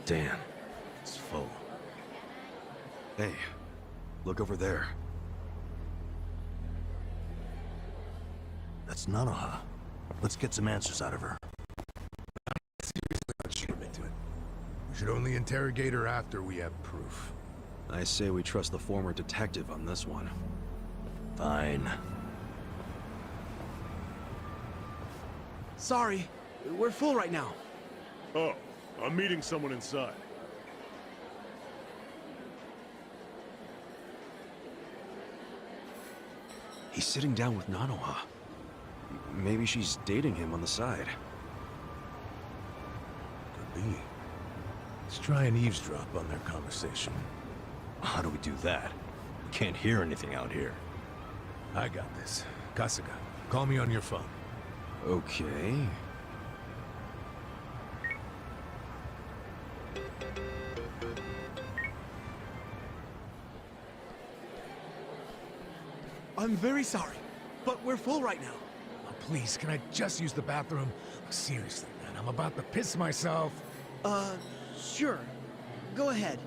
Damn, it's full. Hey, look over there. That's Nanoha. Let's get some answers out of her. Seriously, not sure into it. We should only interrogate her after we have proof. I say we trust the former detective on this one. Fine. Sorry, we're full right now. Oh, I'm meeting someone inside. He's sitting down with Nanoha. Maybe she's dating him on the side. Could be. Let's try and eavesdrop on their conversation. How do we do that? We can't hear anything out here. I got this. Kasuga, call me on your phone. Okay. I'm very sorry, but we're full right now. Oh, please, can I just use the bathroom? Seriously, man, I'm about to piss myself. Sure. Go ahead.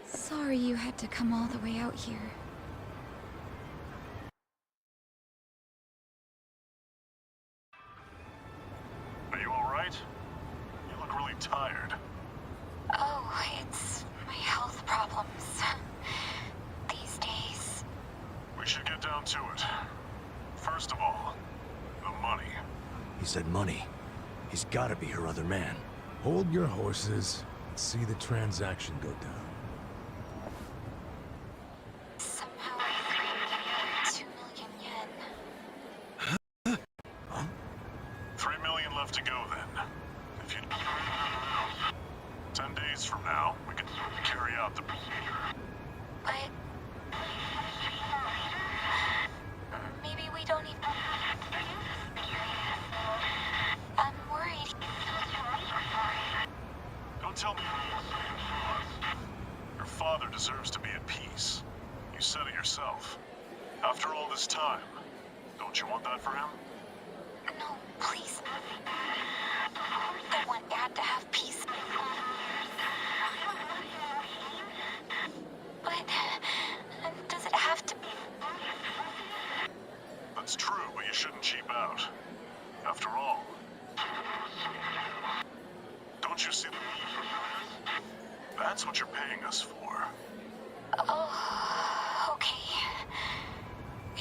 Sorry you had to come all the way out here. Are you alright? You look really tired. Oh, it's my health problems. These days. We should get down to it. First of all, the money. He said money. He's gotta be her other man. Hold your horses and see the transaction go down. Somehow I 2 million yen. 3 million left to go then. If you... 10 days from now, we can carry out the... But... maybe we don't even... I'm worried. Don't tell me... Your father deserves to be at peace. You said it yourself. After all this time, don't you want that for him? No, please. I want Dad to have peace. But... does it have to be... That's true, but you shouldn't cheap out. After all... Don't you see that? That's what you're paying us for. Oh, okay.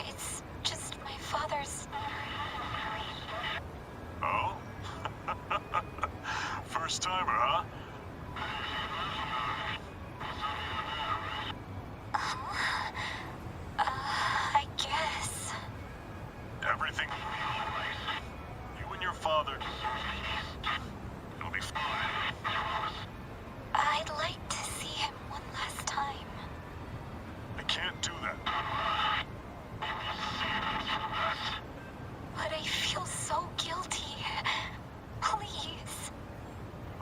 It's just my father's... Oh? First timer, huh? I guess. Everything... You and your father... It'll be fine. I'd like to see him one last time. I can't do that. But I feel so guilty. Please.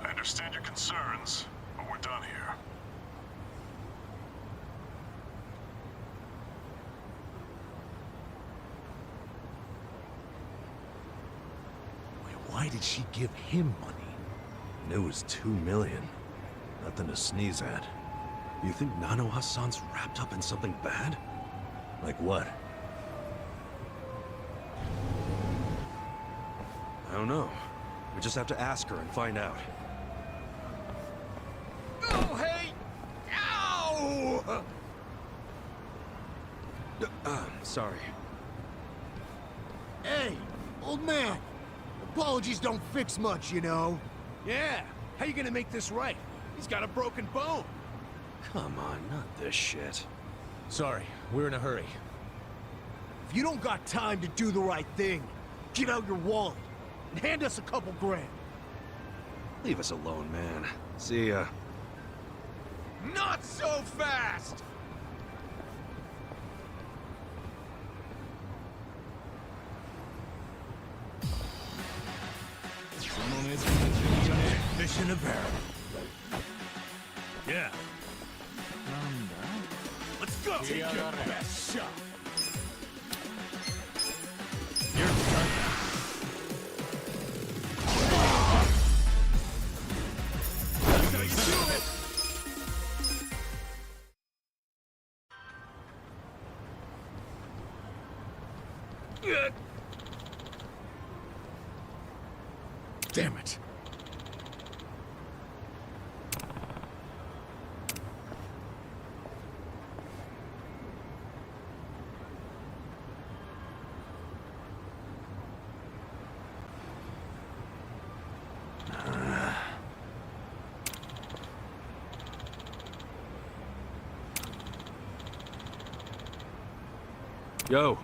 I understand your concerns, but we're done here. Wait, why did she give him money? And it was 2 million. Nothing to sneeze at. You think Nanoha-san's wrapped up in something bad? Like what? I don't know. We just have to ask her and find out. Oh, hey! Ow! Sorry. Hey, old man. Apologies don't fix much, you know. Yeah, how you gonna make this right? He's got a broken bone. Come on, not this shit. Sorry, we're in a hurry. If you don't got time to do the right thing, get out your wallet and hand us a couple grand. Leave us alone, man. See ya. Not so fast! Mission apparent. Yeah. Let's go! Take your best shot. You're done. That's how you do it! Damn it. Yo.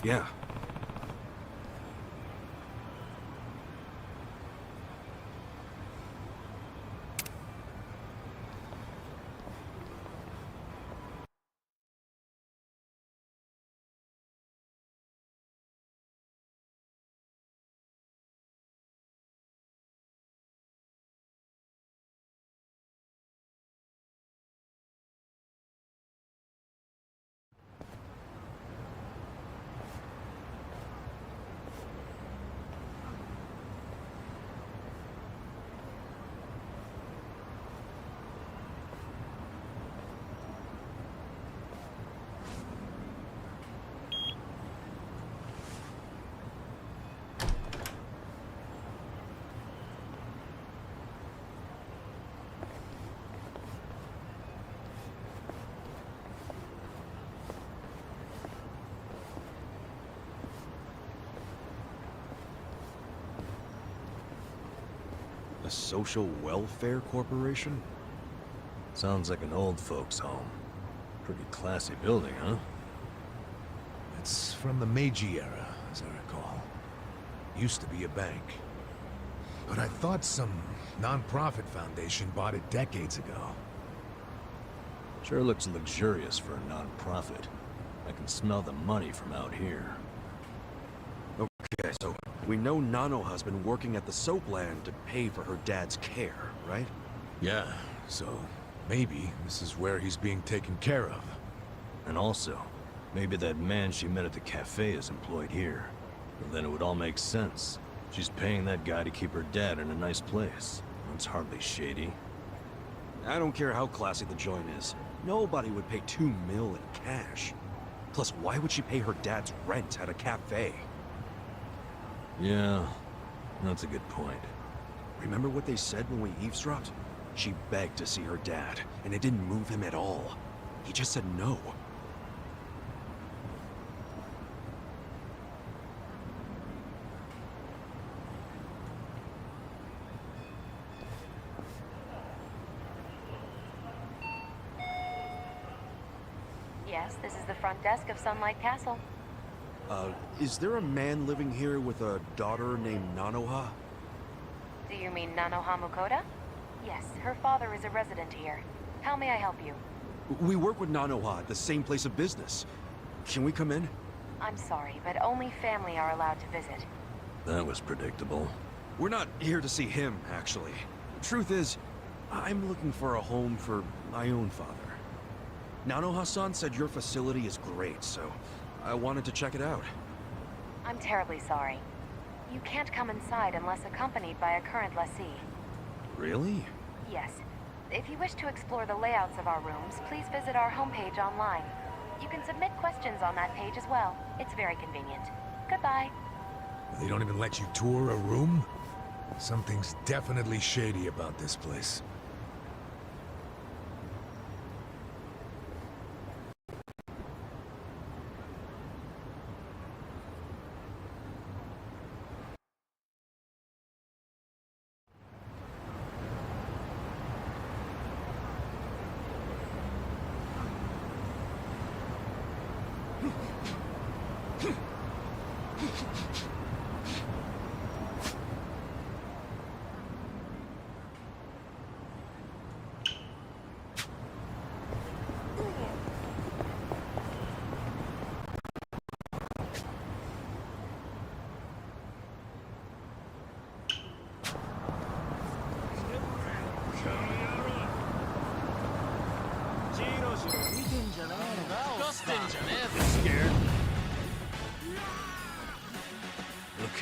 Yeah. A social welfare corporation? Sounds like an old folks' home. Pretty classy building, huh? It's from the Meiji era, as I recall. Used to be a bank. But I thought some non-profit foundation bought it decades ago. Sure looks luxurious for a non-profit. I can smell the money from out here. Okay, so we know Nanoha's been working at the soap land to pay for her dad's care, right? Yeah, so maybe this is where he's being taken care of. And also, maybe that man she met at the cafe is employed here. Well, then it would all make sense. She's paying that guy to keep her dad in a nice place. That's hardly shady. I don't care how classy the joint is. Nobody would pay $2 million in cash. Plus, why would she pay her dad's rent at a cafe? Yeah, that's a good point. Remember what they said when we eavesdropped? She begged to see her dad, and it didn't move him at all. He just said no. Yes, this is the front desk of Sunlight Castle. Is there a man living here with a daughter named Nanoha? Do you mean Nanoha Mukoda? Yes, her father is a resident here. How may I help you? We work with Nanoha at the same place of business. Can we come in? I'm sorry, but only family are allowed to visit. That was predictable. We're not here to see him, actually. The truth is, I'm looking for a home for my own father. Nanoha-san said your facility is great, so I wanted to check it out. I'm terribly sorry. You can't come inside unless accompanied by a current lessee. Really? Yes. If you wish to explore the layouts of our rooms, please visit our homepage online. You can submit questions on that page as well. It's very convenient. Goodbye. They don't even let you tour a room? Something's definitely shady about this place.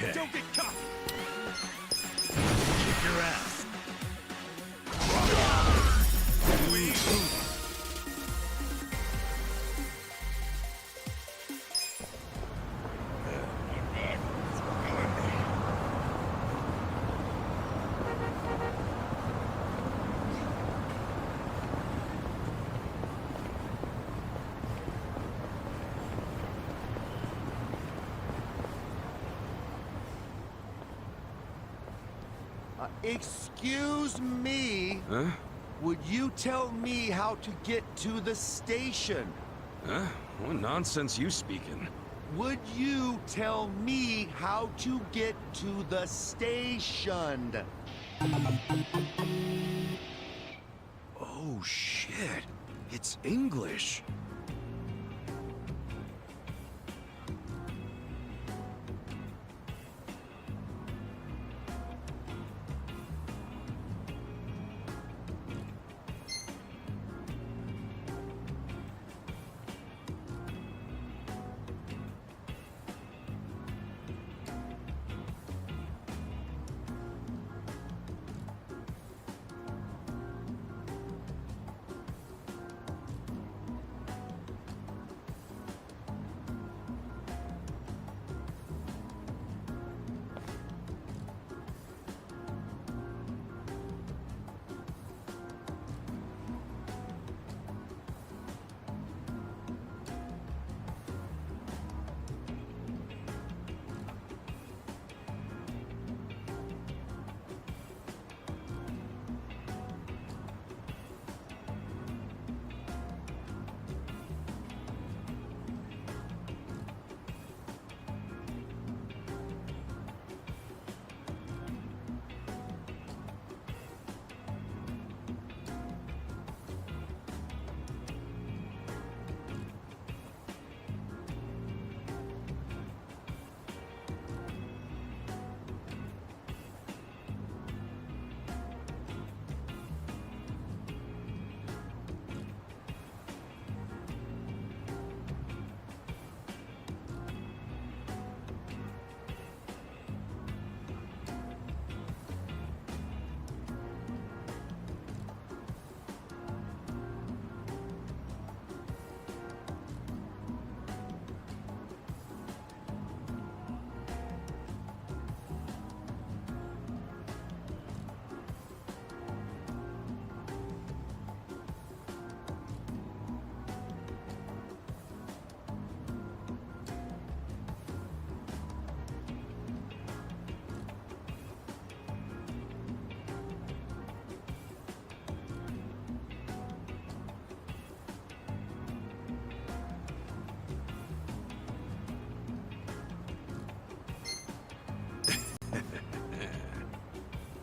Okay. Don't get caught! Kick your ass. Excuse me. Huh? Would you tell me how to get to the station? Huh? What nonsense you speaking? Would you tell me how to get to the station? Oh, shit. It's English.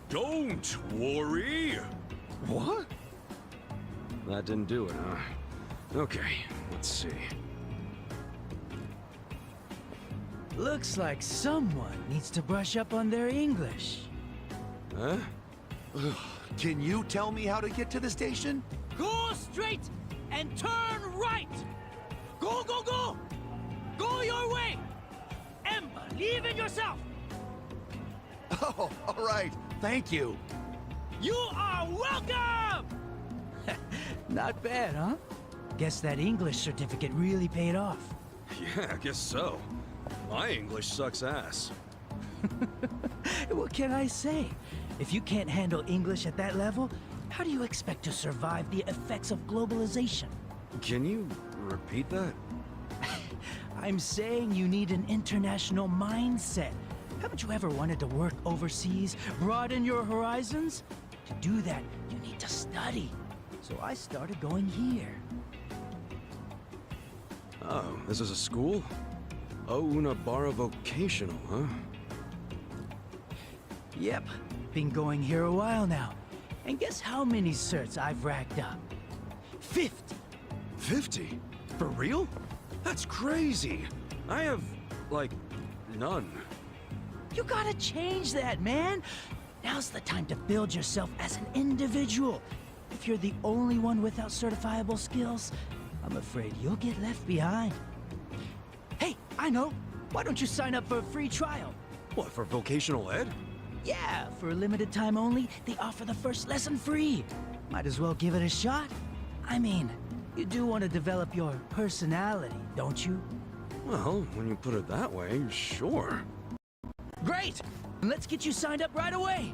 Don't worry! What? That didn't do it, huh? Okay, let's see. Looks like someone needs to brush up on their English. Huh? Can you tell me how to get to the station? Go straight and turn right! Go, go, go! Go your way! And believe in yourself! Oh, all right. Thank you. You are welcome! Not bad, huh? Guess that English certificate really paid off. Yeah, I guess so. My English sucks ass. What can I say? If you can't handle English at that level, how do you expect to survive the effects of globalization? Can you repeat that? I'm saying you need an international mindset. Haven't you ever wanted to work overseas, broaden your horizons? To do that, you need to study. So I started going here. Oh, this is a school? Una Barra Vocational, huh? Yep, been going here a while now. And guess how many certs I've racked up? 50! 50? For real? That's crazy! I have, like, none. You gotta change that, man! Now's the time to build yourself as an individual. If you're the only one without certifiable skills, I'm afraid you'll get left behind. Hey, I know! Why don't you sign up for a free trial? What, for vocational ed? Yeah, for a limited time only, they offer the first lesson free. Might as well give it a shot. I mean, you do want to develop your personality, don't you? Well, when you put it that way, sure. Great! Let's get you signed up right away!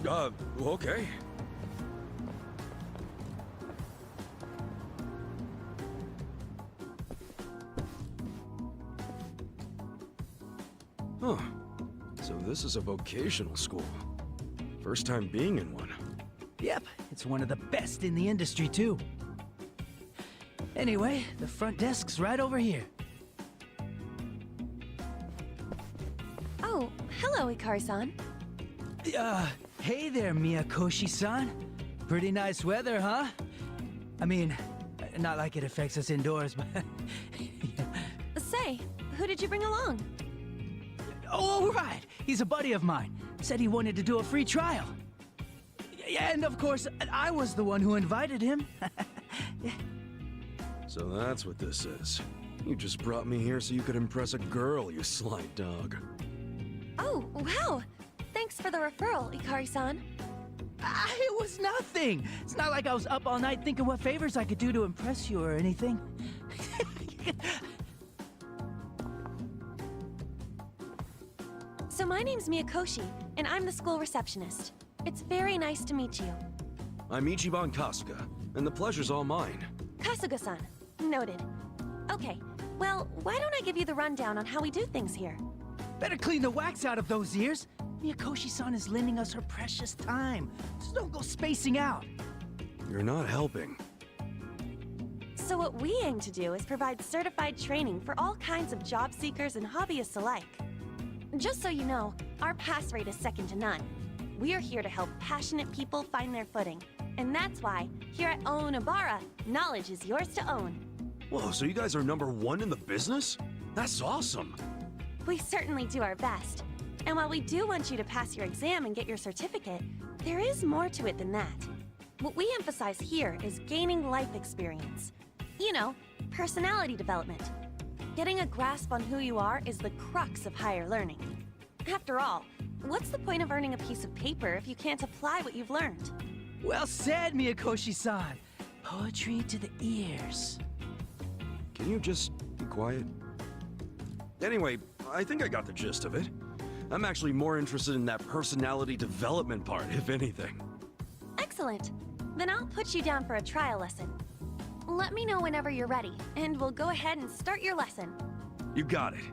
Okay. Huh. So this is a vocational school. First time being in one. Yep, it's one of the best in the industry, too. Anyway, the front desk's right over here. Oh, hello, Ikari-san. Hey there, Miyakoshi-san. Pretty nice weather, huh? I mean, not like it affects us indoors, but... Say, who did you bring along? Oh, right! He's a buddy of mine. Said he wanted to do a free trial. Yeah, and of course, I was the one who invited him. So that's what this is. You just brought me here so you could impress a girl, you sly dog. Oh, wow! Thanks for the referral, Ikari-san. It was nothing. It's not like I was up all night thinking what favors I could do to impress you or anything. So my name's Miyakoshi, and I'm the school receptionist. It's very nice to meet you. I'm Ichiban Kasuga, and the pleasure's all mine. Kasuga-san. Noted. Okay, well, why don't I give you the rundown on how we do things here? Better clean the wax out of those ears. Miyakoshi-san is lending us her precious time. So don't go spacing out. You're not helping. So what we aim to do is provide certified training for all kinds of job seekers and hobbyists alike. Just so you know, our pass rate is second to none. We are here to help passionate people find their footing. And that's why, here at Onabara, knowledge is yours to own. Whoa, so you guys are #1 in the business? That's awesome! We certainly do our best. And while we do want you to pass your exam and get your certificate, there is more to it than that. What we emphasize here is gaining life experience. You know, personality development. Getting a grasp on who you are is the crux of higher learning. After all, what's the point of earning a piece of paper if you can't apply what you've learned? Well said, Miyakoshi-san. Poetry to the ears. Can you just be quiet? Anyway, I think I got the gist of it. I'm actually more interested in that personality development part, if anything. Excellent. Then I'll put you down for a trial lesson. Let me know whenever you're ready, and we'll go ahead and start your lesson. You got it.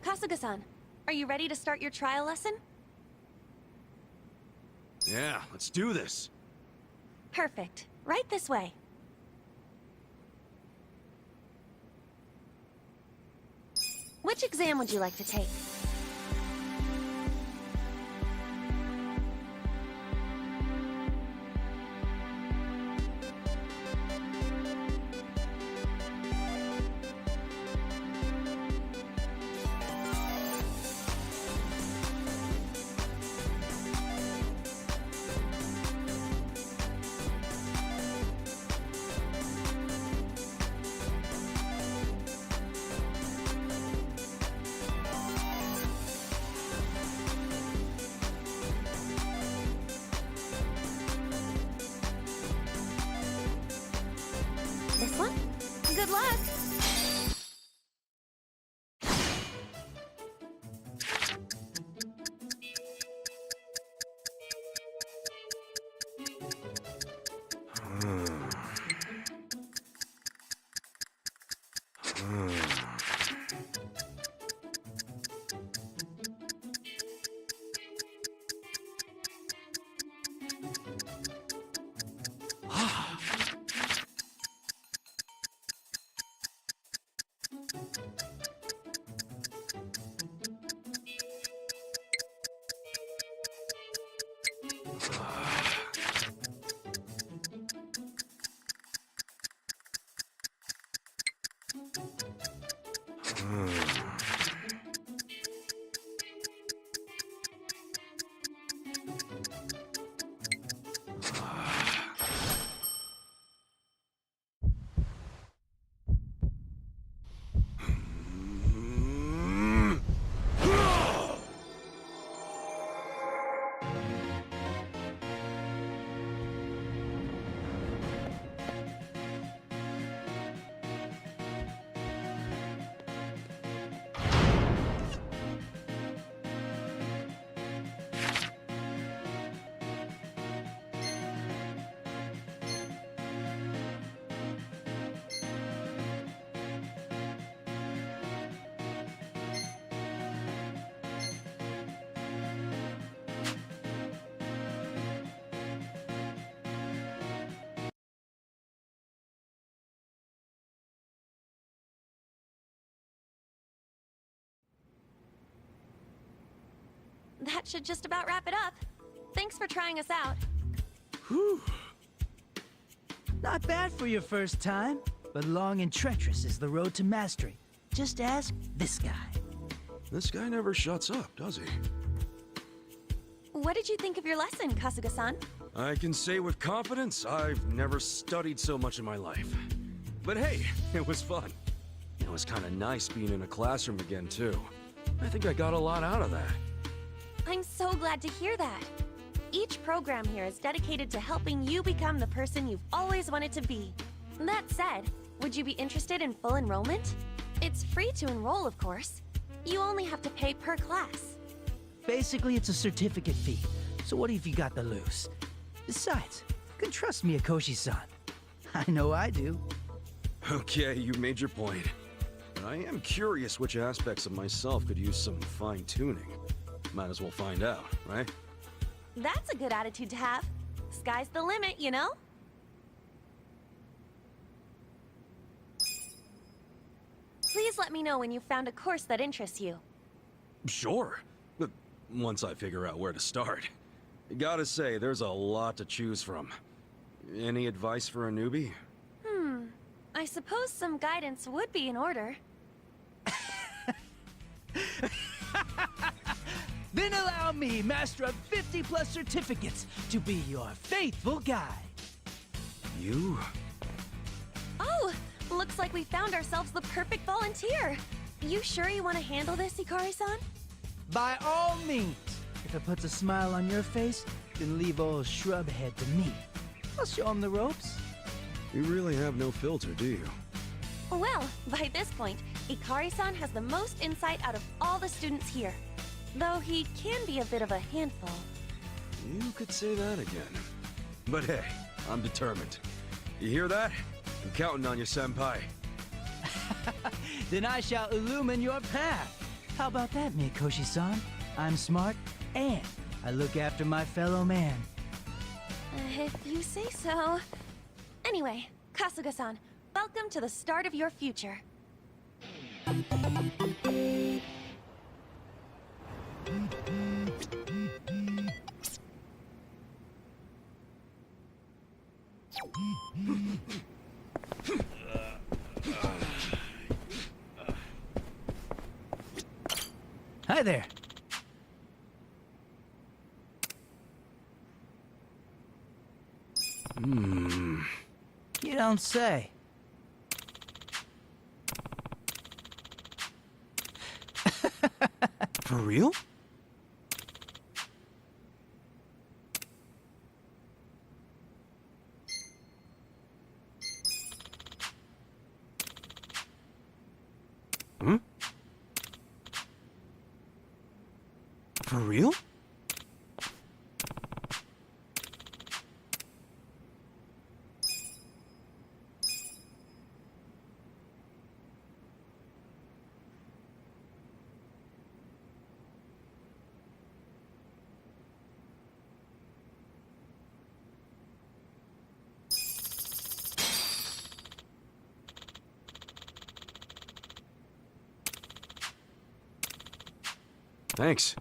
Kasuga-san, are you ready to start your trial lesson? Yeah, let's do this. Perfect. Right this way. Which exam would you like to take? This one? Good luck! that should just about wrap it up. Thanks for trying us out. Whew. Not bad for your first time, but long and treacherous is the road to mastery. Just ask this guy. This guy never shuts up, does he? What did you think of your lesson, Kasuga-san? I can say with confidence, I've never studied so much in my life. But hey, it was fun. It was kind of nice being in a classroom again, too. I think I got a lot out of that. I'm so glad to hear that. Each program here is dedicated to helping you become the person you've always wanted to be. That said, would you be interested in full enrollment? It's free to enroll, of course. You only have to pay per class. Basically, it's a certificate fee. So what if you got the loose? Besides, you can trust me, Akoshi-san. I know I do. Okay, you made your point. But I am curious which aspects of myself could use some fine-tuning. Might as well find out, right? That's a good attitude to have. Sky's the limit, you know? Please let me know when you've found a course that interests you. Sure. But once I figure out where to start. Gotta say, there's a lot to choose from. Any advice for a newbie? I suppose some guidance would be in order. Then allow me, master of 50+ certificates, to be your faithful guide. You? Oh, looks like we found ourselves the perfect volunteer. You sure you want to handle this, Ikari-san? By all means. If it puts a smile on your face, then leave old Shrubhead to me. I'll show him the ropes. You really have no filter, do you? Well, by this point, Ikari-san has the most insight out of all the students here. Though he can be a bit of a handful. You could say that again. But hey, I'm determined. You hear that? I'm counting on you, senpai. Then I shall illumine your path. How about that, Mikoshi-san? I'm smart, and I look after my fellow man. If you say so. Anyway, Kasuga-san, welcome to the start of your future. Hi there. You don't say. For real? Hmm? For real? Thanks.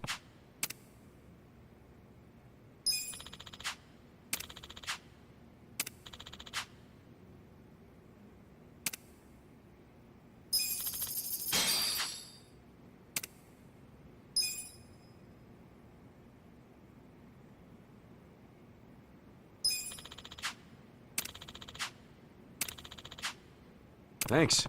Thanks.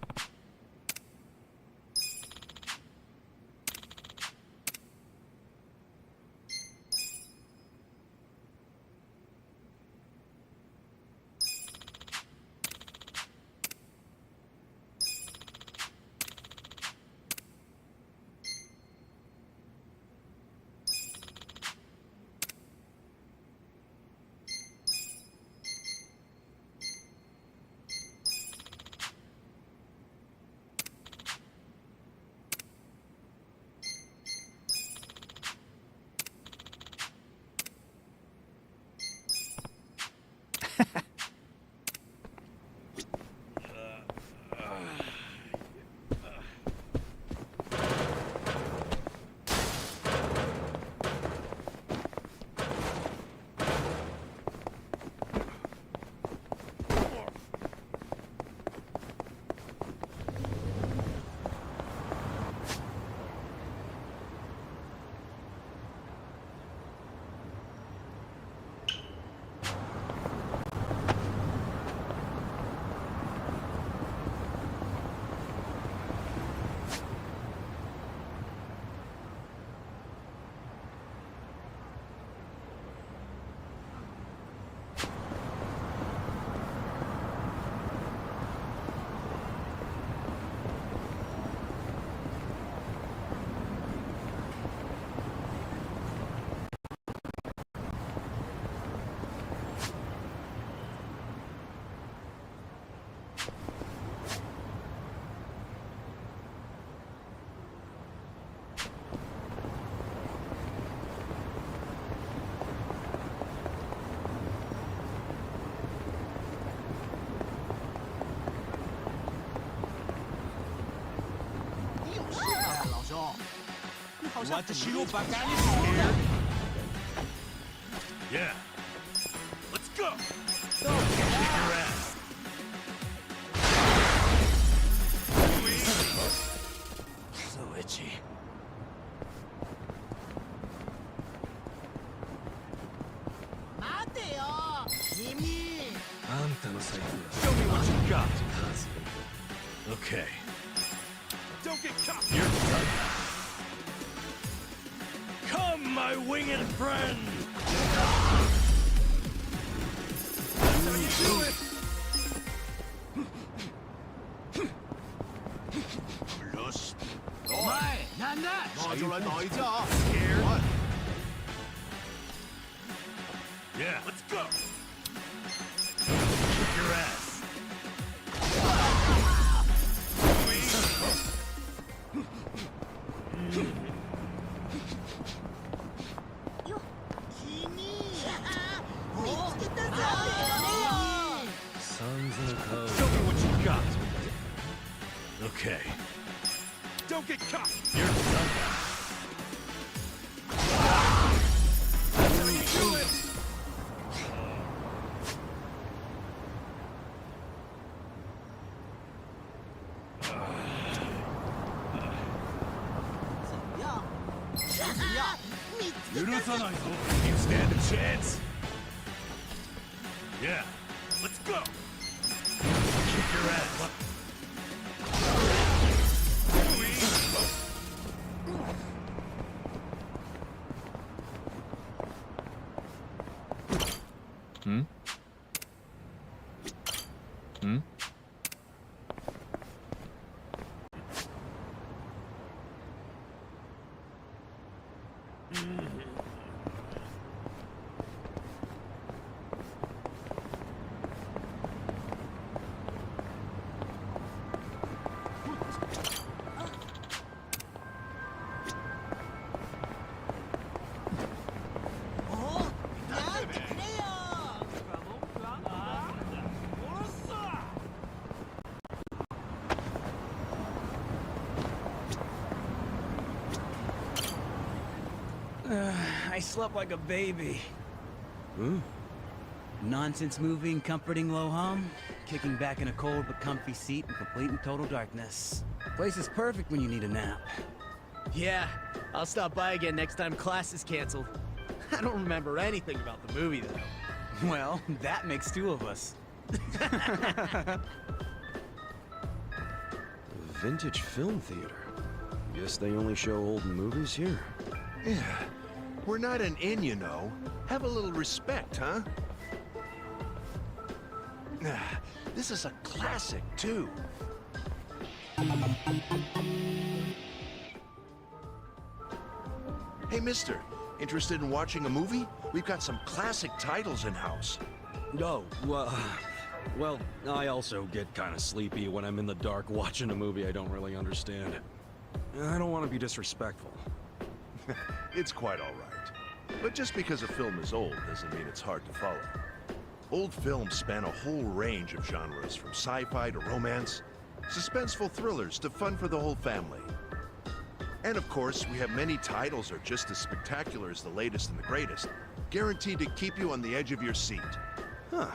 Yeah. Let's go. Kick your ass. So itchy. Show me what you got. Okay. Don't get caught. You're done. Come, my winged friend. That's how you do it. Plus. Scared? Yeah, let's go. Kick your ass. Sons of a code. Show me what you got. Okay. Don't get caught. You're done. That's how you do it. You stand a chance. Yeah. Let's go. Kick your ass. I slept like a baby. Hmm? Nonsense movie and comforting low hum. Kicking back in a cold but comfy seat in complete and total darkness. Place is perfect when you need a nap. Yeah, I'll stop by again next time class is canceled. I don't remember anything about the movie, though. Well, that makes two of us. Vintage film theater. Guess they only show old movies here. Yeah. We're not an inn, you know. Have a little respect, huh? This is a classic, too. Hey, mister. Interested in watching a movie? We've got some classic titles in-house. Oh, well, I also get kind of sleepy when I'm in the dark watching a movie I don't really understand. I don't want to be disrespectful. It's quite all right. But just because a film is old doesn't mean it's hard to follow. Old films span a whole range of genres, from sci-fi to romance, suspenseful thrillers to fun for the whole family. And of course, we have many titles that are just as spectacular as the latest and the greatest, guaranteed to keep you on the edge of your seat. Huh.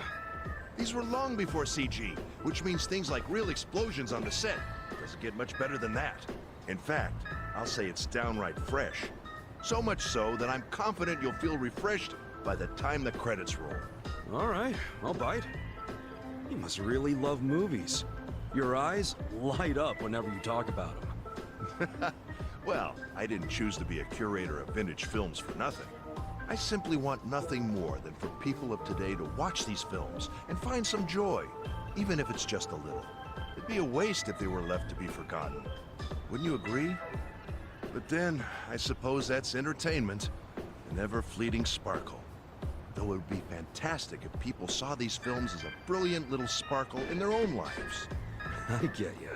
These were long before CG, which means things like real explosions on the set. Doesn't get much better than that. In fact, I'll say it's downright fresh. So much so that I'm confident you'll feel refreshed by the time the credits roll. All right, I'll bite. You must really love movies. Your eyes light up whenever you talk about them. Well, I didn't choose to be a curator of vintage films for nothing. I simply want nothing more than for people of today to watch these films and find some joy, even if it's just a little. It'd be a waste if they were left to be forgotten. Wouldn't you agree? But then, I suppose that's entertainment, an ever-fleeting sparkle. Though it would be fantastic if people saw these films as a brilliant little sparkle in their own lives. I get you.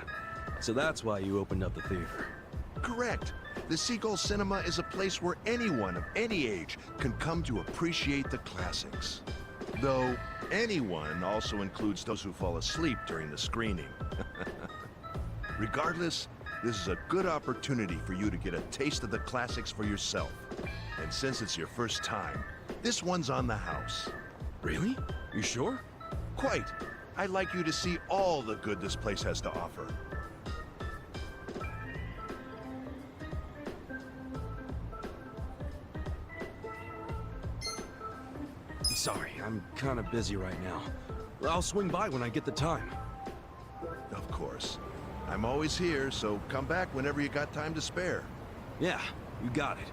So that's why you opened up the theater. Correct. The Seagull Cinema is a place where anyone of any age can come to appreciate the classics. Though, anyone also includes those who fall asleep during the screening. Regardless, this is a good opportunity for you to get a taste of the classics for yourself. And since it's your first time, this one's on the house. Really? You sure? Quite. I'd like you to see all the good this place has to offer. Sorry, I'm kind of busy right now. I'll swing by when I get the time. Of course. I'm always here, so come back whenever you got time to spare. Yeah, you got it.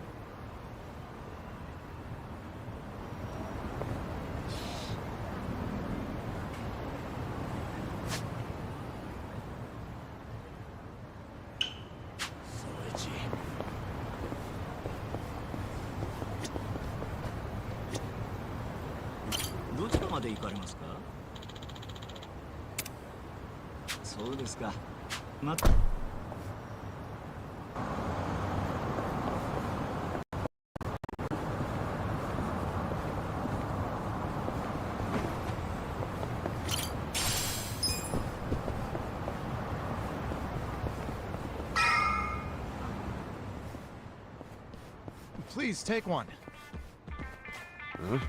Please, take one. Huh?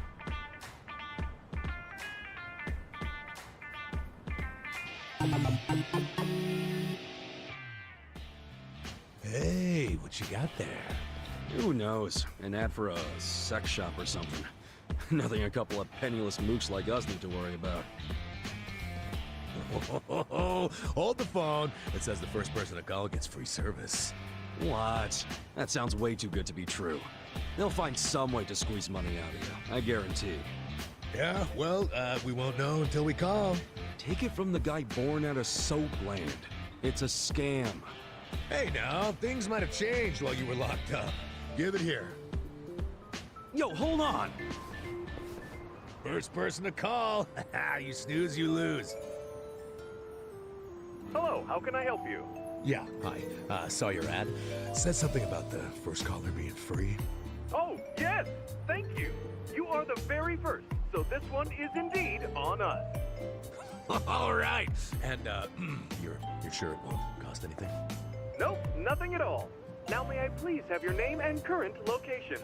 Hey, what you got there? Who knows? An ad for a sex shop or something. Nothing a couple of penniless mooks like us need to worry about. Hold the phone. It says the first person to call gets free service. What? That sounds way too good to be true. They'll find some way to squeeze money out of you, I guarantee. Yeah, well, we won't know until we call. Take it from the guy born out of soap land. It's a scam. Hey now, things might have changed while you were locked up. Give it here. Yo, hold on! First person to call. You snooze, you lose. Hello, how can I help you? Yeah, hi. Saw your ad. Said something about the first caller being free. Oh, yes! Thank you! You are the very first, so this one is indeed on us. All right. And, you're sure it won't cost anything? Nope, nothing at all. Now may I please have your name and current location?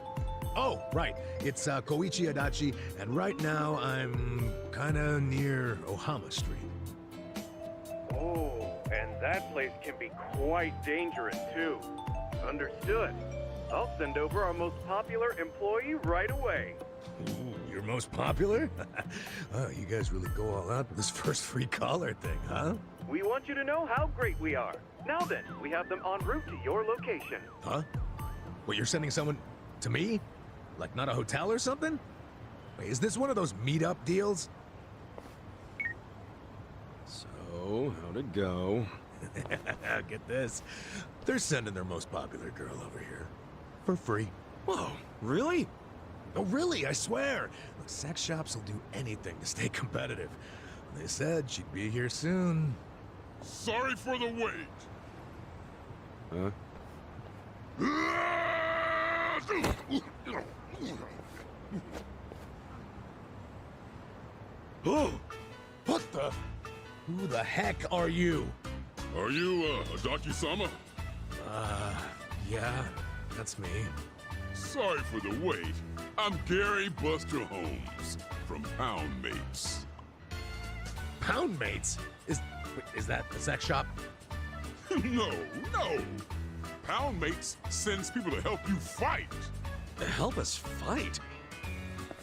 Oh, right. It's, Koichi Adachi, and right now I'm kinda near Ohama Street. Oh, and that place can be quite dangerous, too. Understood. I'll send over our most popular employee right away. Ooh, your most popular? Oh, you guys really go all out with this first free caller thing, huh? We want you to know how great we are. Now then, we have them en route to your location. Huh? What, you're sending someone to me? Like not a hotel or something? Wait, is this one of those meet-up deals? So, how'd it go? Get this. They're sending their most popular girl over here. For free. Whoa, really? Oh, really? I swear. Look, sex shops will do anything to stay competitive. They said she'd be here soon. Sorry for the wait. Huh? Oh! What the? Who the heck are you? Are you, Adachi-sama? Yeah, that's me. Sorry for the wait. I'm Gary Buster Holmes from Pound Mates. Pound Mates? Is that a sex shop? No. Pound Mates sends people to help you fight. Help us fight?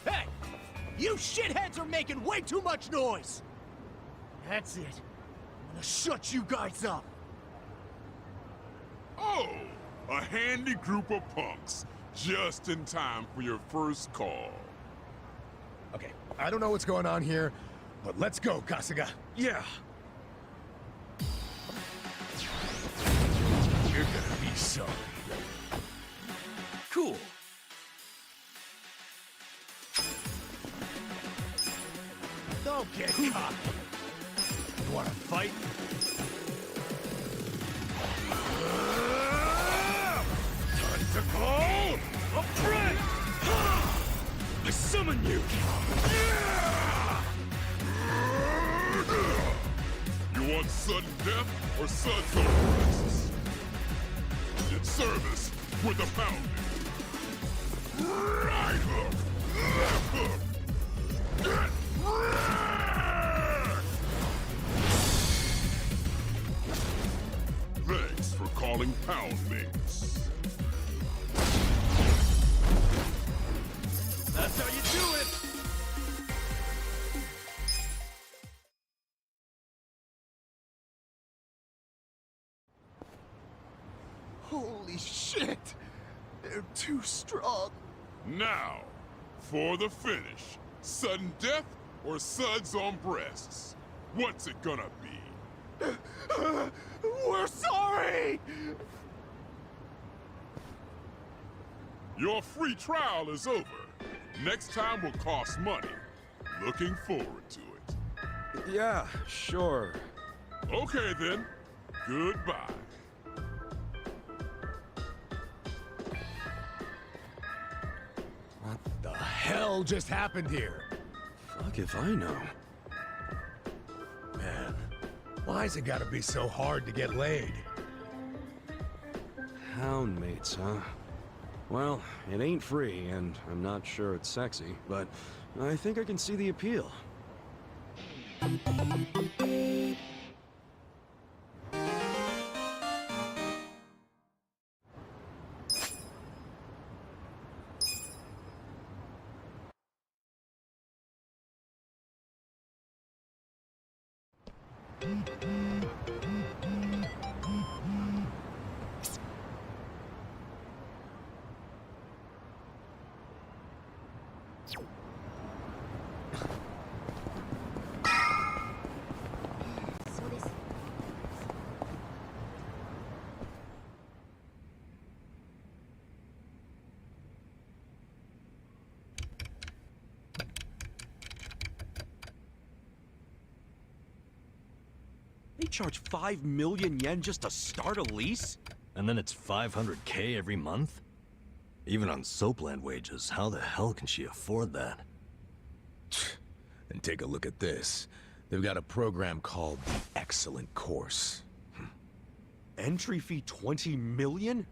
Hey! You shitheads are making way too much noise! That's it. I'm gonna shut you guys up. Oh, a handy group of punks. Just in time for your first call. Okay, I don't know what's going on here, but let's go, Kasuga. Yeah. You're gonna be sorry. Cool. Don't get cocky. You wanna fight? Time to call a friend! I summon you! You want sudden death or sudden arrests? service with a pounding. Right hook, left hook. Get wrecked! Thanks for calling pound mates. That's how you do it! Holy shit! They're too strong. Now, for the finish. Sudden death or suds on breasts? What's it gonna be? We're sorry! Your free trial is over. Next time will cost money. Looking forward to it. Yeah, sure. Okay then. Goodbye. What the hell just happened here? Fuck if I know. Man, why's it gotta be so hard to get laid? Houndmates, huh? Well, it ain't free, and I'm not sure it's sexy, but I think I can see the appeal. They charge 5 million yen just to start a lease? And then it's 500K every month? Even on Soapland wages, how the hell can she afford that? And take a look at this. They've got a program called the Excellent Course. Entry fee 20 million?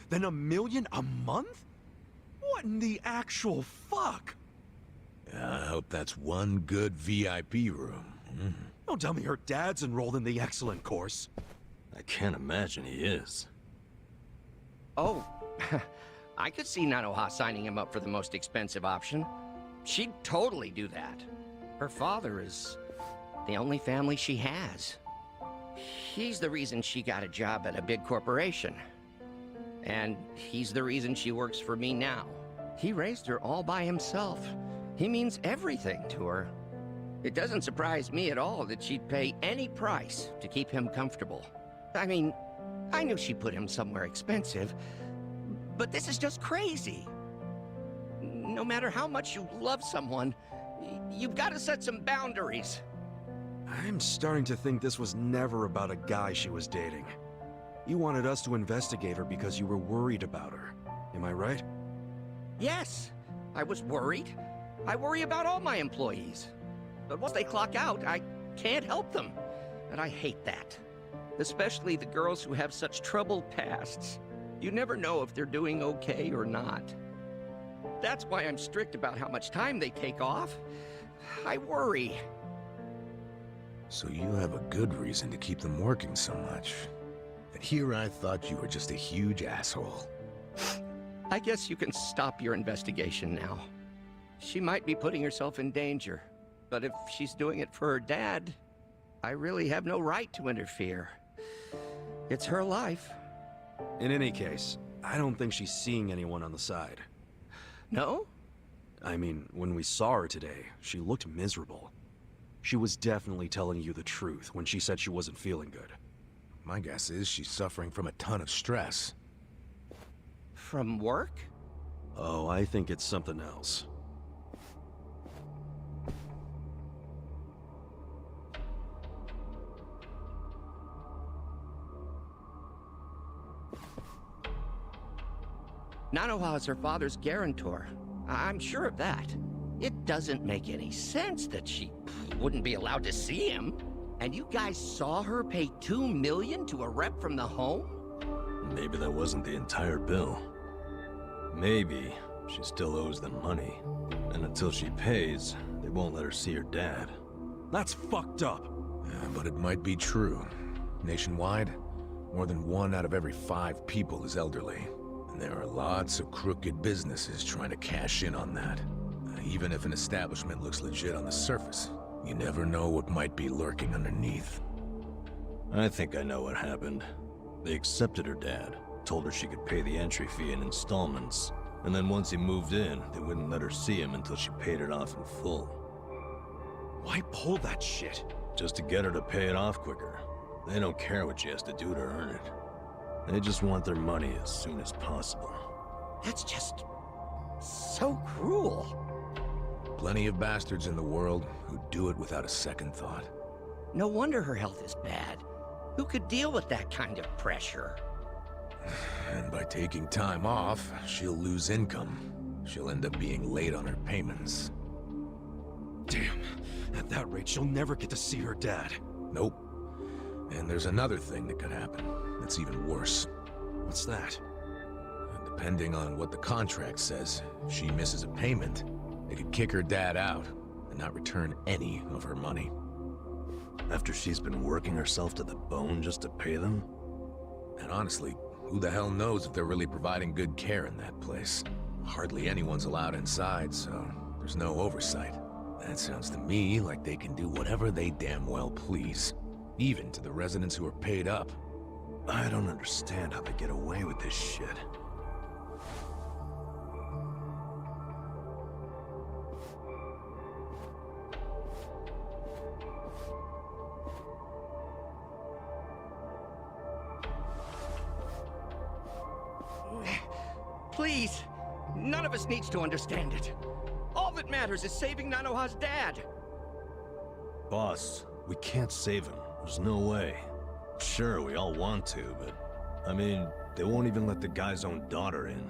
Then $1 million a month? What in the actual fuck? I hope that's one good VIP room. Don't tell me her dad's enrolled in the Excellent Course. I can't imagine he is. Oh, I could see Nanoha signing him up for the most expensive option. She'd totally do that. Her father is the only family she has. He's the reason she got a job at a big corporation. And he's the reason she works for me now. He raised her all by himself. He means everything to her. It doesn't surprise me at all that she'd pay any price to keep him comfortable. I mean, I knew she put him somewhere expensive, but this is just crazy. No matter how much you love someone, you've got to set some boundaries. I'm starting to think this was never about a guy she was dating. You wanted us to investigate her because you were worried about her. Am I right? Yes, I was worried. I worry about all my employees. But once they clock out, I can't help them. And I hate that. Especially the girls who have such troubled pasts. You never know if they're doing okay or not. That's why I'm strict about how much time they take off. I worry. So you have a good reason to keep them working so much. And here I thought you were just a huge asshole. I guess you can stop your investigation now. She might be putting herself in danger. But if she's doing it for her dad, I really have no right to interfere. It's her life. In any case, I don't think she's seeing anyone on the side. No? I mean, when we saw her today, she looked miserable. She was definitely telling you the truth when she said she wasn't feeling good. My guess is she's suffering from a ton of stress. From work? Oh, I think it's something else. Nanoha is her father's guarantor. I'm sure of that. It doesn't make any sense that she wouldn't be allowed to see him. And you guys saw her pay $2 million to a rep from the home? Maybe that wasn't the entire bill. Maybe she still owes them money. And until she pays, they won't let her see her dad. That's fucked up. But it might be true. Nationwide, more than 1 out of every 5 people is elderly. And there are lots of crooked businesses trying to cash in on that. Even if an establishment looks legit on the surface, you never know what might be lurking underneath. I think I know what happened. They accepted her dad, told her she could pay the entry fee in installments, and then once he moved in, they wouldn't let her see him until she paid it off in full. Why pull that shit? Just to get her to pay it off quicker. They don't care what she has to do to earn it. They just want their money as soon as possible. That's just so cruel. Plenty of bastards in the world who do it without a second thought. No wonder her health is bad. Who could deal with that kind of pressure? And by taking time off, she'll lose income. She'll end up being late on her payments. Damn. At that rate, she'll never get to see her dad. Nope. And there's another thing that could happen that's even worse. What's that? Depending on what the contract says, if she misses a payment, they could kick her dad out and not return any of her money. After she's been working herself to the bone just to pay them? And honestly, who the hell knows if they're really providing good care in that place? Hardly anyone's allowed inside, so there's no oversight. That sounds to me like they can do whatever they damn well please. Even to the residents who are paid up. I don't understand how they get away with this shit. Please, none of us needs to understand it. All that matters is saving Nanoha's dad. Boss, we can't save him. There's no way. Sure, we all want to, but... I mean, they won't even let the guy's own daughter in.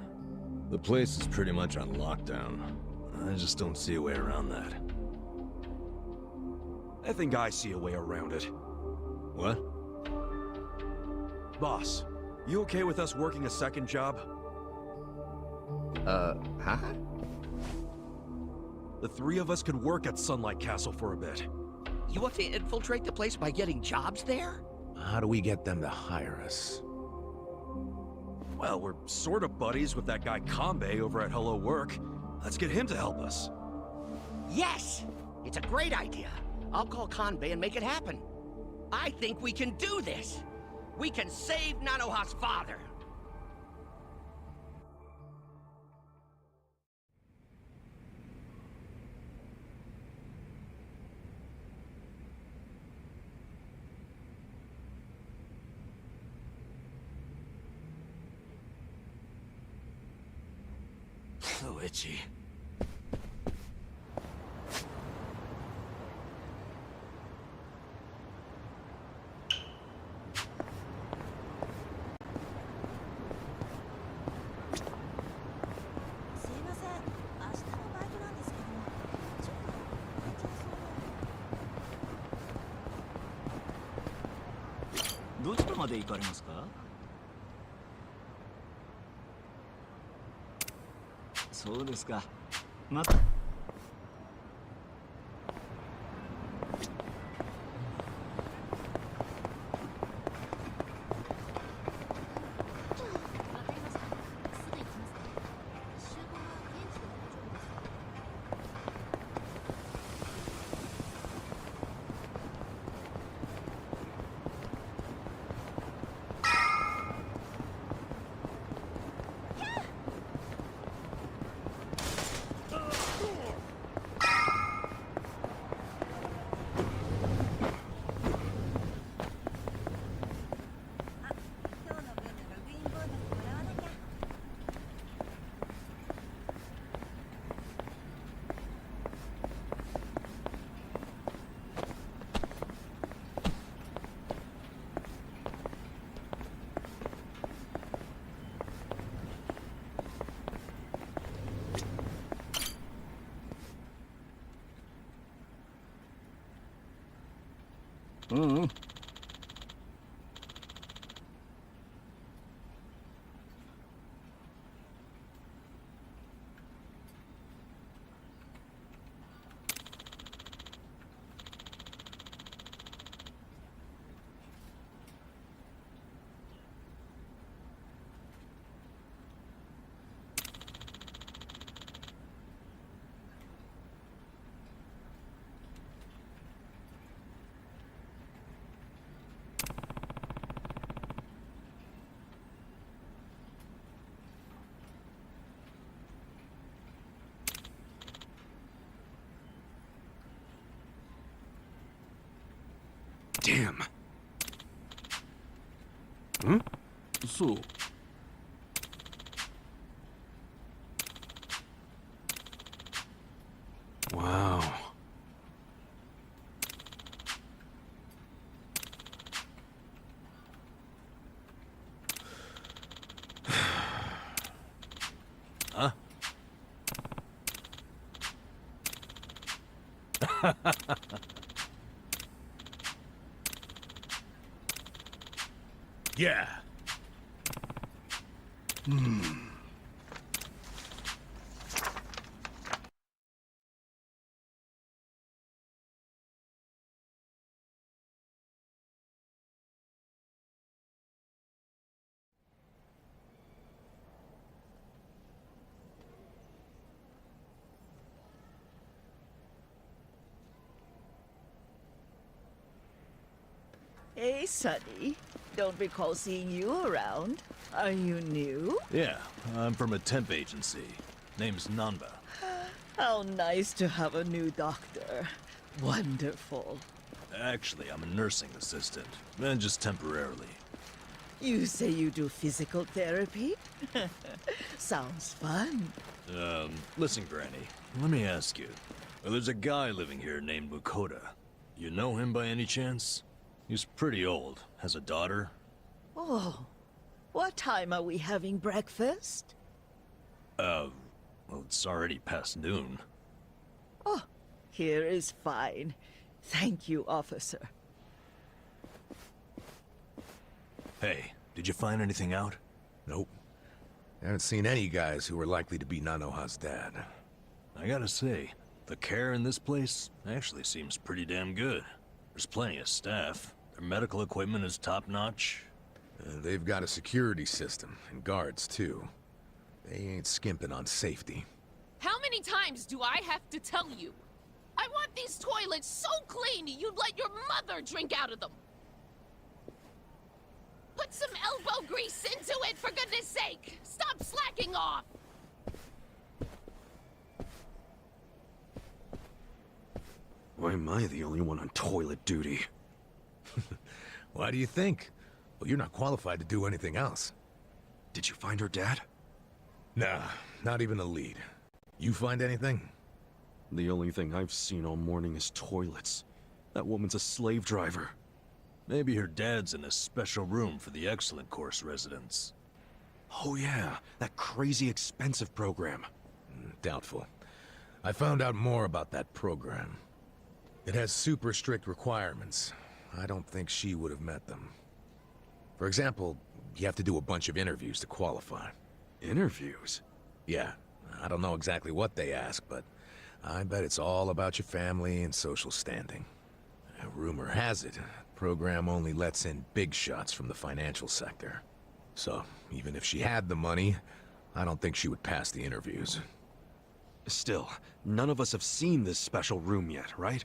The place is pretty much on lockdown. I just don't see a way around that. I think I see a way around it. What? Boss, you okay with us working a second job? Huh? The 3 of us could work at Sunlight Castle for a bit. You want to infiltrate the place by getting jobs there? How do we get them to hire us? Well, we're sort of buddies with that guy Kanbei over at Hello Work. Let's get him to help us. Yes! It's a great idea. I'll call Kanbei and make it happen. I think we can do this. We can save Nanoha's father. So itchy. Damn. Hmm? So, Wow. huh? Yeah. Hey, Sonny. Don't recall seeing you around. Are you new? Yeah, I'm from a temp agency. Name's Nanba. How nice to have a new doctor. Wonderful. Actually, I'm a nursing assistant, and just temporarily. You say you do physical therapy? Sounds fun. Listen, Granny, let me ask you. There's a guy living here named Mukoda. You know him by any chance? He's pretty old, has a daughter. Oh, what time are we having breakfast? Well, it's already past noon. Oh, here is fine. Thank you, officer. Hey, did you find anything out? Nope. Haven't seen any guys who are likely to be Nanoha's dad. I gotta say, the care in this place actually seems pretty damn good. There's plenty of staff. Their medical equipment is top-notch. They've got a security system, and guards, too. They ain't skimping on safety. How many times do I have to tell you? I want these toilets so clean you'd let your mother drink out of them. Put some elbow grease into it, for goodness sake! Stop slacking off! Why am I the only one on toilet duty? Why do you think? Well, you're not qualified to do anything else. Did you find her dad? Nah, not even a lead. You find anything? The only thing I've seen all morning is toilets. That woman's a slave driver. Maybe her dad's in a special room for the Excellent Course residents. Oh yeah, that crazy expensive program. Doubtful. I found out more about that program. It has super strict requirements. I don't think she would have met them. For example, you have to do a bunch of interviews to qualify. Interviews? Yeah, I don't know exactly what they ask, but I bet it's all about your family and social standing. Rumor has it, the program only lets in big shots from the financial sector. So, even if she had the money, I don't think she would pass the interviews. Still, none of us have seen this special room yet, right?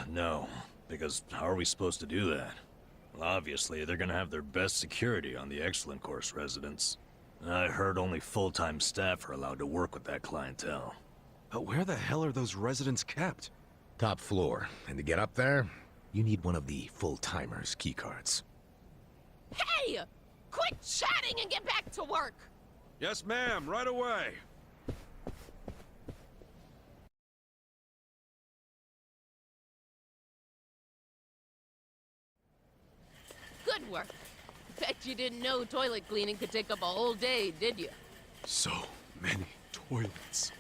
No, because how are we supposed to do that? Well, obviously, they're gonna have their best security on the Excellent Course residents. I heard only full-time staff are allowed to work with that clientele. But where the hell are those residents kept? Top floor, and to get up there, you need one of the full-timers' keycards. Hey! Quit chatting and get back to work! Yes, ma'am, right away. Good work. Bet you didn't know toilet cleaning could take up a whole day, did you? So many toilets.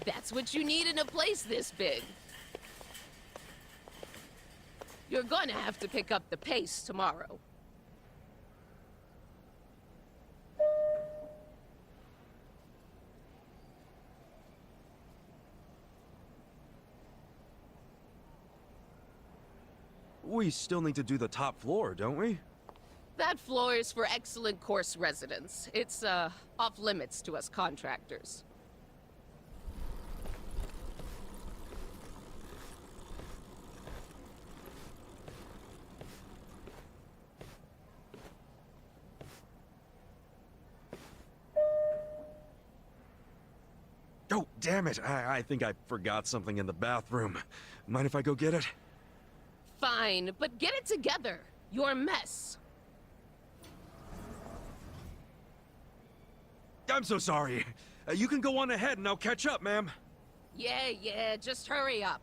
That's what you need in a place this big. You're gonna have to pick up the pace tomorrow. We still need to do the top floor, don't we? That floor is for Excellent Course residents. It's, off limits to us contractors. Oh, damn it. I think I forgot something in the bathroom. Mind if I go get it? fine, but get it together. You're a mess. I'm so sorry. You can go on ahead and I'll catch up, ma'am. Yeah, just hurry up.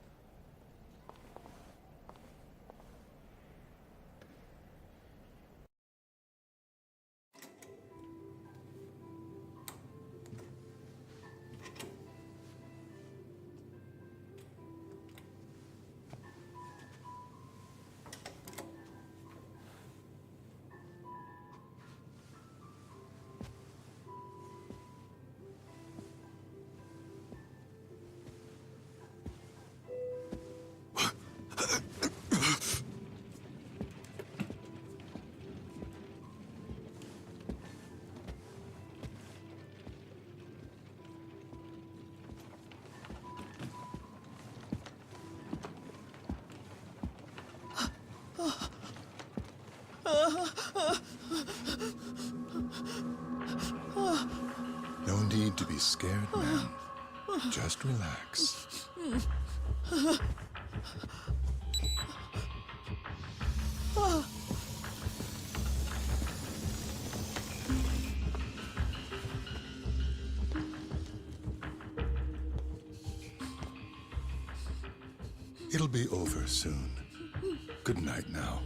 No need to be scared, ma'am. Just relax. It'll be over soon. Good night now.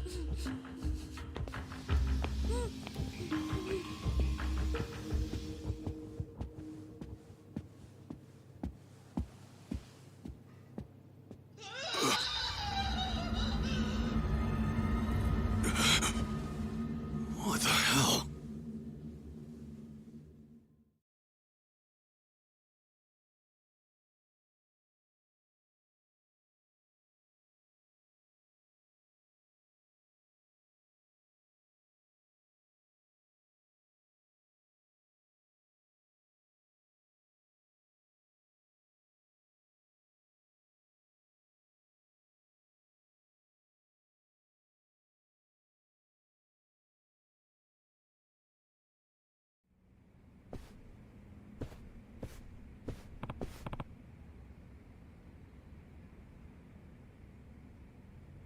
What the hell?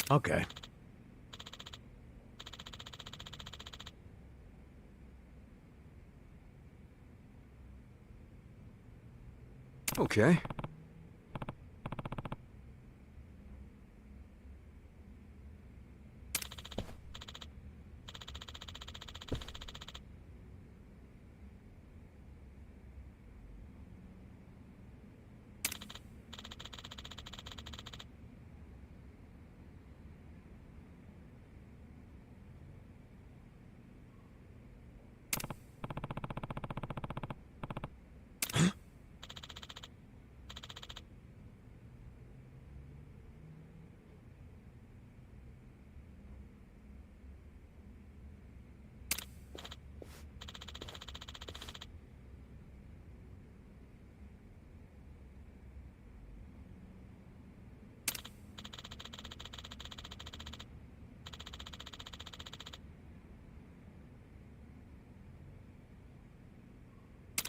Okay. Okay.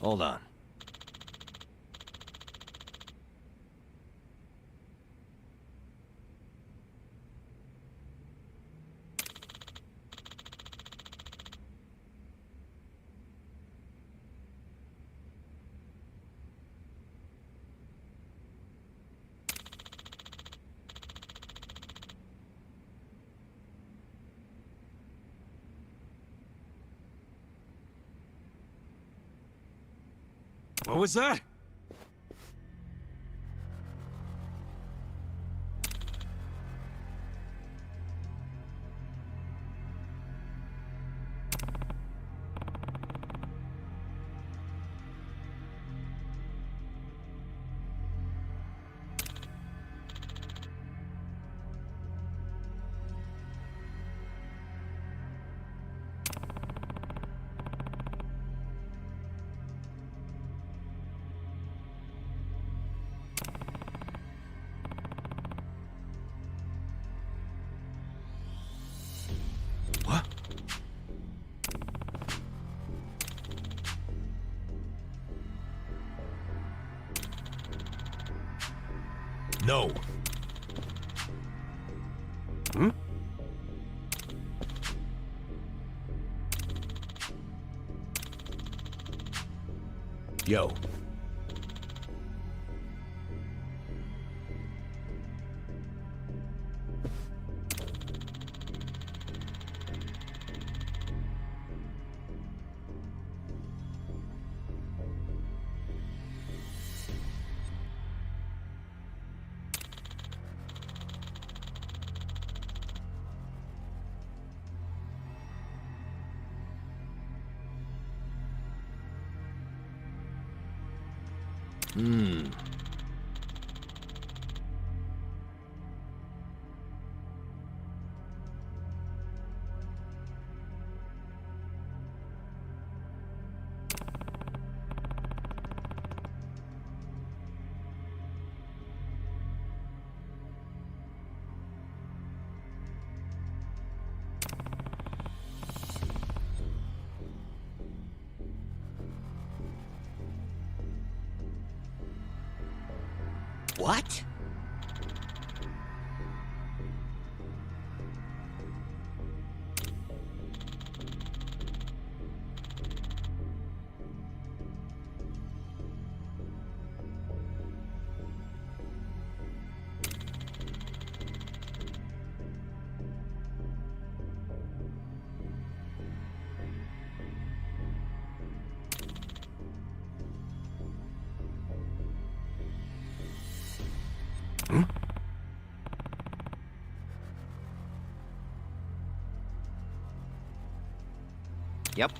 Hold on. What was that? No. Hmm? Yo. Hmm. What? Yep.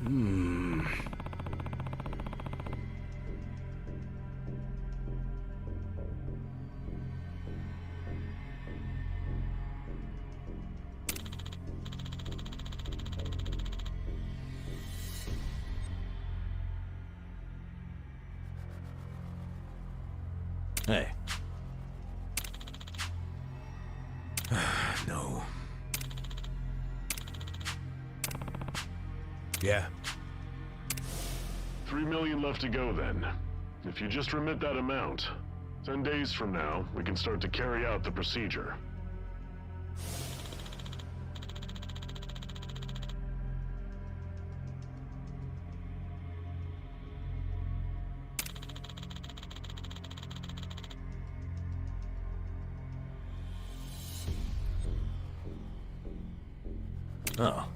Hmm. Hey. No. Yeah. 3 million left to go then. If you just remit that amount, 10 days from now, we can start to carry out the procedure. Oh.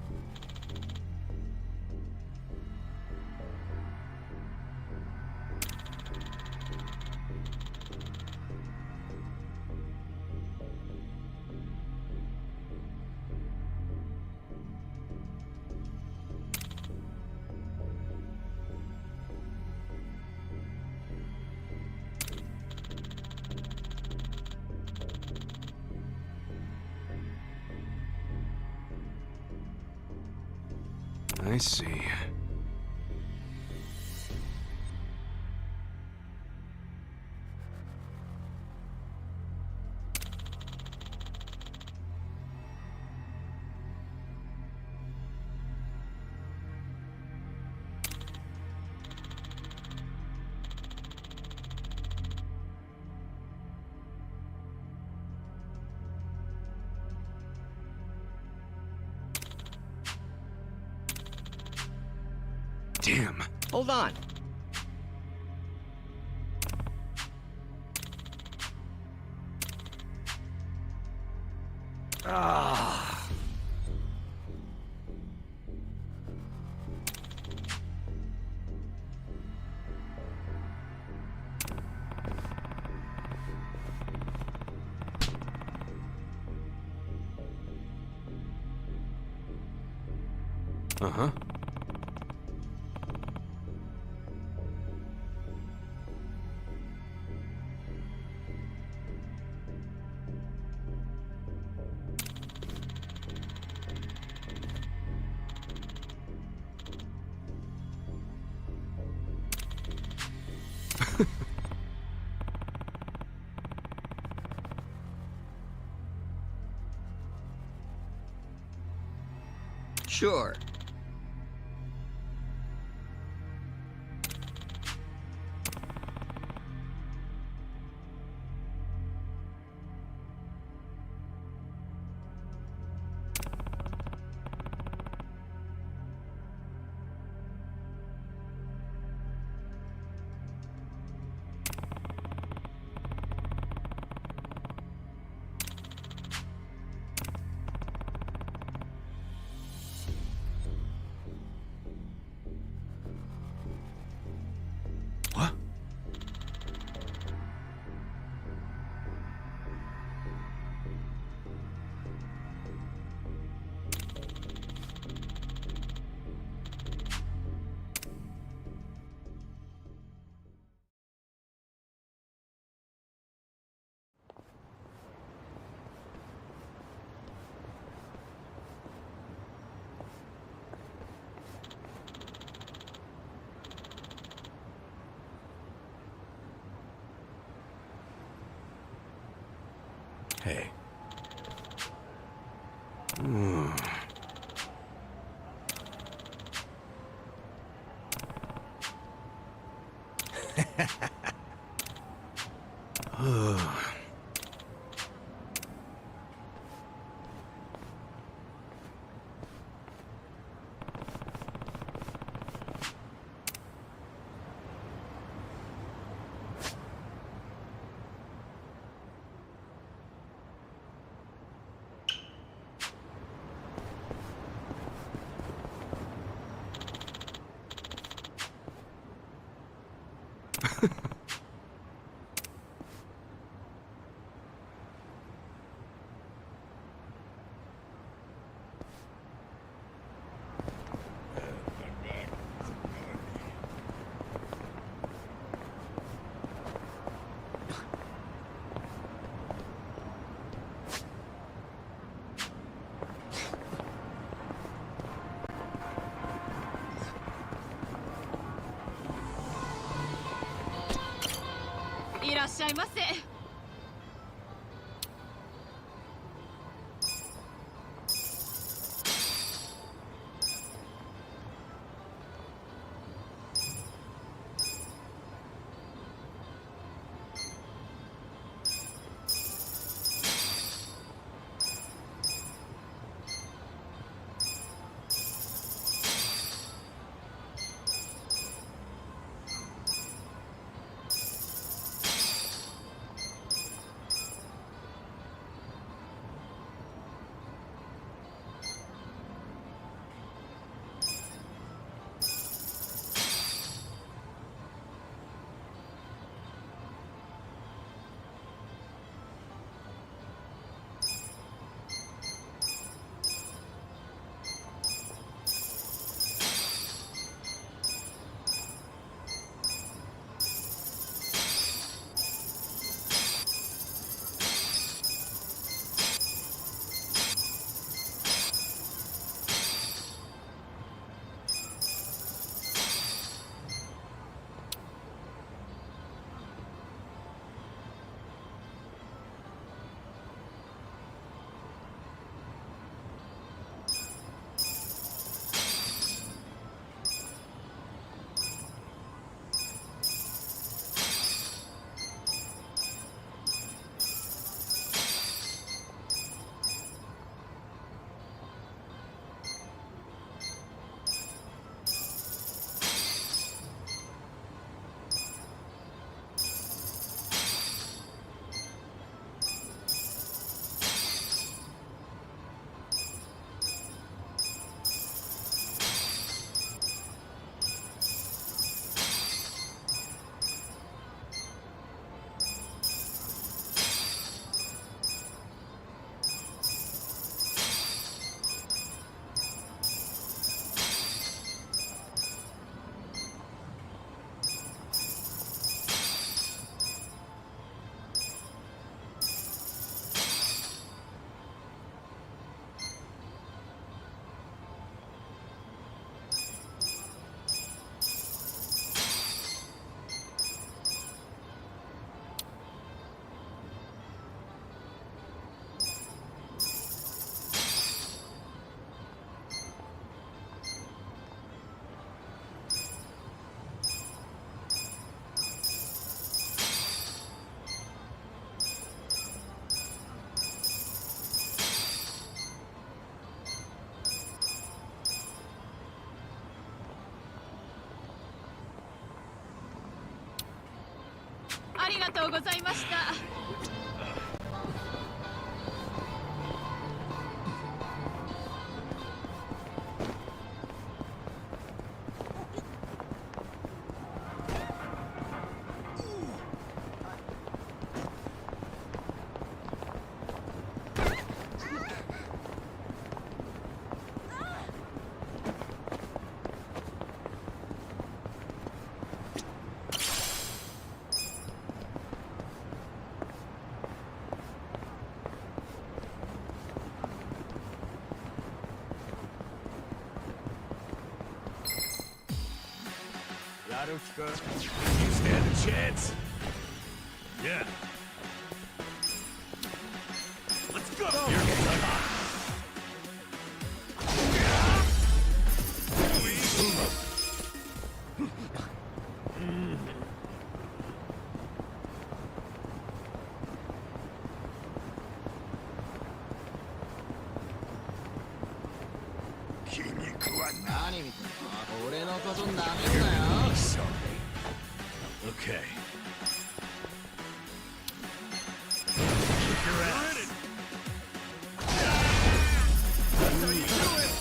I see. Damn. Hold on. Ah. Uh-huh. Sure. Hey.いらっしゃいませ。とうございました。You stand a chance? Yeah. Let's go! Okay. Kick your ass. That's how you do it.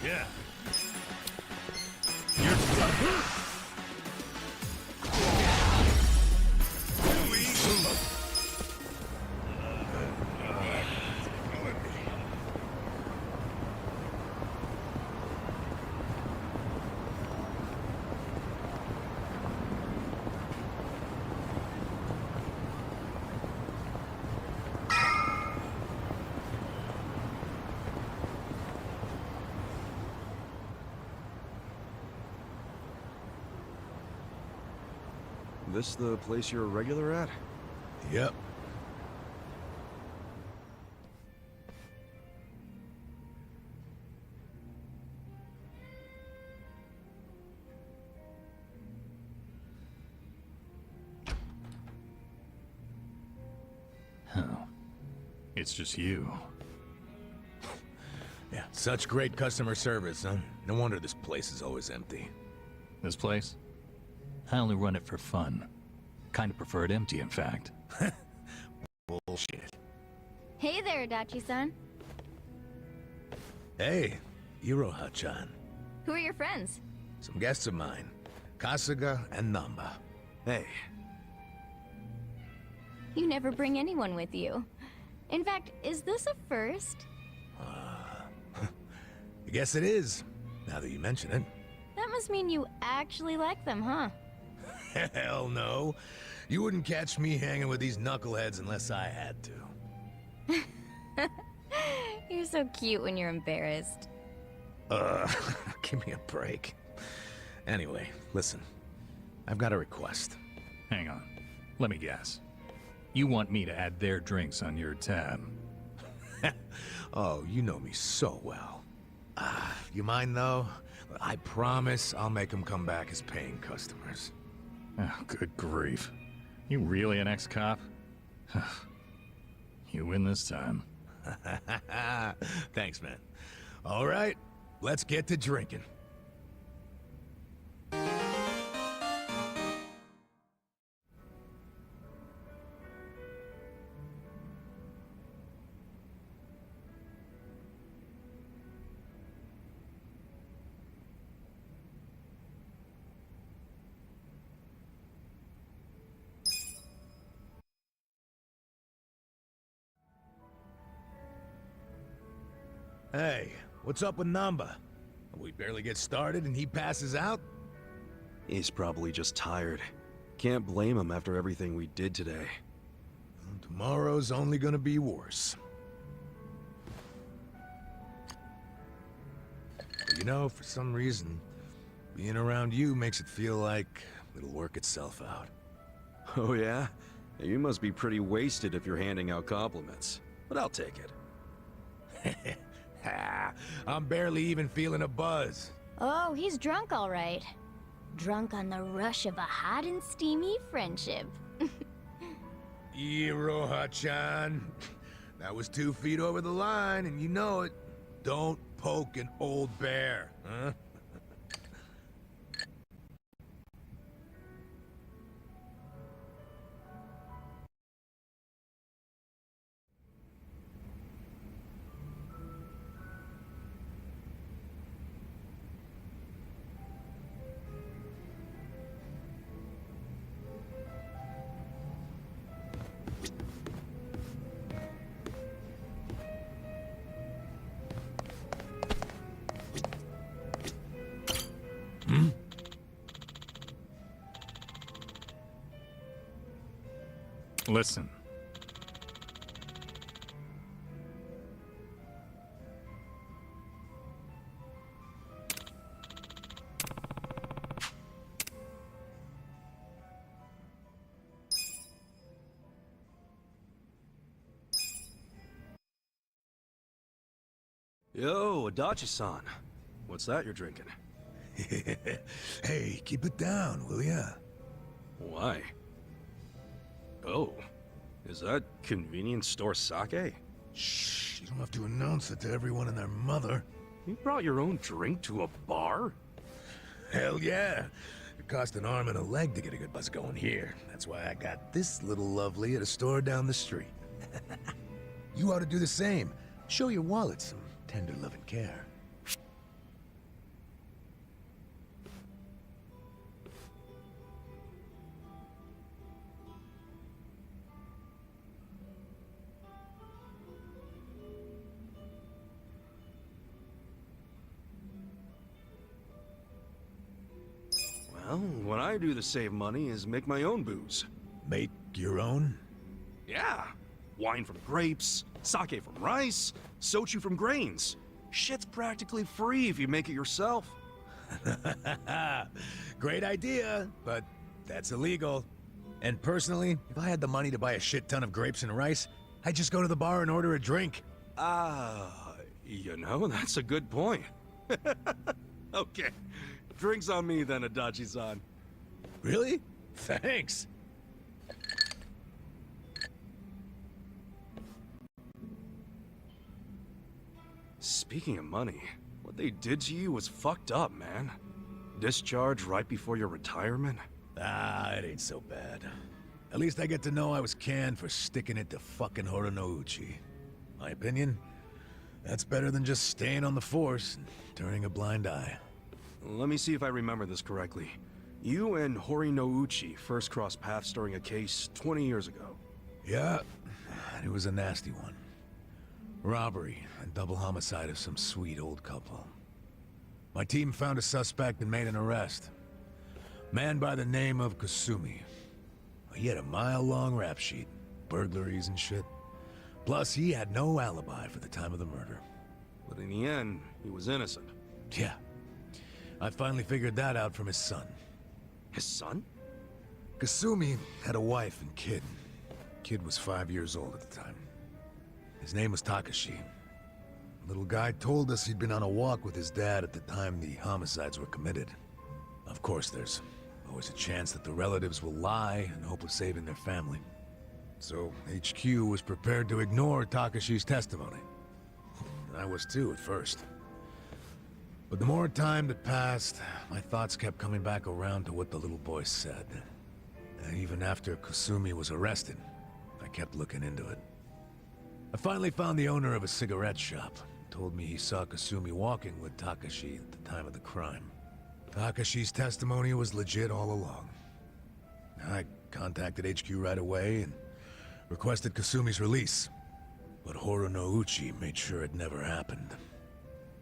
Yeah. You're done. This the place you're a regular at? Yep. Huh. It's just you. Yeah, such great customer service, huh? No wonder this place is always empty. This place? I only run it for fun. Kind of prefer it empty, in fact. Bullshit. Hey there, Adachi-san. Hey, Iroha-chan. Who are your friends? Some guests of mine. Kasuga and Namba. Hey. You never bring anyone with you. In fact, is this a first? I guess it is, now that you mention it. That must mean you actually like them, huh? Hell no. You wouldn't catch me hanging with these knuckleheads unless I had to. You're so cute when you're embarrassed. Give me a break. Anyway, listen. I've got a request. Hang on. Let me guess. You want me to add their drinks on your tab? Oh, you know me so well. You mind though? I promise I'll make them come back as paying customers. Oh, good grief. You really an ex-cop? You win this time. Thanks, man. All right, let's get to drinking. Hey, what's up with Namba? We barely get started and he passes out? He's probably just tired. Can't blame him after everything we did today. Tomorrow's only gonna be worse. But you know, for some reason, being around you makes it feel like it'll work itself out. Oh yeah? You must be pretty wasted if you're handing out compliments. But I'll take it. I'm barely even feeling a buzz. Oh, he's drunk all right. Drunk on the rush of a hot and steamy friendship. Iroha-chan. That was 2 feet over the line, and you know it. Don't poke an old bear, huh? Listen. Yo, Adachi-san. What's that you're drinking? Hey, keep it down, will ya? Why? Oh, is that convenience store sake? Shh, you don't have to announce it to everyone and their mother. You brought your own drink to a bar? Hell yeah. It cost an arm and a leg to get a good buzz going here. That's why I got this little lovely at a store down the street. You ought to do the same. Show your wallet some tender love and care. Well, what I do to save money is make my own booze. Make your own? Yeah. Wine from grapes, sake from rice, soju from grains. Shit's practically free if you make it yourself. Great idea, but that's illegal. And personally, if I had the money to buy a shit ton of grapes and rice, I'd just go to the bar and order a drink. You know, that's a good point. Okay. Drinks on me then, Adachi-san. Really? Thanks. Speaking of money, what they did to you was fucked up, man. Discharge right before your retirement? It ain't so bad. At least I get to know I was canned for sticking it to fucking Horonouchi. My opinion? That's better than just staying on the force and turning a blind eye. Let me see if I remember this correctly. You and Horinouchi first crossed paths during a case 20 years ago. Yeah, it was a nasty one. Robbery and double homicide of some sweet old couple. My team found a suspect and made an arrest. Man by the name of Kasumi. He had a mile-long rap sheet, burglaries and shit. Plus, he had no alibi for the time of the murder. But in the end, he was innocent. Yeah. I finally figured that out from his son. His son? Kasumi had a wife and kid. Kid was 5 years old at the time. His name was Takashi. Little guy told us he'd been on a walk with his dad at the time the homicides were committed. Of course, there's always a chance that the relatives will lie in hope of saving their family. So HQ was prepared to ignore Takashi's testimony. I was too at first. But the more time that passed, my thoughts kept coming back around to what the little boy said. And even after Kasumi was arrested, I kept looking into it. I finally found the owner of a cigarette shop. Told me he saw Kasumi walking with Takashi at the time of the crime. Takashi's testimony was legit all along. I contacted HQ right away and requested Kasumi's release. But Horonouchi made sure it never happened.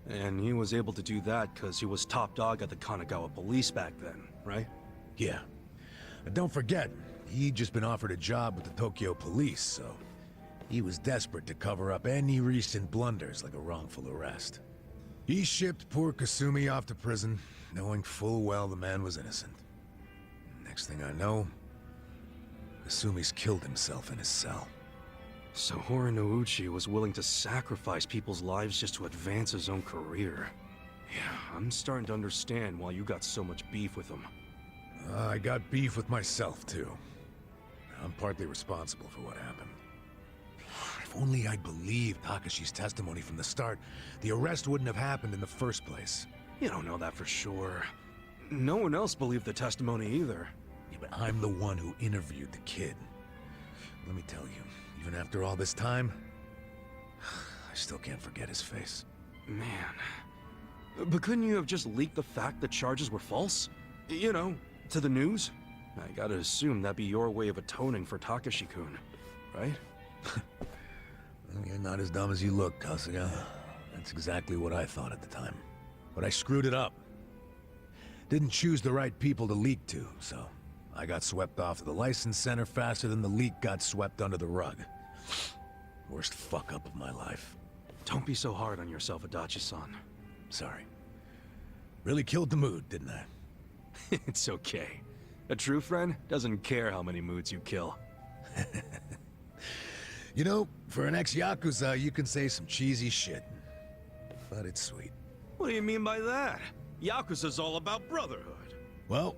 And he was able to do that because he was top dog at the Kanagawa police back then, right? Yeah. And don't forget, he'd just been offered a job with the Tokyo police, so he was desperate to cover up any recent blunders like a wrongful arrest. He shipped poor Kasumi off to prison, knowing full well the man was innocent. Next thing I know, Kasumi's killed himself in his cell. So Horinouchi was willing to sacrifice people's lives just to advance his own career. Yeah, I'm starting to understand why you got so much beef with him. I got beef with myself, too. I'm partly responsible for what happened. If only I'd believed Takashi's testimony from the start, the arrest wouldn't have happened in the first place. You don't know that for sure. No one else believed the testimony either. Yeah, but I'm the one who interviewed the kid. Let me tell you, even after all this time, I still can't forget his face. Man. But couldn't you have just leaked the fact the charges were false? You know, to the news? I gotta assume that'd be your way of atoning for Takashi-kun, right? You're not as dumb as you look, Kasuga. That's exactly what I thought at the time. But I screwed it up. Didn't choose the right people to leak to, so I got swept off to the license center faster than the leak got swept under the rug. Worst fuck-up of my life. Don't be so hard on yourself, Adachi-san. Sorry. Really killed the mood, didn't I? It's okay. A true friend doesn't care how many moods you kill. You know, for an ex-Yakuza, you can say some cheesy shit. But it's sweet. What do you mean by that? Yakuza's all about brotherhood. Well,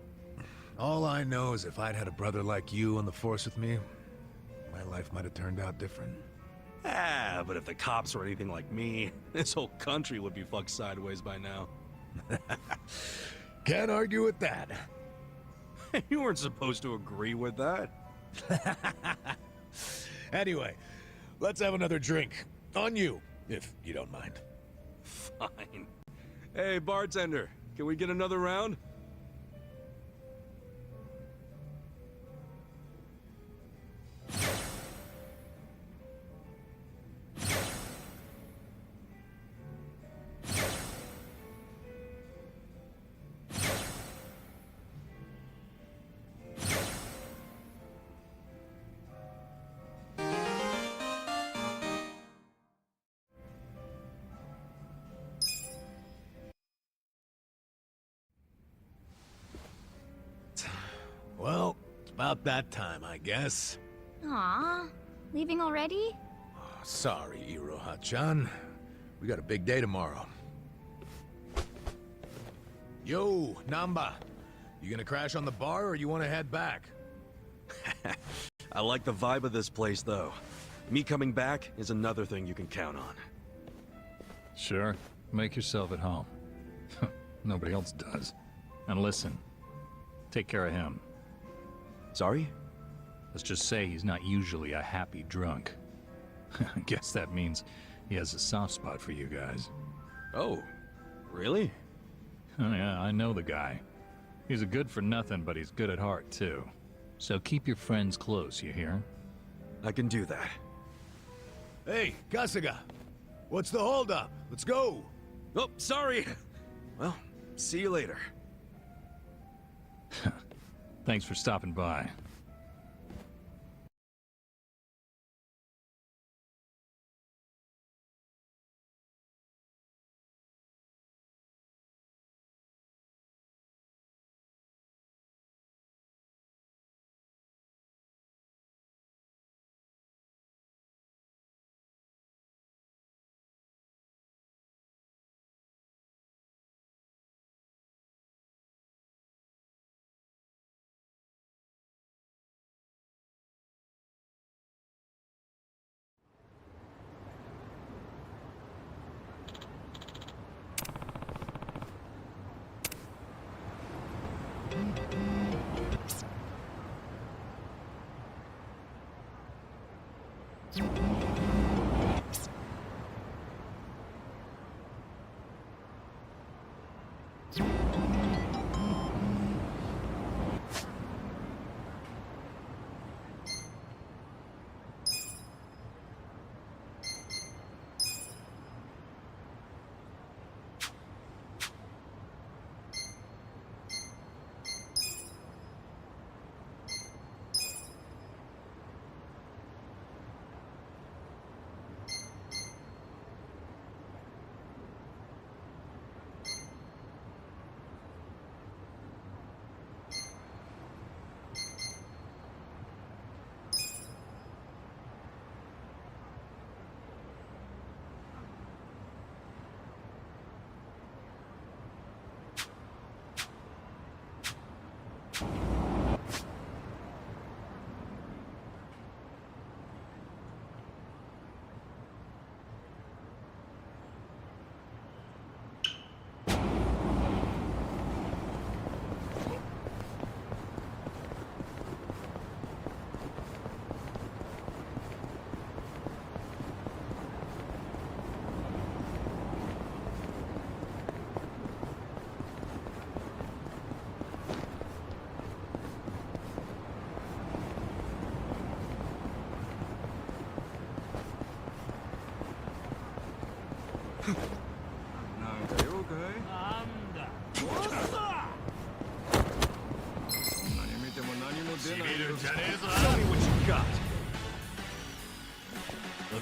all I know is if I'd had a brother like you on the force with me, my life might have turned out different. Ah, but if the cops were anything like me, this whole country would be fucked sideways by now. Can't argue with that. You weren't supposed to agree with that. Anyway, let's have another drink. On you, if you don't mind. Fine. Hey, bartender, can we get another round? Well, it's about that time, I guess. Aw, leaving already? Sorry, Iroha-chan. We got a big day tomorrow. Yo, Namba. You gonna crash on the bar or you wanna head back? I like the vibe of this place, though. Me coming back is another thing you can count on. Sure. Make yourself at home. Nobody else does. And listen, take care of him. Sorry? Let's just say he's not usually a happy drunk. I guess that means he has a soft spot for you guys. Oh, really? Oh, yeah, I know the guy. He's a good for nothing, but he's good at heart, too. So keep your friends close, you hear? I can do that. Hey, Kasuga! What's the holdup? Let's go! Oh, sorry! Well, see you later. Thanks for stopping by.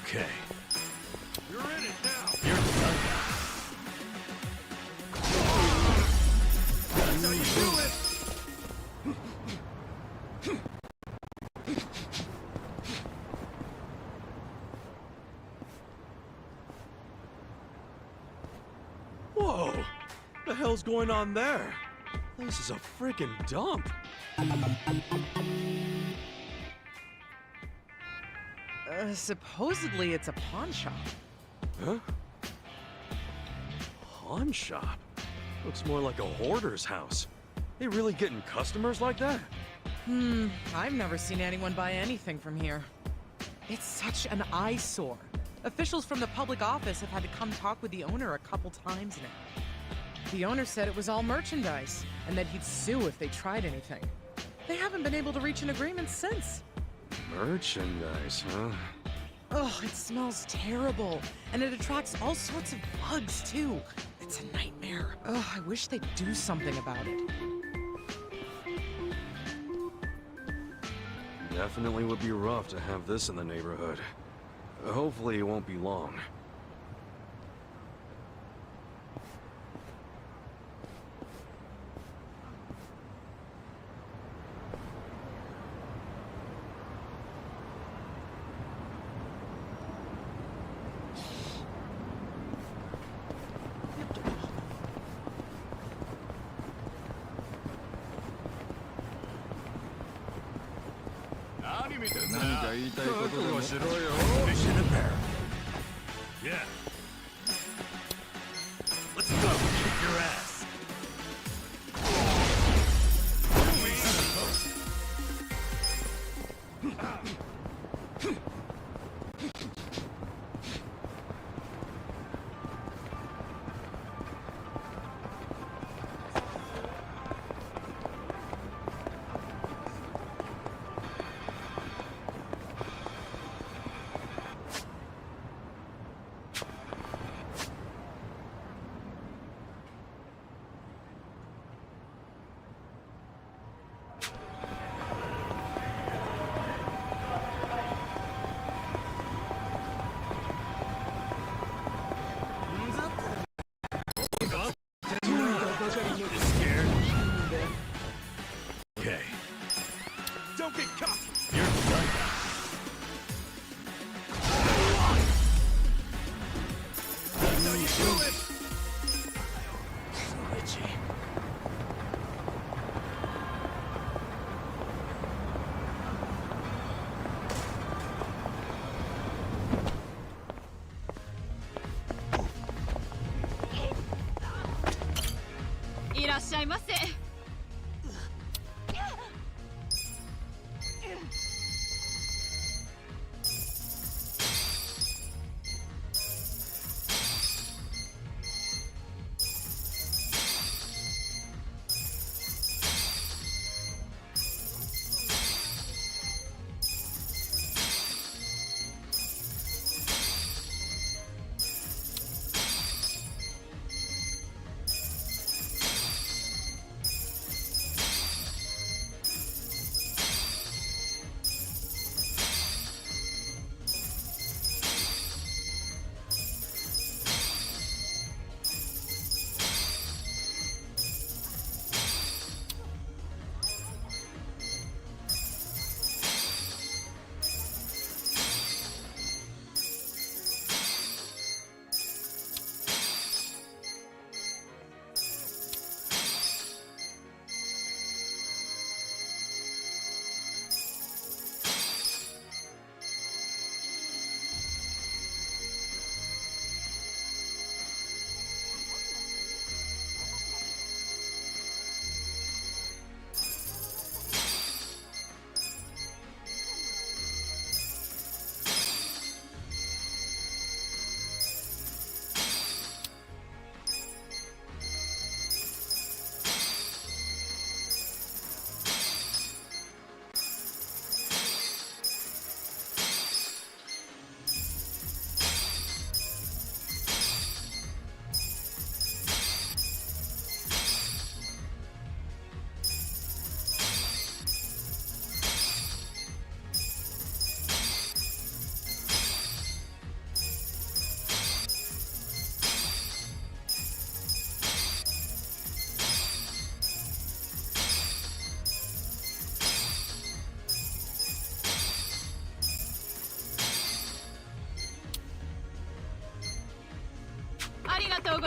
Okay. You're in it now. You're done now. That's how you do it. Whoa! The hell's going on there? This is a freaking dump. Supposedly it's a pawn shop. Huh? Pawn shop? Looks more like a hoarder's house. They really getting customers like that? I've never seen anyone buy anything from here. It's such an eyesore. Officials from the public office have had to come talk with the owner a couple times now. The owner said it was all merchandise, and that he'd sue if they tried anything. They haven't been able to reach an agreement since. Merchandise, huh? Oh, it smells terrible, and it attracts all sorts of bugs, too. It's a nightmare. Oh, I wish they'd do something about it. Definitely would be rough to have this in the neighborhood. Hopefully it won't be long. Mission apparent. Yeah. Let's go. Kick your ass. Okay. Don't get caught! You're done now. That's how you do it! So itchy.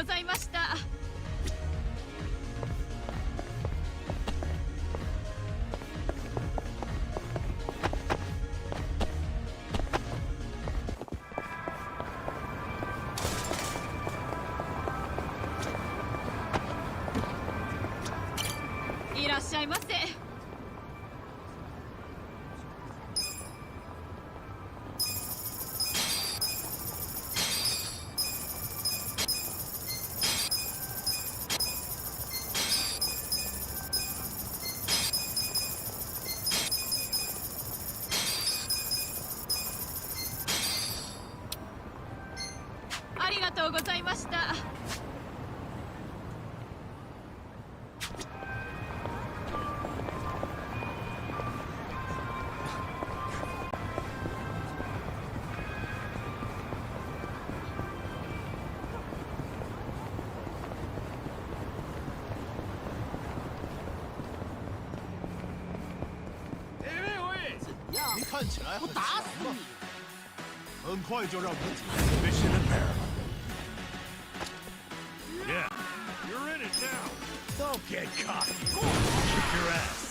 ございました。いらっしゃいませ。ありがとうございました。你看起来很打死强啊，很快就让自己 Mission impairment. Yeah, you're in it now. Don't get cocky. Kick your ass.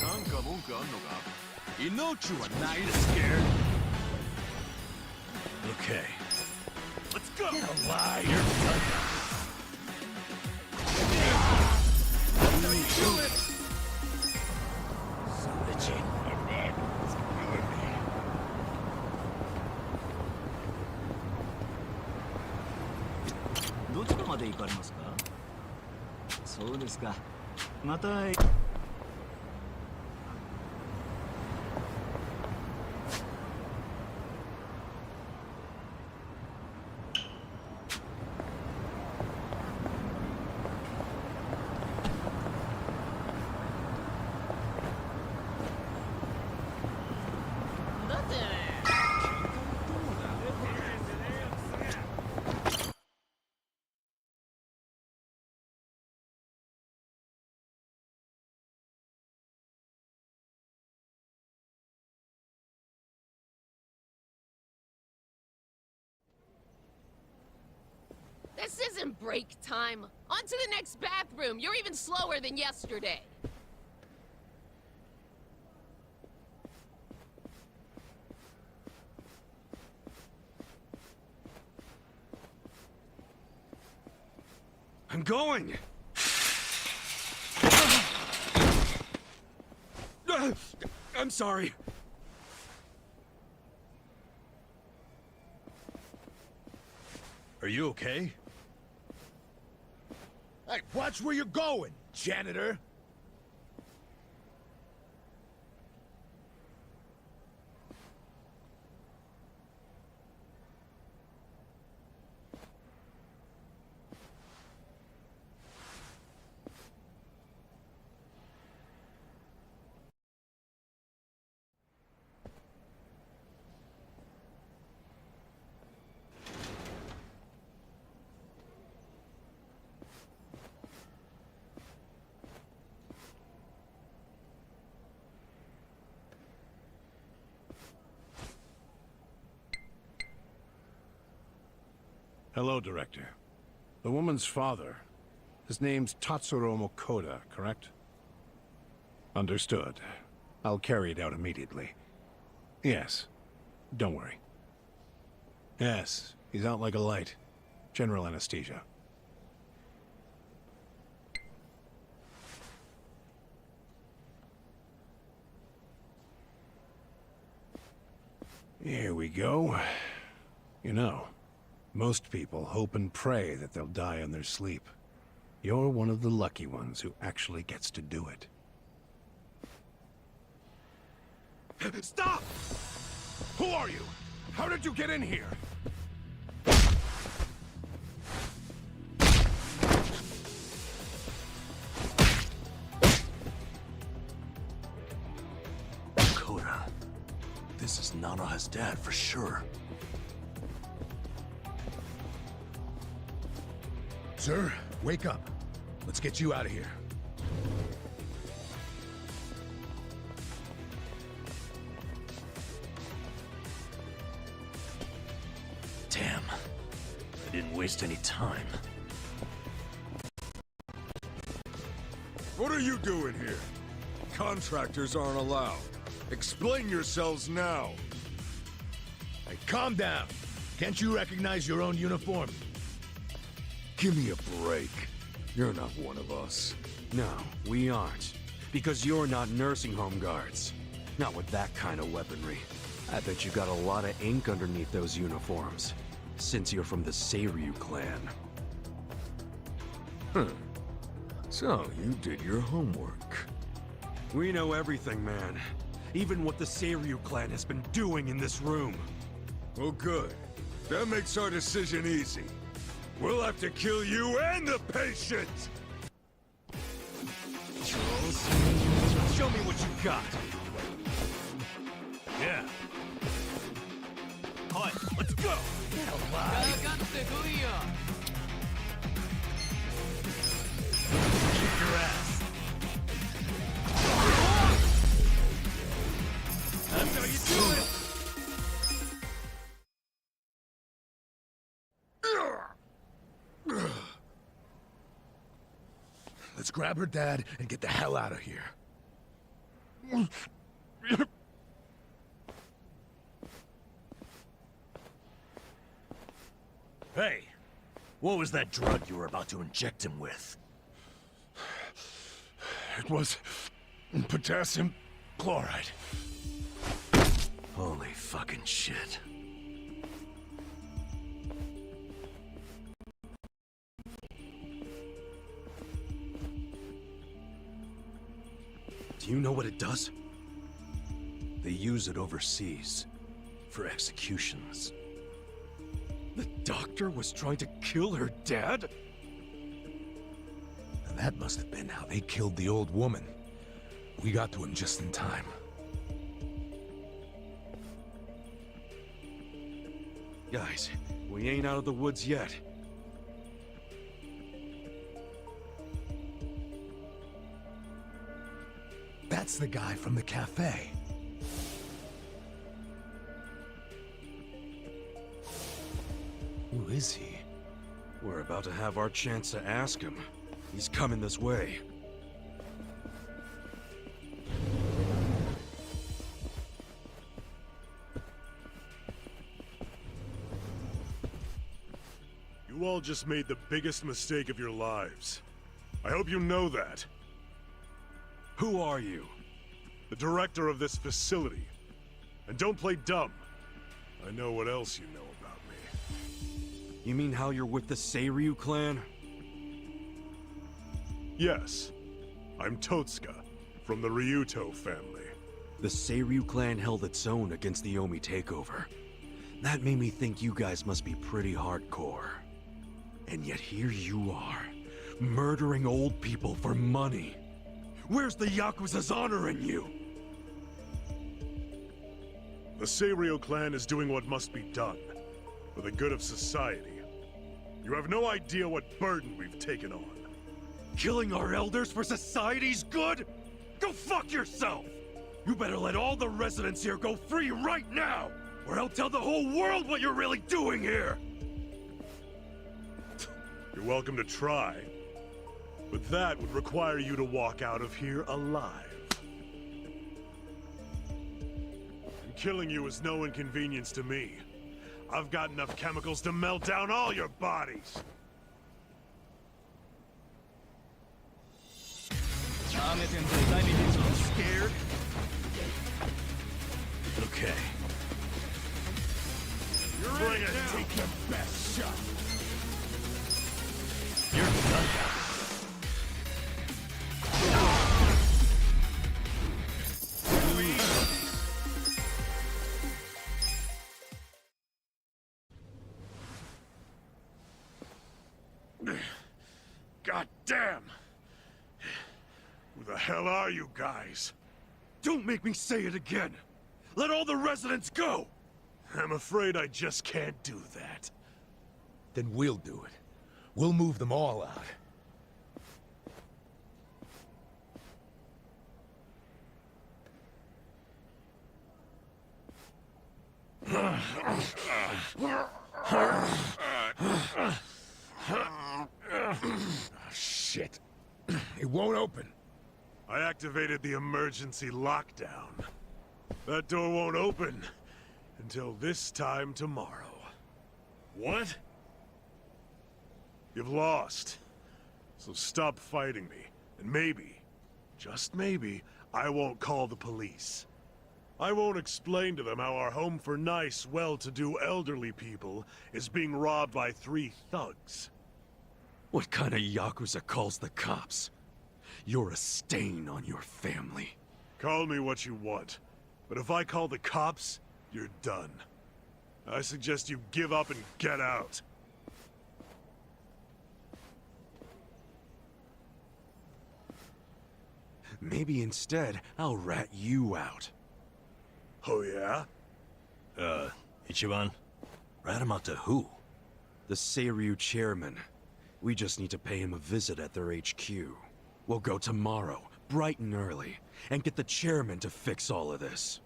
なんか文句あんのか? You know you are not scared. Okay. Let's go! Get a lie, you're done. That's how you do it! So legit. It's killing me. どちらまで行かれますか? そうですか。また。This isn't break time. On to the next bathroom. You're even slower than yesterday. I'm going! I'm sorry. Are you okay? Hey, watch where you're going, janitor. Hello, Director. The woman's father. His name's Tatsuro Mokoda, correct? Understood. I'll carry it out immediately. Yes. Don't worry. Yes, he's out like a light. General anesthesia. Here we go. You know, most people hope and pray that they'll die in their sleep. You're one of the lucky ones who actually gets to do it. Stop! Who are you? How did you get in here? Koda. This is Nanoha's dad for sure. Sir, wake up. Let's get you out of here. Damn. I didn't waste any time. What are you doing here? Contractors aren't allowed. Explain yourselves now. Hey, calm down. Can't you recognize your own uniform? Give me a break. You're not one of us. No, we aren't. Because you're not nursing home guards. Not with that kind of weaponry. I bet you got a lot of ink underneath those uniforms. Since you're from the Seiryu clan. So, you did your homework. We know everything, man. Even what the Seiryu clan has been doing in this room. Well, good. That makes our decision easy. We'll have to kill you and the patient! Charles, show me what you got. Yeah. Hi, let's go! Kick your ass. That's how you do it! Let's grab her dad and get the hell out of here. Hey, what was that drug you were about to inject him with? It was potassium chloride. Holy fucking shit. Do you know what it does? They use it overseas for executions. The doctor was trying to kill her dad? And that must have been how they killed the old woman. We got to him just in time. Guys, we ain't out of the woods yet. That's the guy from the cafe. Who is he? We're about to have our chance to ask him. He's coming this way. You all just made the biggest mistake of your lives. I hope you know that. Who are you? The director of this facility. And don't play dumb. I know what else you know about me. You mean how you're with the Seiryu clan? Yes. I'm Totsuka, from the Ryuto family. The Seiryu clan held its own against the Omi takeover. That made me think you guys must be pretty hardcore. And yet here you are, murdering old people for money. Where's the Yakuza's honor in you? The Seiryu clan is doing what must be done, for the good of society. You have no idea what burden we've taken on. Killing our elders for society's good? Go fuck yourself! You better let all the residents here go free right now, or I'll tell the whole world what you're really doing here! You're welcome to try, but that would require you to walk out of here alive. And killing you is no inconvenience to me. I've got enough chemicals to melt down all your bodies. Scared? Okay. Bring it. Take your best shot. You're done. God damn! Who the hell are you guys? Don't make me say it again! Let all the residents go! I'm afraid I just can't do that. Then we'll do it. We'll move them all out. Shit. It won't open. I activated the emergency lockdown. That door won't open until this time tomorrow. What? You've lost. So stop fighting me, and maybe, just maybe, I won't call the police. I won't explain to them how our home for nice, well-to-do elderly people is being robbed by 3 thugs. What kind of Yakuza calls the cops? You're a stain on your family. Call me what you want, but if I call the cops, you're done. I suggest you give up and get out. Maybe instead, I'll rat you out. Oh yeah? Ichiban? Rat him out to who? The Seiryu chairman. We just need to pay him a visit at their HQ. We'll go tomorrow, bright and early, and get the chairman to fix all of this.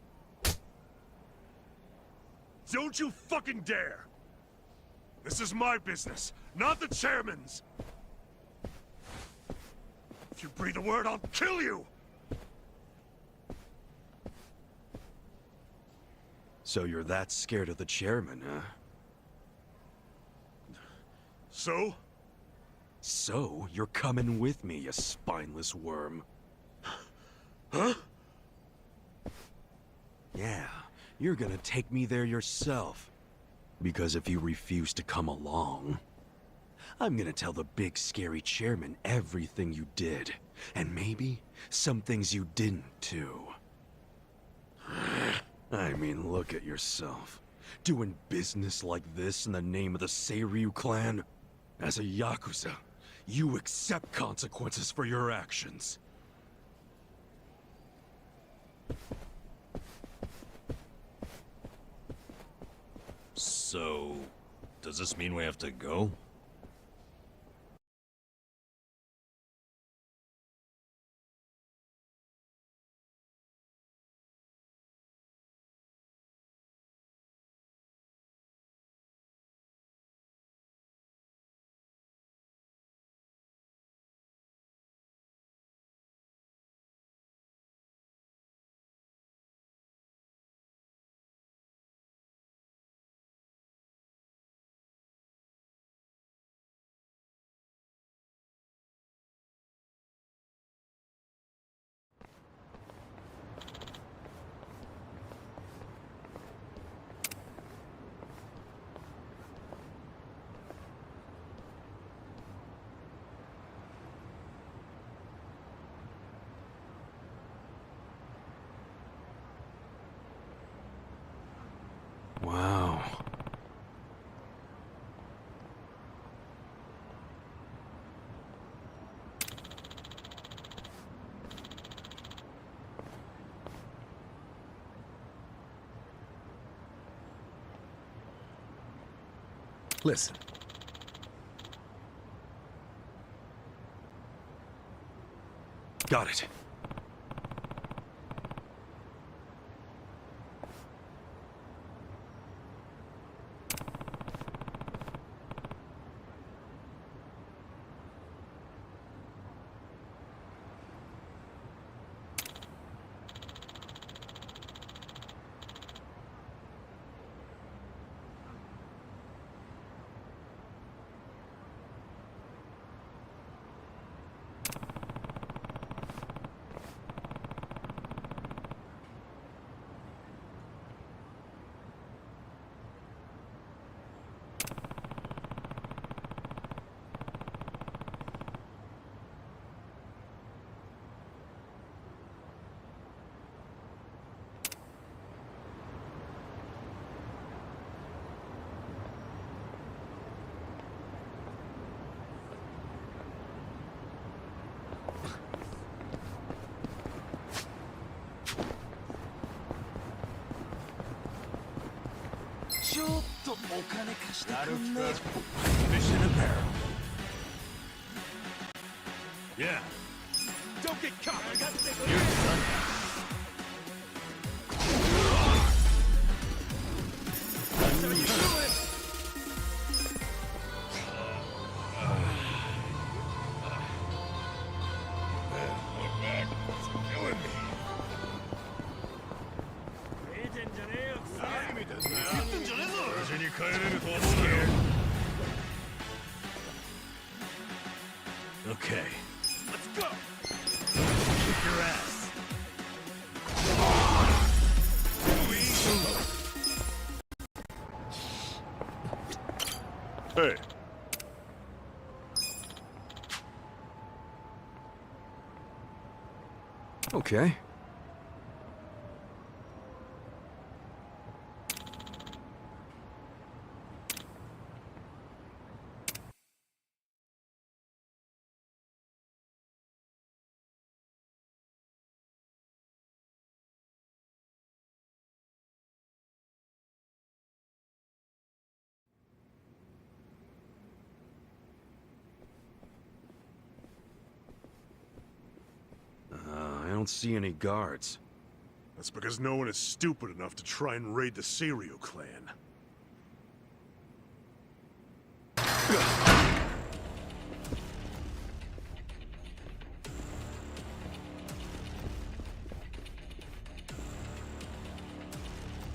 Don't you fucking dare! This is my business, not the chairman's! If you breathe a word, I'll kill you! So you're that scared of the chairman, huh? So? So, you're coming with me, you spineless worm. Huh? Yeah, you're gonna take me there yourself. Because if you refuse to come along, I'm gonna tell the big scary chairman everything you did. And maybe some things you didn't, too. I mean, look at yourself. Doing business like this in the name of the Seiryu clan? As a Yakuza, you accept consequences for your actions. So, does this mean we have to go? Wow. Listen. Got it. Mission apparel. Yeah. Don't get caught. You're done. That's how you do it. Okay. Let's go. Kick your ass. Hey. Okay. I don't see any guards. That's because no one is stupid enough to try and raid the Serial clan.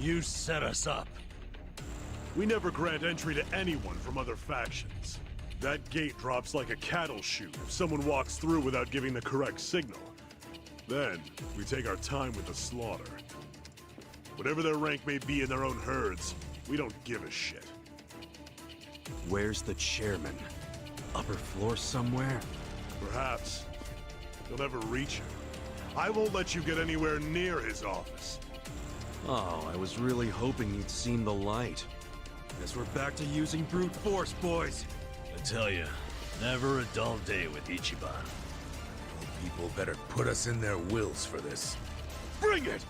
You set us up. We never grant entry to anyone from other factions. That gate drops like a cattle chute if someone walks through without giving the correct signal. Then, we take our time with the slaughter. Whatever their rank may be in their own herds, we don't give a shit. Where's the chairman? Upper floor somewhere? Perhaps. You'll never reach him. I won't let you get anywhere near his office. Oh, I was really hoping you'd seen the light. Guess we're back to using brute force, boys. I tell you, never a dull day with Ichiban. People better put us in their wills for this. Bring it!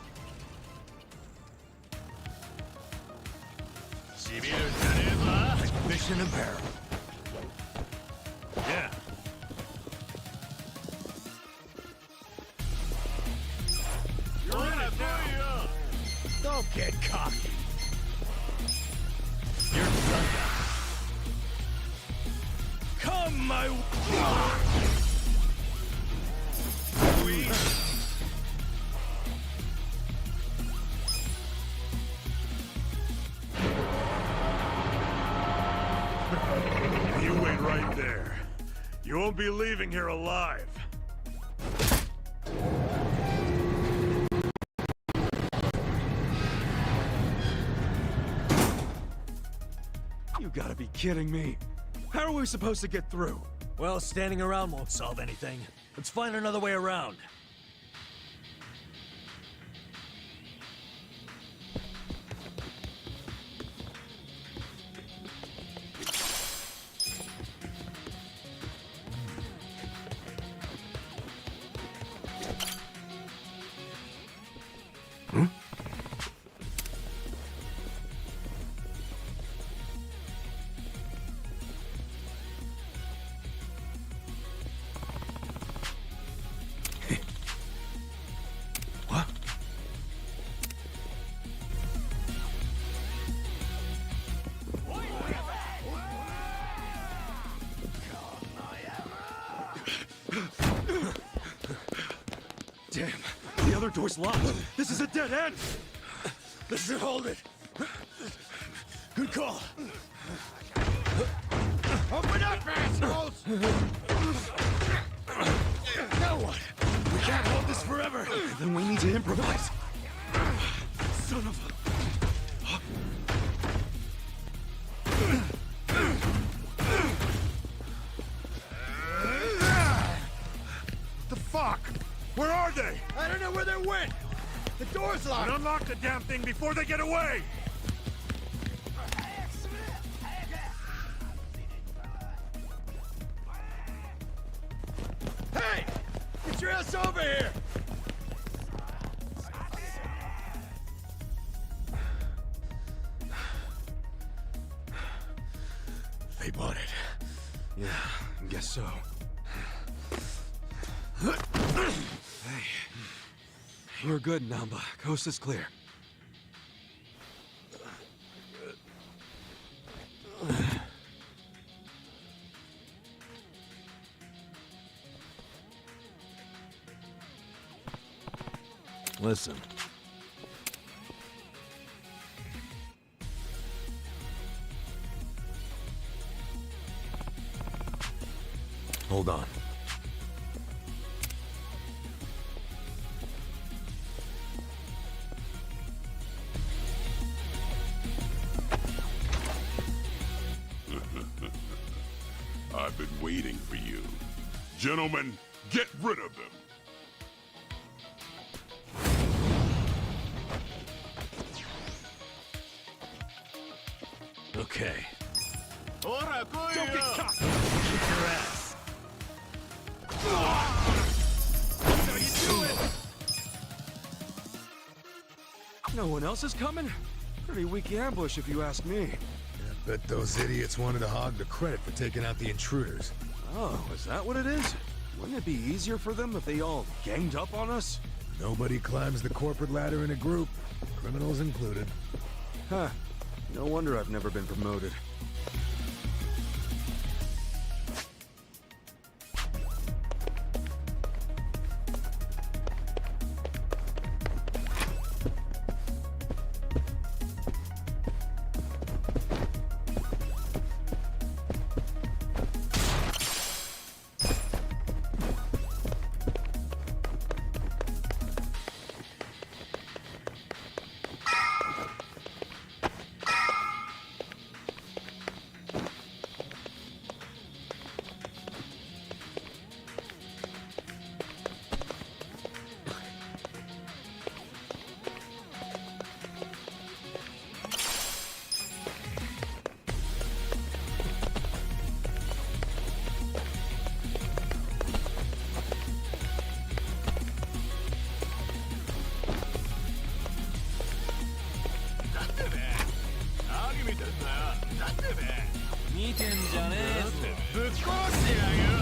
Mission apparel. Yeah. You're in it now. Don't get cocky. You're done. Come my You wait right there. You won't be leaving here alive. You gotta be kidding me. How are we supposed to get through? Well, standing around won't solve anything. Let's find another way around. Damn, the other door's locked. This is a dead end. This should hold it. Good call. Open up, assholes! Now what? We can't hold this forever. Then we need to improvise. Son of a... The fuck? Where are they? I don't know where they went. The door's locked. And unlock the damn thing before they get away! Hey! Get your ass over here! They bought it. Yeah, I guess so. Hey. You're good, Namba. Coast is clear. Listen. Hold on. I've been waiting for you. Gentlemen, get rid of them. Okay. Don't get cocky! Kick your ass. How you doing? No one else is coming? Pretty weak ambush if you ask me. I bet those idiots wanted to hog the credit for taking out the intruders. Oh, is that what it is? Wouldn't it be easier for them if they all ganged up on us? Nobody climbs the corporate ladder in a group, criminals included. Huh. No wonder I've never been promoted.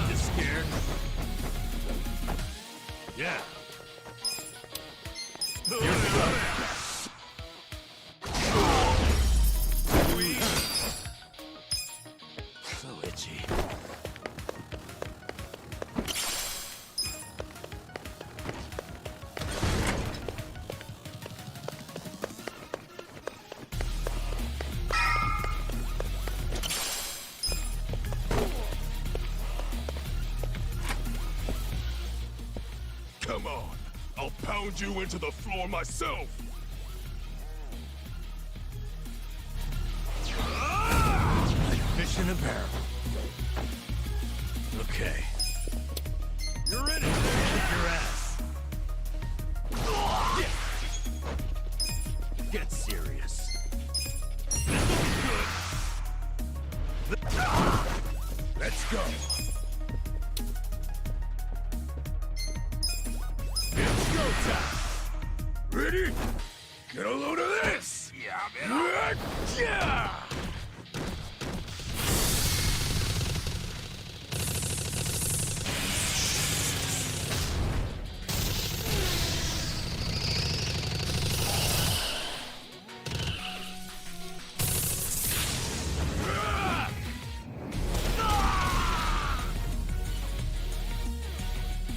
You scared? Yeah. So itchy. Come on, I'll pound you into the floor myself. Fish in a barrel. Okay. You're in it. Kick your ass. Get serious. Let's go. It's go time. Ready? Get a load of this. Yeah.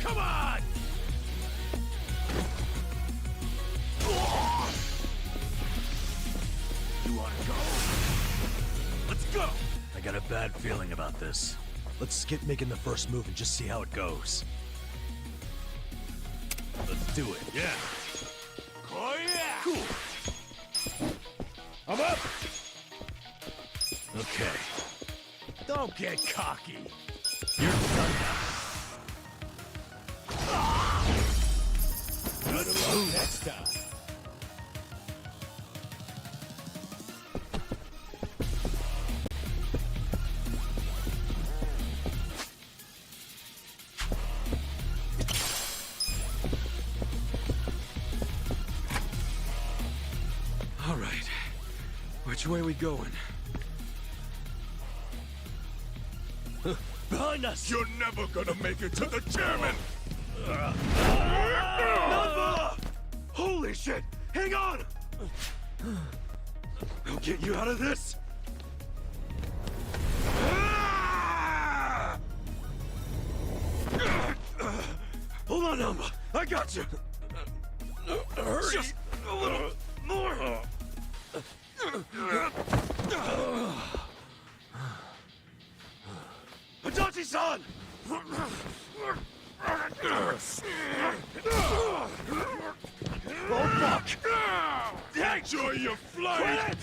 Come on! You wanna go? Let's go! I got a bad feeling about this. Let's skip making the first move and just see how it goes. Let's do it. Yeah. Oh yeah. Cool. I'm up! Okay. Don't get cocky. You're done now. Good luck next time. All right. Which way we going? Behind us! You're never gonna make it to the chairman! Nova! Holy shit! Hang on! I'll get you out of this! Hold on, Namba! I got you! Hurry! Just a little more! Adachi-san! Oh, fuck! Enjoy your flight!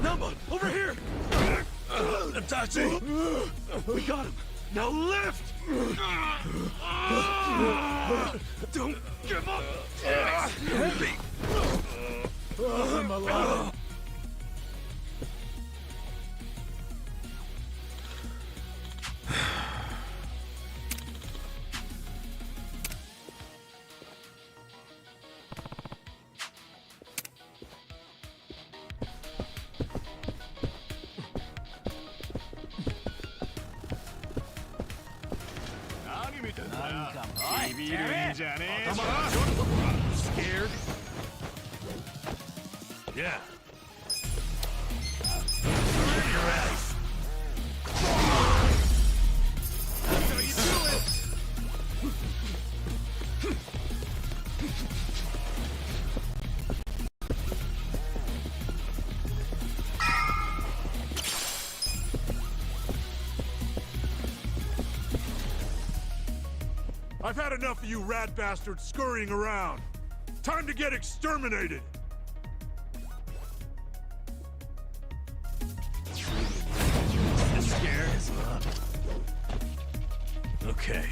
Namba, over here! Itachi! We got him! Now lift! Don't give up! Heavy! I'm alive! Scared? Yeah. Your ass! That's how you do it! I've had enough of you rat bastards scurrying around. Time to get exterminated! Scared? Okay.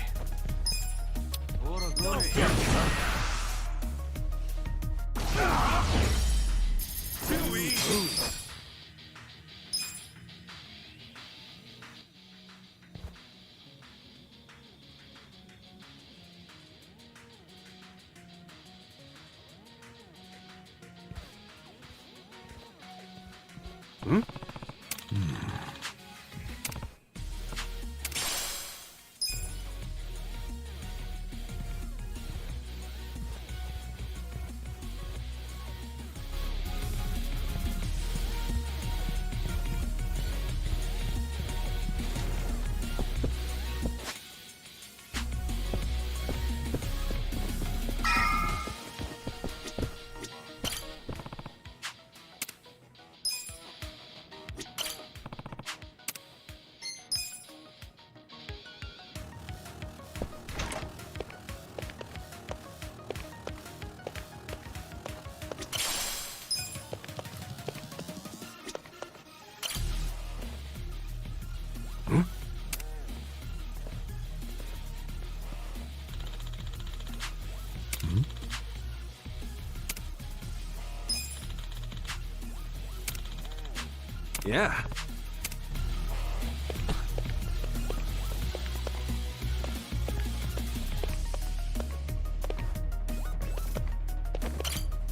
Too easy! Hmm? Yeah.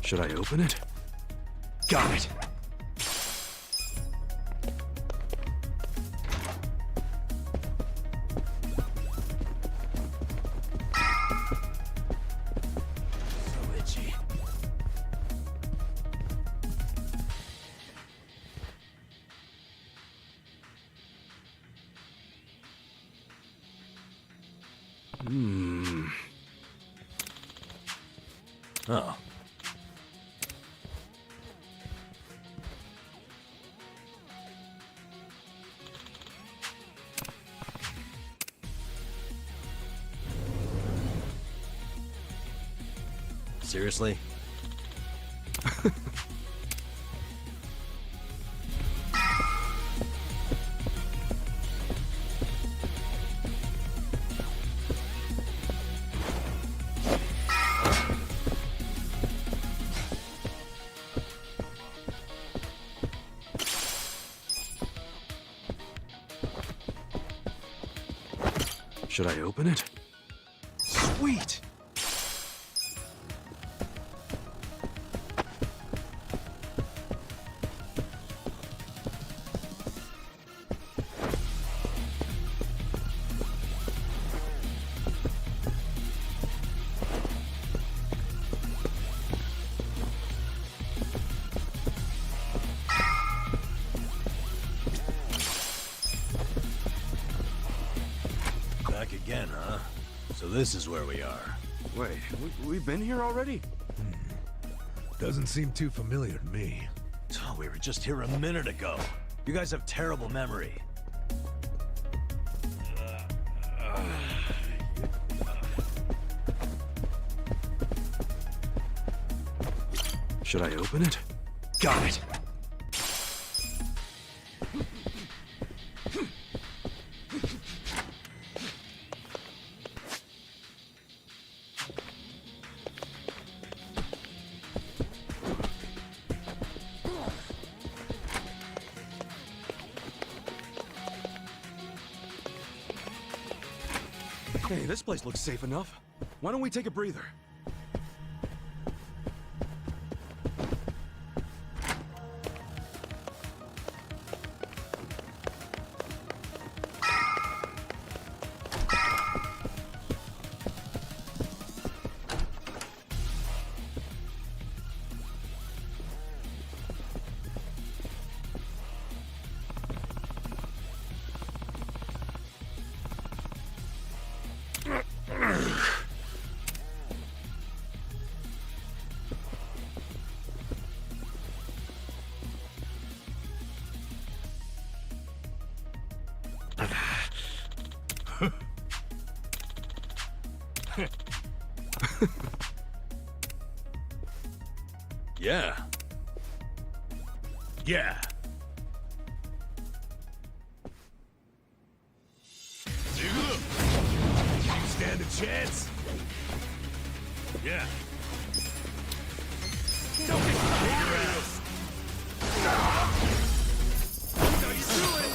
Should I open it? Got it! So itchy. Hmm. Oh. Seriously? Should I open it? Sweet! So this is where we are. Wait, we've been here already? Doesn't seem too familiar to me. Oh, we were just here a minute ago. You guys have terrible memory. Should I open it? Got it! Hey, this place looks safe enough. Why don't we take a breather? Yeah. Yeah. Stand a chance? Yeah. Don't be your ass. How you doing?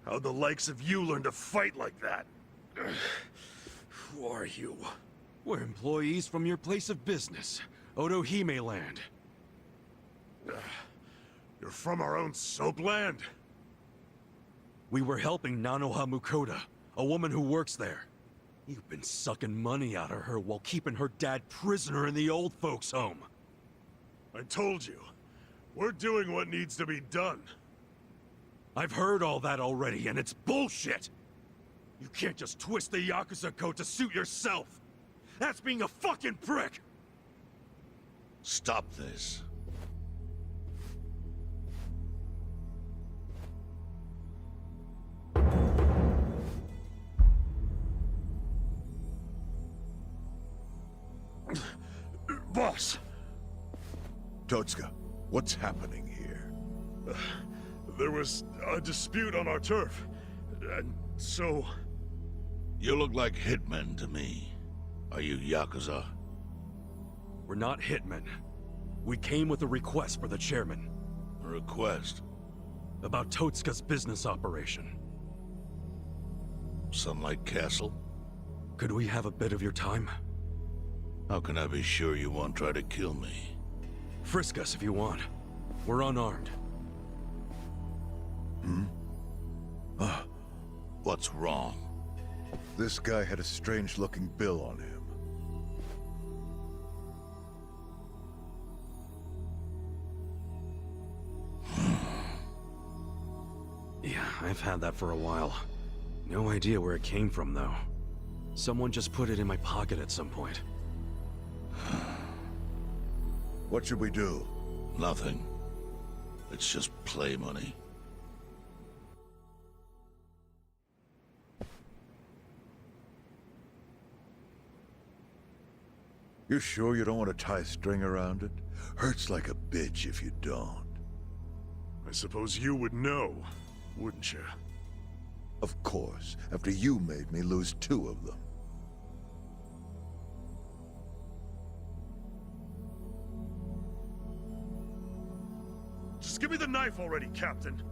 How'd the likes of you learn to fight like that? Who are you? We're employees from your place of business, Otohime Land. You're from our own soap land? We were helping Nanoha Mukoda, a woman who works there. You've been sucking money out of her while keeping her dad prisoner in the old folks' home. I told you, we're doing what needs to be done. I've heard all that already, and it's bullshit! You can't just twist the Yakuza code to suit yourself! That's being a fucking prick! Stop this. Boss! Totsuka, what's happening here? There was a dispute on our turf, and so... You look like hitmen to me. Are you Yakuza? We're not hitmen. We came with a request for the chairman. A request? About Totsuka's business operation. Sunlight Castle? Could we have a bit of your time? How can I be sure you won't try to kill me? Frisk us if you want. We're unarmed. What's wrong? This guy had a strange-looking bill on him. Yeah, I've had that for a while. No idea where it came from, though. Someone just put it in my pocket at some point. What should we do? Nothing. It's just play money. You sure you don't want to tie a string around it? Hurts like a bitch if you don't. I suppose you would know, wouldn't you? Of course, after you made me lose 2 of them. Just give me the knife already, Captain.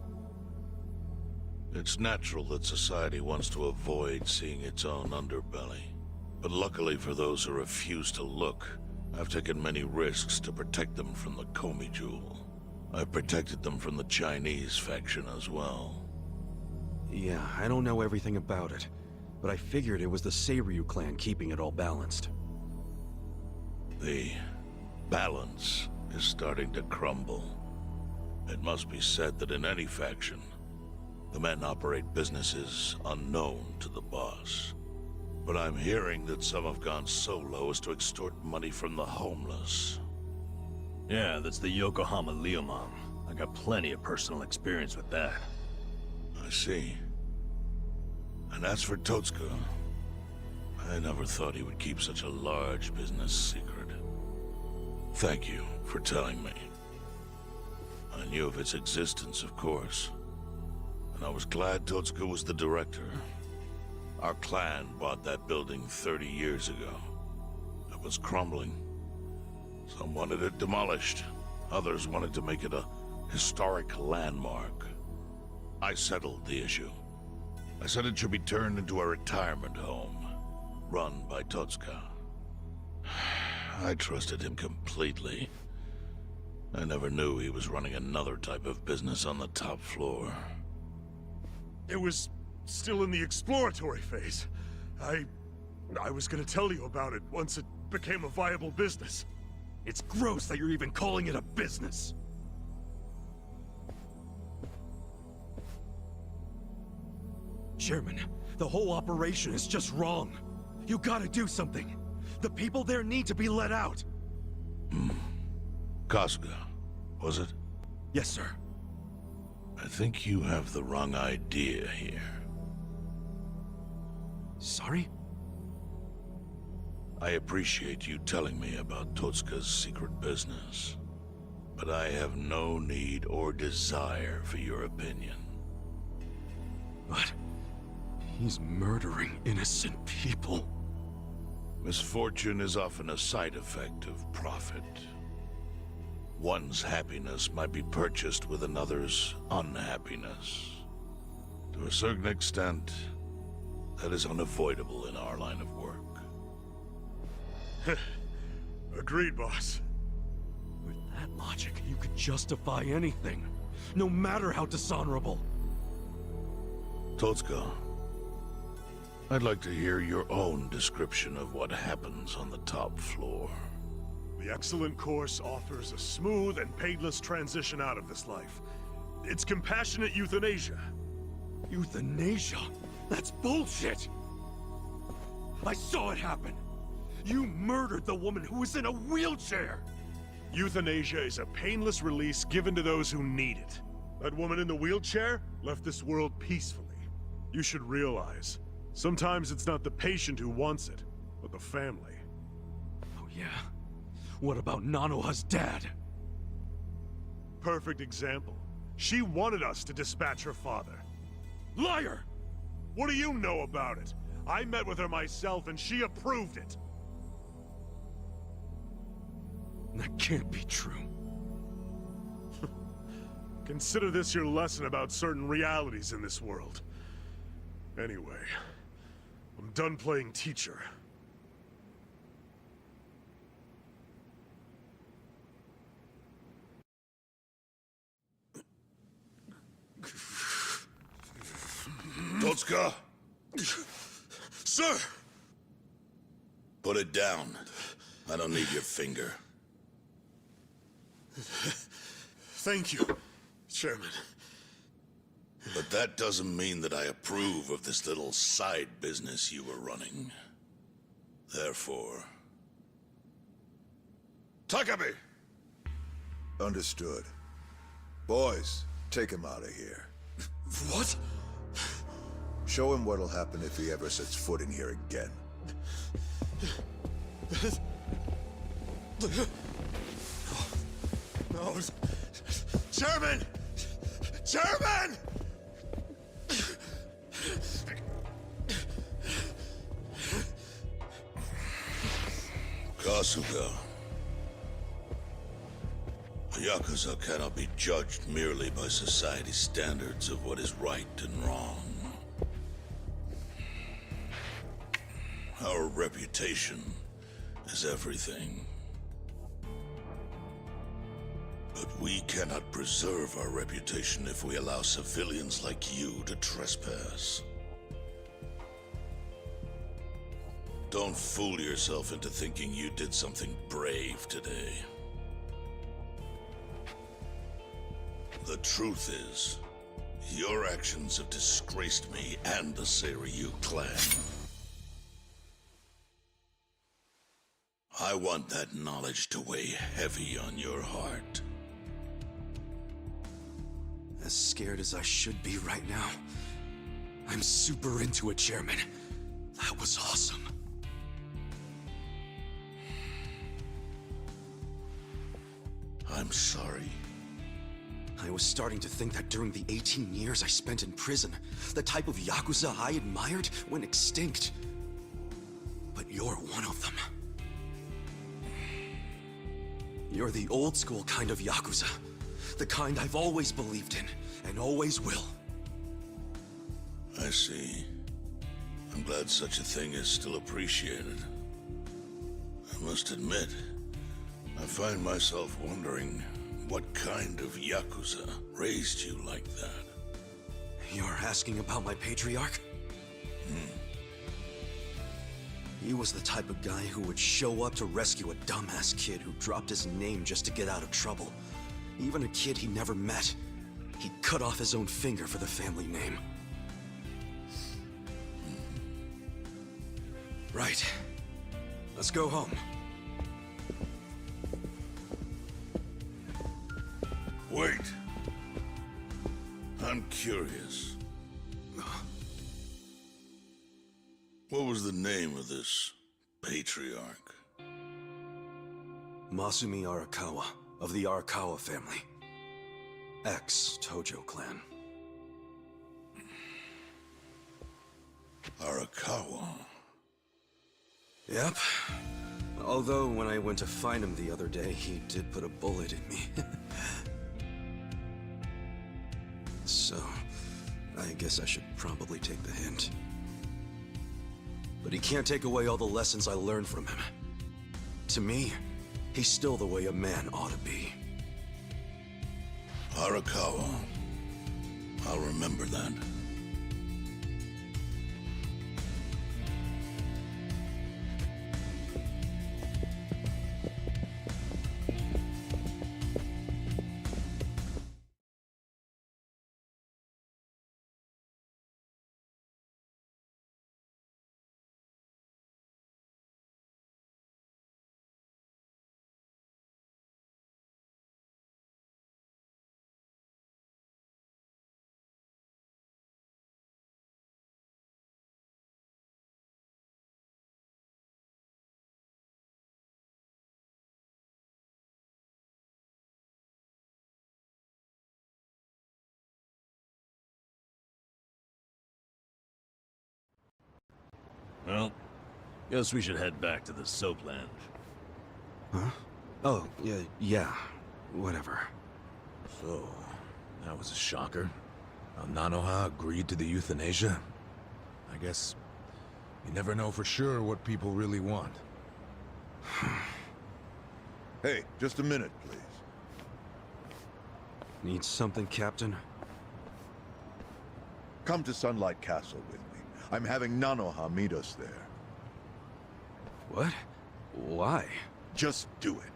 It's natural that society wants to avoid seeing its own underbelly. But luckily for those who refuse to look, I've taken many risks to protect them from the Komi Jewel. I've protected them from the Chinese faction as well. Yeah, I don't know everything about it, but I figured it was the Seiryu clan keeping it all balanced. The balance is starting to crumble. It must be said that in any faction, the men operate businesses unknown to the boss. But I'm hearing that some have gone so low as to extort money from the homeless. Yeah, that's the Yokohama Leomom. I got plenty of personal experience with that. I see. And as for Totsuka, I never thought he would keep such a large business secret. Thank you for telling me. I knew of its existence, of course. And I was glad Totsuka was the director. Our clan bought that building 30 years ago. It was crumbling. Some wanted it demolished. Others wanted to make it a historic landmark. I settled the issue. I said it should be turned into a retirement home, run by Totsuka. I trusted him completely. I never knew he was running another type of business on the top floor. It was still in the exploratory phase. I was gonna tell you about it once it became a viable business. It's gross that you're even calling it a business. Chairman, the whole operation is just wrong. You gotta do something. The people there need to be let out. Kasuga, was it? Yes, sir. I think you have the wrong idea here. Sorry? I appreciate you telling me about Totsuka's secret business, but I have no need or desire for your opinion. But he's murdering innocent people. Misfortune is often a side effect of profit. One's happiness might be purchased with another's unhappiness. To a certain extent, that is unavoidable in our line of work. Agreed, boss. With that logic, you could justify anything, no matter how dishonorable. Totsuka, I'd like to hear your own description of what happens on the top floor. The excellent course offers a smooth and painless transition out of this life. It's compassionate euthanasia. Euthanasia? That's bullshit! I saw it happen! You murdered the woman who was in a wheelchair! Euthanasia is a painless release given to those who need it. That woman in the wheelchair left this world peacefully. You should realize, sometimes it's not the patient who wants it, but the family. Oh yeah? What about Nanoha's dad? Perfect example. She wanted us to dispatch her father. Liar! What do you know about it? I met with her myself and she approved it. That can't be true. Consider this your lesson about certain realities in this world. Anyway, I'm done playing teacher. Totsuka! Sir! Put it down. I don't need your finger. Thank you, Chairman. But that doesn't mean that I approve of this little side business you were running. Therefore... Takabe! Understood. Boys, take him out of here. What? Show him what'll happen if he ever sets foot in here again. No. Chairman! Chairman! Kasuga. The Yakuza cannot be judged merely by society's standards of what is right and wrong. Our reputation is everything. But we cannot preserve our reputation if we allow civilians like you to trespass. Don't fool yourself into thinking you did something brave today. truth is, your actions have disgraced me and the Seiryu clan. I want that knowledge to weigh heavy on your heart. As scared as I should be right now, I'm super into it, Chairman. That was awesome. I'm sorry. I was starting to think that during the 18 years I spent in prison, the type of Yakuza I admired went extinct. But you're one of them. You're the old school kind of Yakuza. The kind I've always believed in, and always will. I see. I'm glad such a thing is still appreciated. I must admit, I find myself wondering what kind of Yakuza raised you like that. You're asking about my patriarch? He was the type of guy who would show up to rescue a dumbass kid who dropped his name just to get out of trouble. Even a kid he never met. He'd cut off his own finger for the family name. Right. Let's go home. Wait. I'm curious. What was the name of this patriarch? Masumi Arakawa, of the Arakawa family. Ex-Tojo clan. Arakawa? Yep. Although, when I went to find him the other day, he did put a bullet in me. So, I guess I should probably take the hint. But he can't take away all the lessons I learned from him. To me, he's still the way a man ought to be. Arakawa. I'll remember that. Well, guess we should head back to the soap lounge. Huh? Oh, yeah, whatever. So, that was a shocker. How Nanoha agreed to the euthanasia? I guess you never know for sure what people really want. Hey, just a minute, please. Need something, Captain? Come to Sunlight Castle with me. I'm having Nanoha meet us there. What? Why? Just do it.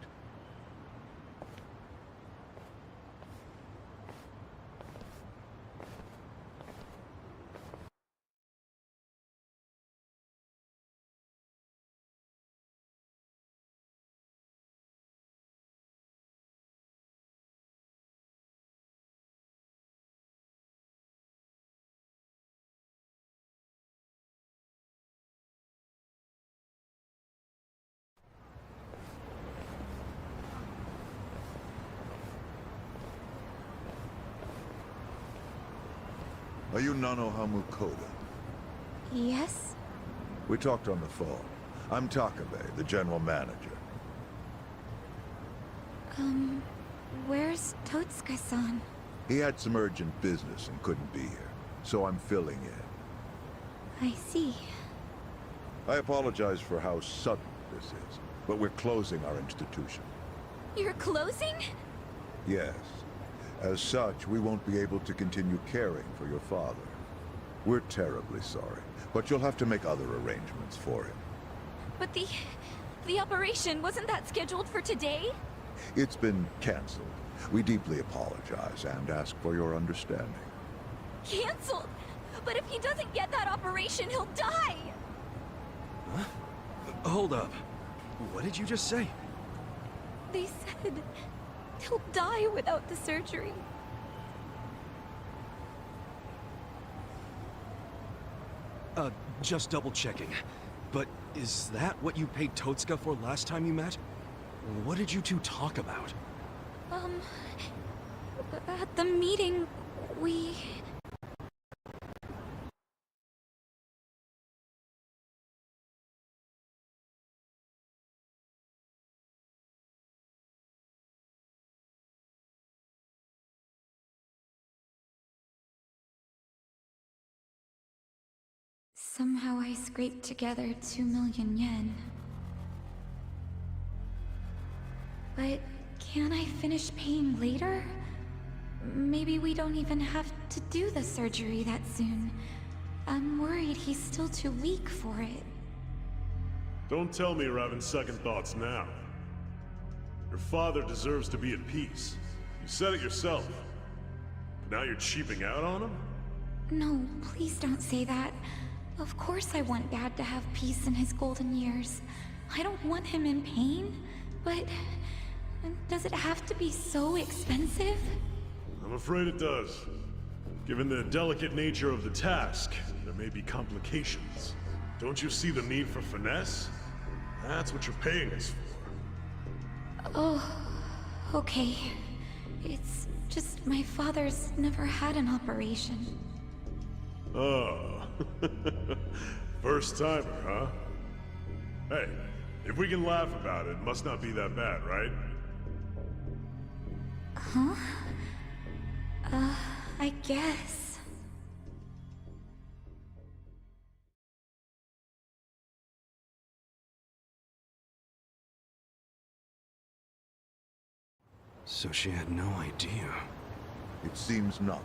Are you Nanoha Mukoda? Yes? We talked on the phone. I'm Takabe, the general manager. Where's Totsuka-san? He had some urgent business and couldn't be here, so I'm filling in. I see. I apologize for how sudden this is, but we're closing our institution. You're closing? Yes. As such, we won't be able to continue caring for your father. We're terribly sorry, but you'll have to make other arrangements for him. But the operation, wasn't that scheduled for today? It's been canceled. We deeply apologize and ask for your understanding. Cancelled? But if he doesn't get that operation, he'll die! Huh? Hold up. What did you just say? They said he'll die without the surgery. Just double checking. But is that what you paid Totska for last time you met? What did you two talk about? At the meeting, we... Somehow I scraped together 2 million yen. But can't I finish paying later? Maybe we don't even have to do the surgery that soon. I'm worried he's still too weak for it. Don't tell me you're having second thoughts now. Your father deserves to be at peace. You said it yourself. But now you're cheaping out on him? No, please don't say that. Of course I want Dad to have peace in his golden years. I don't want him in pain, but... does it have to be so expensive? I'm afraid it does. Given the delicate nature of the task, there may be complications. Don't you see the need for finesse? That's what you're paying us for. Oh, okay. It's just my father's never had an operation. Oh. First timer, huh? Hey, if we can laugh about it, it must not be that bad, right? Huh? I guess. So she had no idea. It seems not.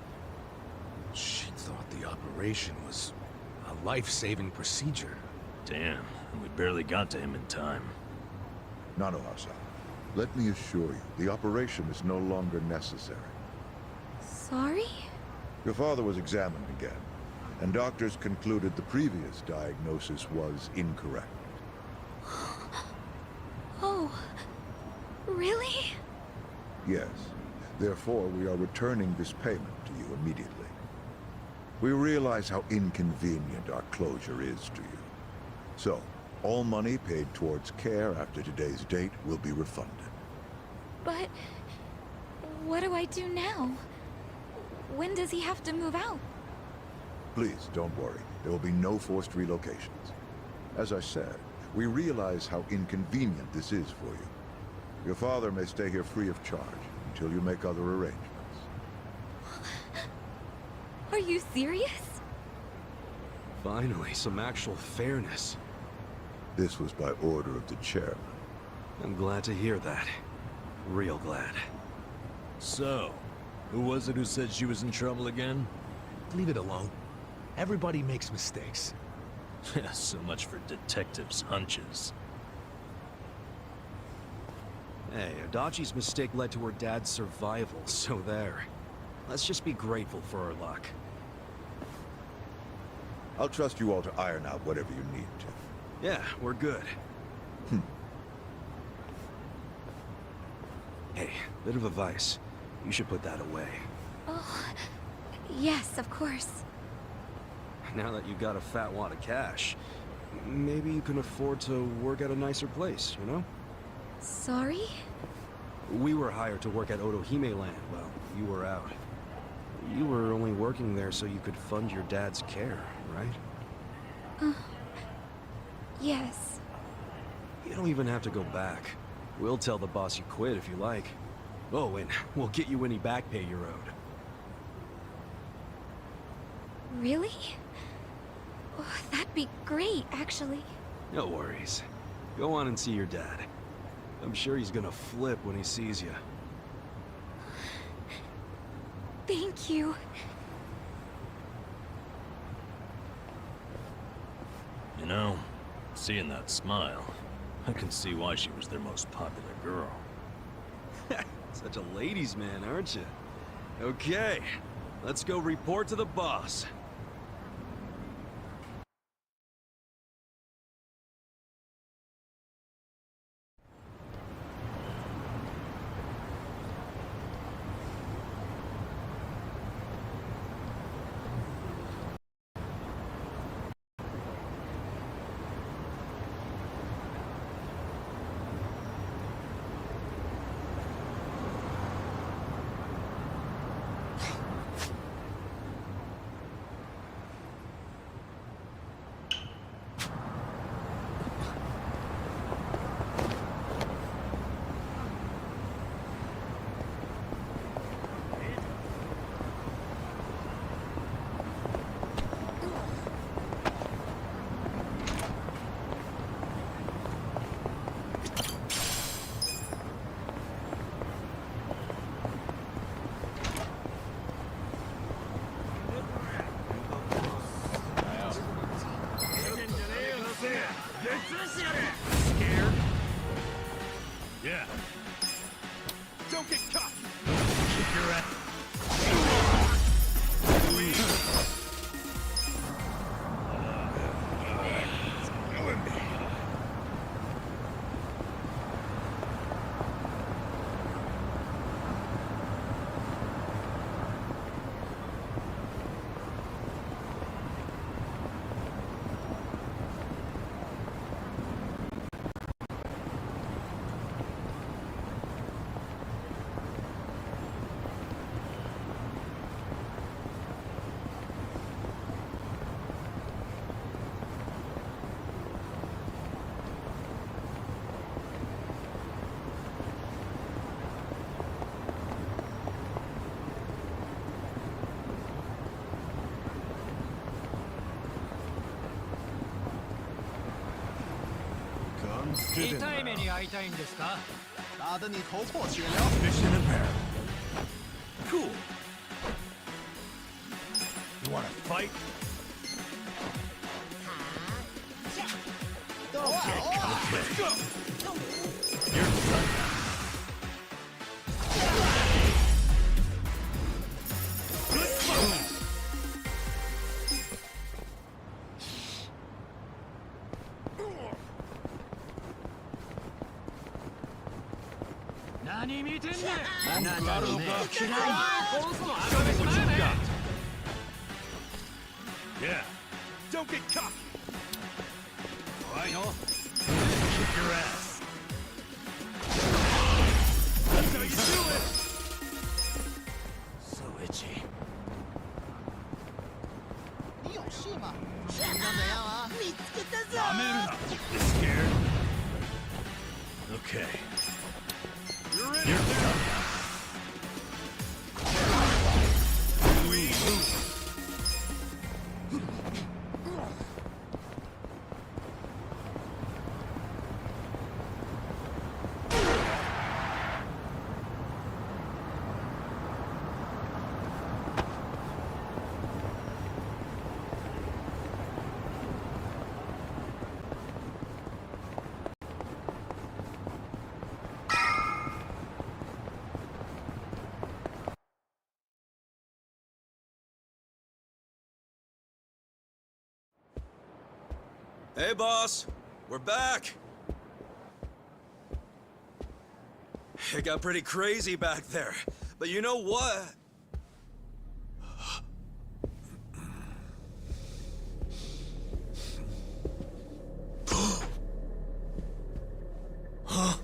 She thought the operation was a life-saving procedure. Damn, and we barely got to him in time. Nanoha-san, let me assure you, the operation is no longer necessary. Sorry? Your father was examined again, and doctors concluded the previous diagnosis was incorrect. Oh, really? Yes. Therefore, we are returning this payment to you immediately. We realize how inconvenient our closure is to you. So, all money paid towards care after today's date will be refunded. But... what do I do now? When does he have to move out? Please, don't worry. There will be no forced relocations. As I said, we realize how inconvenient this is for you. Your father may stay here free of charge until you make other arrangements. Are you serious? Finally, some actual fairness. This was by order of the chairman. I'm glad to hear that. Real glad. So, who was it who said she was in trouble again? Leave it alone. Everybody makes mistakes. Yeah, so much for detectives' hunches. Hey, Adachi's mistake led to her dad's survival, so there. Let's just be grateful for our luck. I'll trust you all to iron out whatever you need to. Yeah, we're good. Hey, bit of advice. You should put that away. Oh, yes, of course. Now that you got a fat wad of cash, maybe you can afford to work at a nicer place, you know? Sorry? We were hired to work at Otohime Land while you were out. You were only working there so you could fund your dad's care, right? Yes. You don't even have to go back. We'll tell the boss you quit if you like. Oh, and we'll get you any back pay you're owed. Really? Oh, that'd be great, actually. No worries. Go on and see your dad. I'm sure he's gonna flip when he sees you. Thank you. You know, seeing that smile, I can see why she was their most popular girl. It's Such a ladies' man, aren't you? Okay, let's go report to the boss. Scared? Yeah. Don't get cocky. Kick your ass. Mission imperative. Cool. You wanna fight? Let's go! You're done now. Good fight! Yeah. Don't get cocky. I know. Kick your ass. That's how you do it. So itchy. You scared? Okay. You're done. Hey, boss. We're back. It got pretty crazy back there. But you know what? Huh?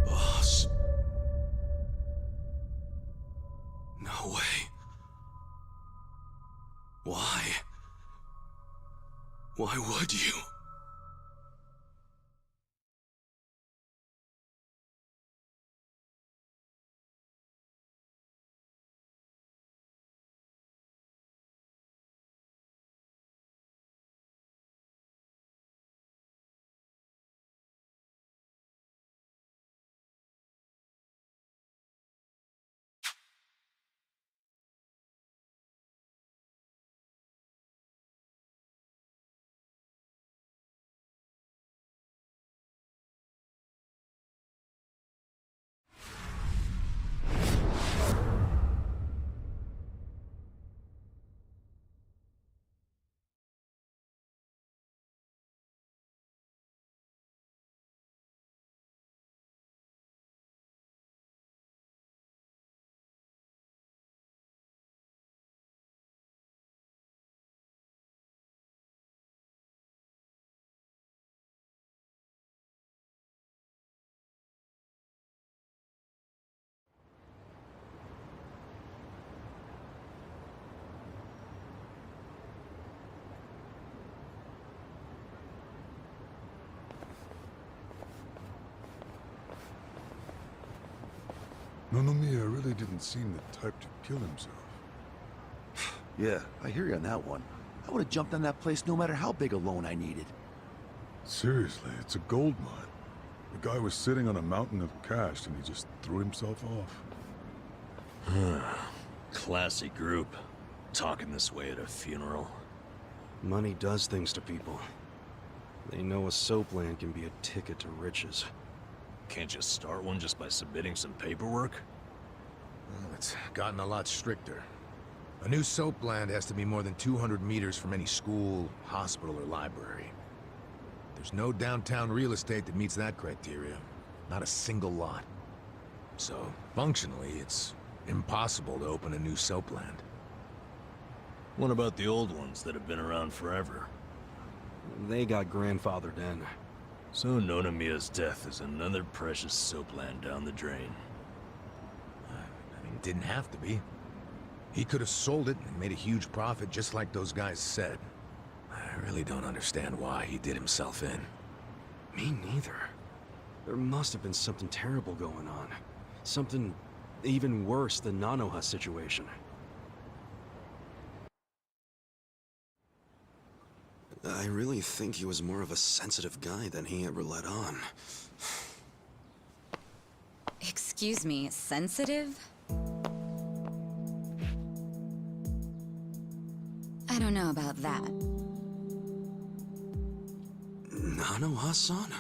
Boss. No way. Why? Why would you? Nonomiya really didn't seem the type to kill himself. Yeah, I hear you on that one. I would have jumped on that place no matter how big a loan I needed. Seriously, it's a gold mine. The guy was sitting on a mountain of cash and he just threw himself off. Classy group. Talking this way at a funeral. Money does things to people. They know a soapland can be a ticket to riches. Can't you start one just by submitting some paperwork? Well, it's gotten a lot stricter. A new soapland has to be more than 200 meters from any school, hospital, or library. There's no downtown real estate that meets that criteria. Not a single lot. So, functionally, it's impossible to open a new soapland. What about the old ones that have been around forever? They got grandfathered in. So Nonomiya's death is another precious soapland down the drain. I mean, it didn't have to be. He could have sold it and made a huge profit just like those guys said. I really don't understand why he did himself in. Me neither. There must have been something terrible going on. Something even worse than Nanoha's situation. I really think he was more of a sensitive guy than he ever let on. Excuse me, sensitive? I don't know about that. Nanoha-san?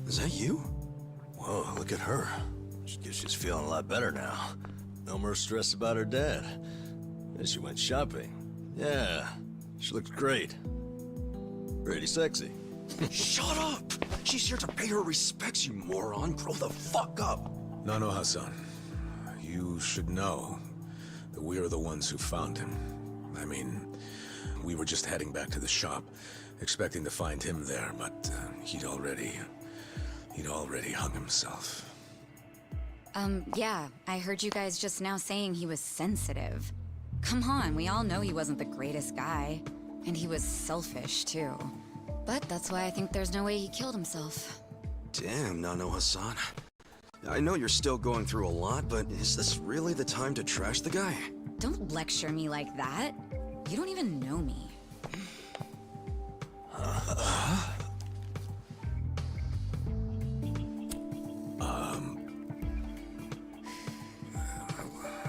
Is that you? Whoa, look at her. She's feeling a lot better now. No more stress about her dad. And she went shopping. Yeah, she looks great. Pretty sexy. Shut up! She's here to pay her respects, you moron. Grow the fuck up! Nanoha-san, you should know that we are the ones who found him. I mean, we were just heading back to the shop, expecting to find him there, but he'd already hung himself. Yeah, I heard you guys just now saying he was sensitive. Come on, we all know he wasn't the greatest guy. And he was selfish, too. But that's why I think there's no way he killed himself. Damn, Nanoha-san. I know you're still going through a lot, but is this really the time to trash the guy? Don't lecture me like that. You don't even know me.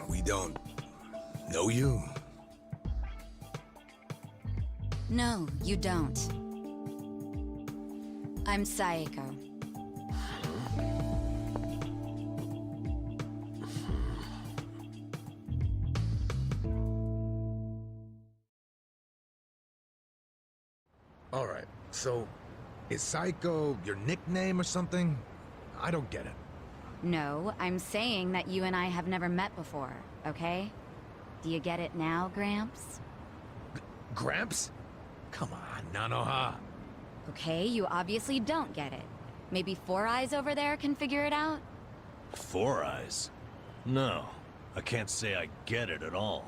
We don't know you? No, you don't. I'm Saeko. Alright, so is Saeko your nickname or something? I don't get it. No, I'm saying that you and I have never met before, okay? Do you get it now, Gramps? Gramps? Come on, Nanoha. Okay, you obviously don't get it. Maybe Four Eyes over there can figure it out? Four Eyes? No, I can't say I get it at all.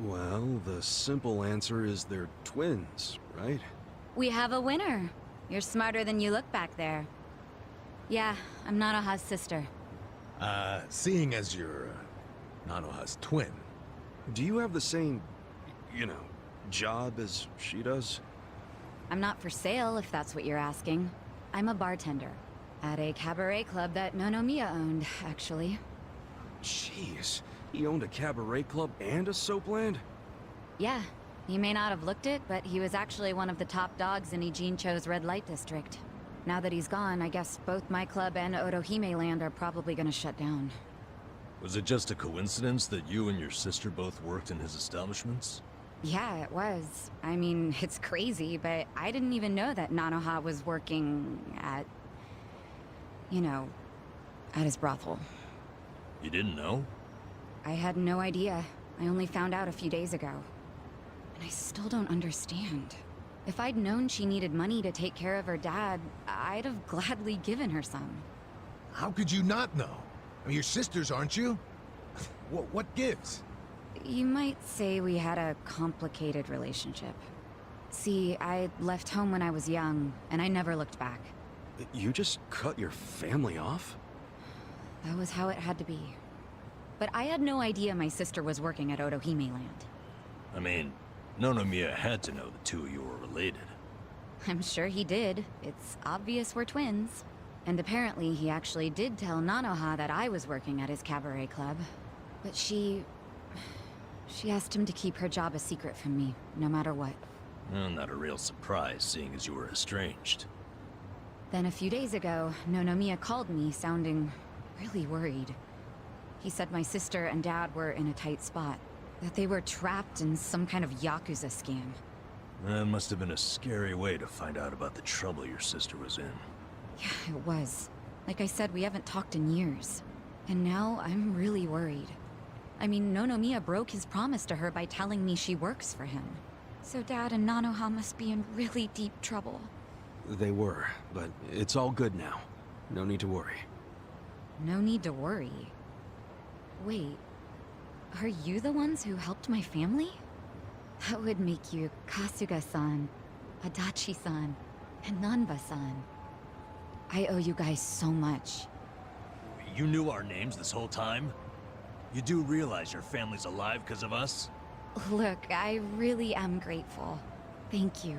Well, the simple answer is they're twins, right? We have a winner. You're smarter than you look back there. Yeah, I'm Nanoha's sister. Seeing as you're Nanoha's twin. Do you have the same, job as she does? I'm not for sale, if that's what you're asking. I'm a bartender. At a cabaret club that Nonomiya owned, actually. Jeez, he owned a cabaret club and a soapland? Yeah, he may not have looked it, but he was actually one of the top dogs in Ijincho's red light district. Now that he's gone, I guess both my club and Otohime Land are probably gonna shut down. Was it just a coincidence that you and your sister both worked in his establishments? Yeah, it was. I mean, it's crazy, but I didn't even know that Nanoha was working at... at his brothel. You didn't know? I had no idea. I only found out a few days ago. And I still don't understand. If I'd known she needed money to take care of her dad, I'd have gladly given her some. How could you not know? I mean, you're sisters, aren't you? What gives? You might say we had a complicated relationship. See, I left home when I was young, and I never looked back. You just cut your family off? That was how it had to be. But I had no idea my sister was working at Otohime Land. I mean, Nonomiya had to know the two of you were related. I'm sure he did. It's obvious we're twins. And apparently he actually did tell Nanoha that I was working at his cabaret club. But she asked him to keep her job a secret from me, no matter what. Well, not a real surprise, seeing as you were estranged. Then a few days ago, Nonomiya called me, sounding really worried. He said my sister and dad were in a tight spot, that they were trapped in some kind of Yakuza scam. That must have been a scary way to find out about the trouble your sister was in. Yeah, it was. Like I said, we haven't talked in years. And now I'm really worried. I mean, Nonomiya broke his promise to her by telling me she works for him. So Dad and Nanoha must be in really deep trouble. They were, but it's all good now. No need to worry. No need to worry. Wait, are you the ones who helped my family? That would make you Kasuga-san, Adachi-san, and Nanba-san. I owe you guys so much. You knew our names this whole time? You do realize your family's alive because of us? Look, I really am grateful. Thank you.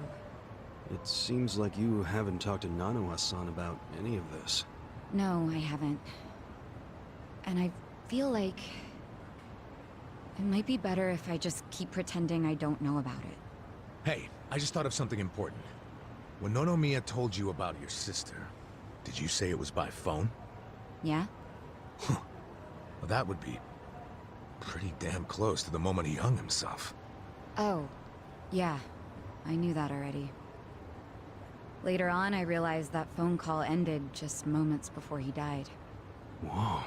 It seems like you haven't talked to Nanoha-san about any of this. No, I haven't. And I feel like it might be better if I just keep pretending I don't know about it. Hey, I just thought of something important. When Nonomiya told you about your sister, did you say it was by phone? Yeah? Well, that would be pretty damn close to the moment he hung himself. Oh, yeah. I knew that already. Later on, I realized that phone call ended just moments before he died. Whoa.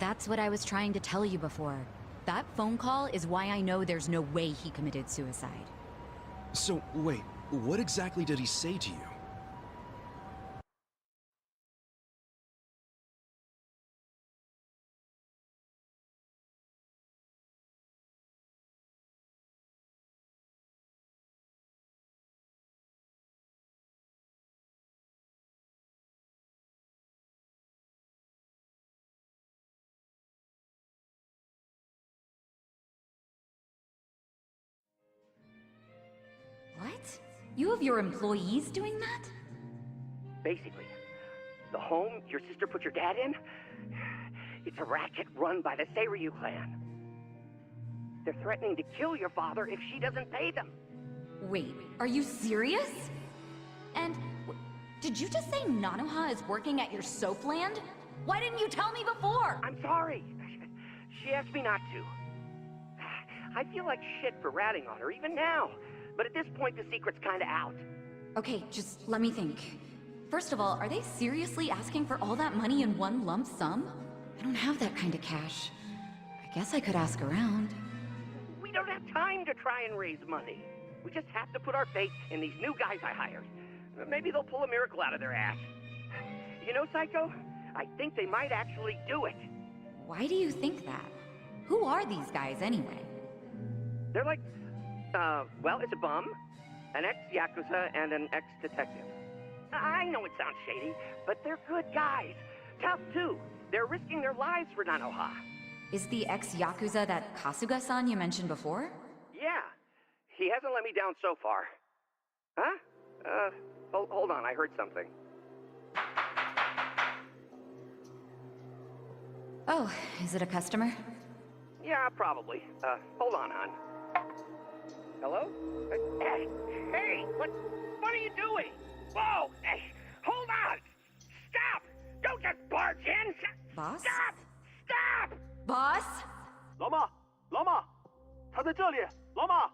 That's what I was trying to tell you before. That phone call is why I know there's no way he committed suicide. So, wait, what exactly did he say to you? What? You have your employees doing that? Basically, the home your sister put your dad in, it's a racket run by the Seiryu clan. They're threatening to kill your father if she doesn't pay them. Wait, are you serious? And did you just say Nanoha is working at your soap land? Why didn't you tell me before? I'm sorry. She asked me not to. I feel like shit for ratting on her, even now. But at this point, the secret's kinda out. Okay, just let me think. First of all, are they seriously asking for all that money in one lump sum? I don't have that kind of cash. I guess I could ask around. We don't have time to try and raise money. We just have to put our faith in these new guys I hired. Maybe they'll pull a miracle out of their ass. You know, Psycho? I think they might actually do it. Why do you think that? Who are these guys anyway? They're like, well, it's a bum, an ex-Yakuza, and an ex-detective. I know it sounds shady, but they're good guys. Tough, too. They're risking their lives for Nanoha. Is the ex-Yakuza that Kasuga-san you mentioned before? Yeah. He hasn't let me down so far. Huh? Hold on, I heard something. Oh, is it a customer? Yeah, probably. Hold on, hon. Hello? Hey, what are you doing? Whoa! Hey, hold on! Stop! Don't just barge in! Boss? Stop! Stop! Boss? 老妈，老妈，他在这里，老妈。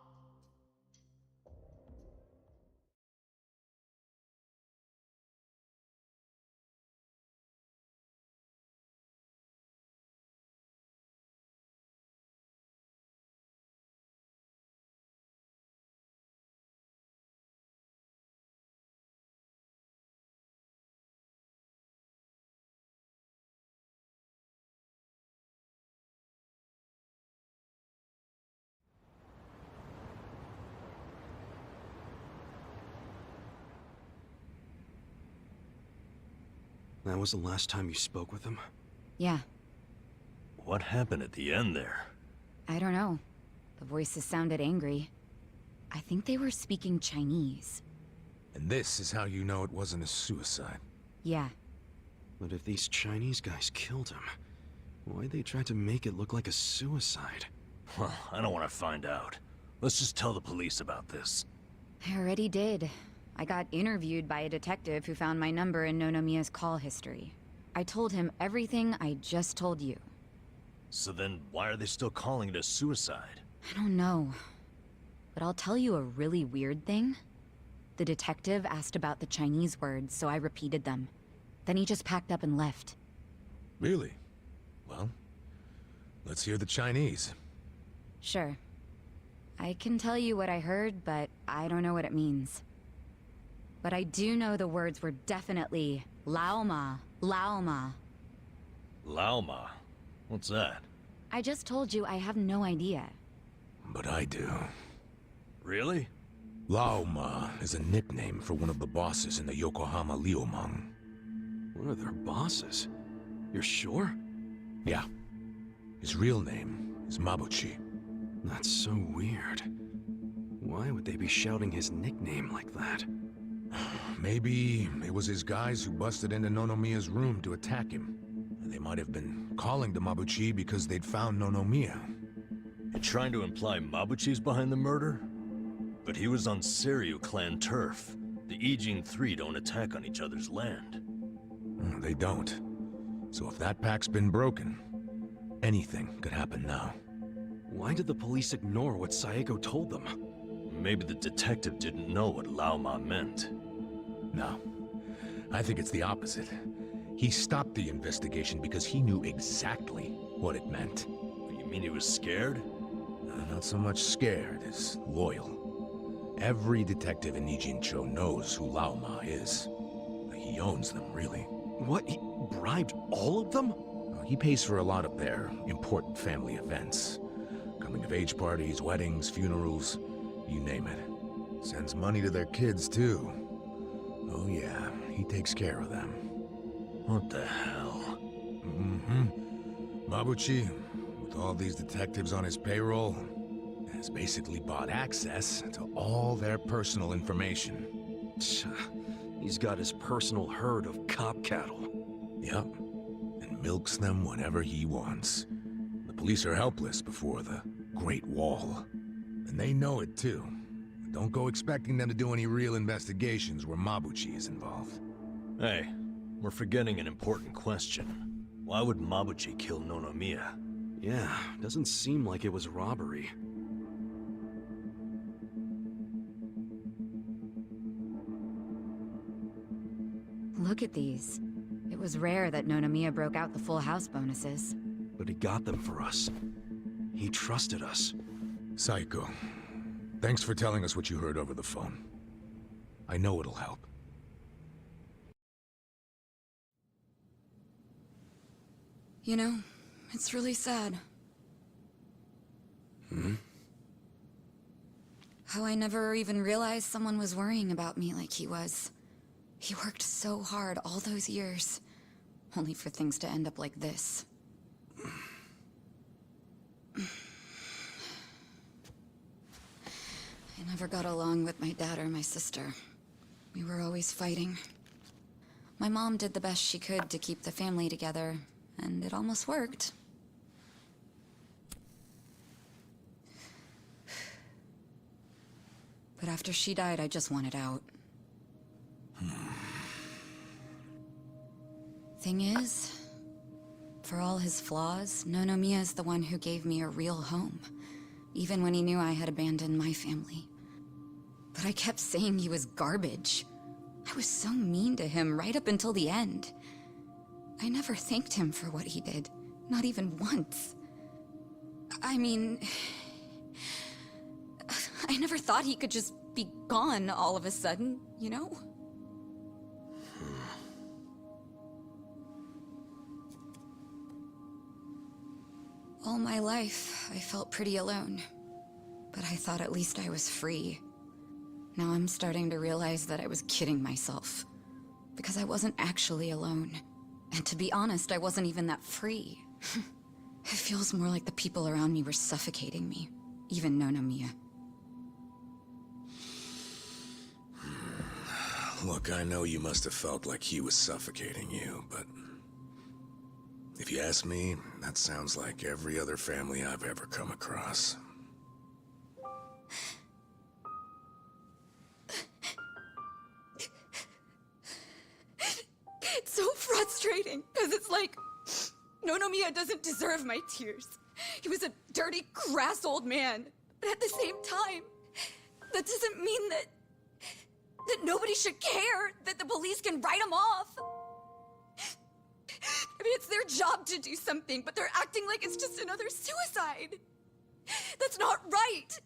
That was the last time you spoke with him? Yeah, What happened at the end there? I don't know. The voices sounded angry. I think they were speaking Chinese. And this is how you know it wasn't a suicide. Yeah. But if these Chinese guys killed him, why'd they try to make it look like a suicide? Well, I don't want to find out. Let's just tell the police about this. I already did. I got interviewed by a detective who found my number in Nonomiya's call history. I told him everything I just told you. So then, why are they still calling it a suicide? I don't know. But I'll tell you a really weird thing. The detective asked about the Chinese words, so I repeated them. Then he just packed up and left. Really? Well, let's hear the Chinese. Sure. I can tell you what I heard, but I don't know what it means. But I do know the words were definitely Lao Ma, Lao Ma. Lao Ma? What's that? I just told you I have no idea. But I do. Really? Lao Ma is a nickname for one of the bosses in the Yokohama Liumang. One of their bosses? You're sure? Yeah. His real name is Mabuchi. That's so weird. Why would they be shouting his nickname like that? Maybe it was his guys who busted into Nonomiya's room to attack him. They might have been calling to Mabuchi because they'd found Nonomiya. You're trying to imply Mabuchi's behind the murder? But he was on Seiryu clan turf. The Ijin Three don't attack on each other's land. They don't. So if that pact's been broken, anything could happen now. Why did the police ignore what Saeko told them? Maybe the detective didn't know what Lao Ma meant. No. I think it's the opposite. He stopped the investigation because he knew exactly what it meant. You mean he was scared? Not so much scared as loyal. Every detective in Nijincho knows who Lao Ma is. He owns them, really. What? He bribed all of them? He pays for a lot of their important family events. Coming-of-age parties, weddings, funerals, you name it. Sends money to their kids, too. Oh yeah, he takes care of them. What the hell? Mabuchi, with all these detectives on his payroll, has basically bought access to all their personal information. He's got his personal herd of cop cattle. Yep, and milks them whenever he wants. The police are helpless before the Great Wall. And they know it too. Don't go expecting them to do any real investigations where Mabuchi is involved. Hey, we're forgetting an important question. Why would Mabuchi kill Nonomiya? Yeah, doesn't seem like it was robbery. Look at these. It was rare that Nonomiya broke out the full house bonuses. But he got them for us. He trusted us. Saeko, thanks for telling us what you heard over the phone. I know it'll help. You know, it's really sad. How I never even realized someone was worrying about me like he was. He worked so hard all those years, only for things to end up like this. I never got along with my dad or my sister. We were always fighting. My mom did the best she could to keep the family together, and it almost worked. But after she died, I just wanted out. Thing is, for all his flaws, Nonomiya is the one who gave me a real home, even when he knew I had abandoned my family. But I kept saying he was garbage. I was so mean to him right up until the end. I never thanked him for what he did, not even once. I mean, I never thought he could just be gone all of a sudden, you know? All my life, I felt pretty alone. But I thought at least I was free. Now I'm starting to realize that I was kidding myself. Because I wasn't actually alone. And to be honest, I wasn't even that free. It feels more like the people around me were suffocating me. Even Nonomiya. Look, I know you must have felt like he was suffocating you, but... if you ask me, that sounds like every other family I've ever come across. It's so frustrating, because it's like... Nonomiya doesn't deserve my tears. He was a dirty, crass old man. But at the same time, that doesn't mean that nobody should care, that the police can write him off. I mean, it's their job to do something, but they're acting like it's just another suicide. That's not right.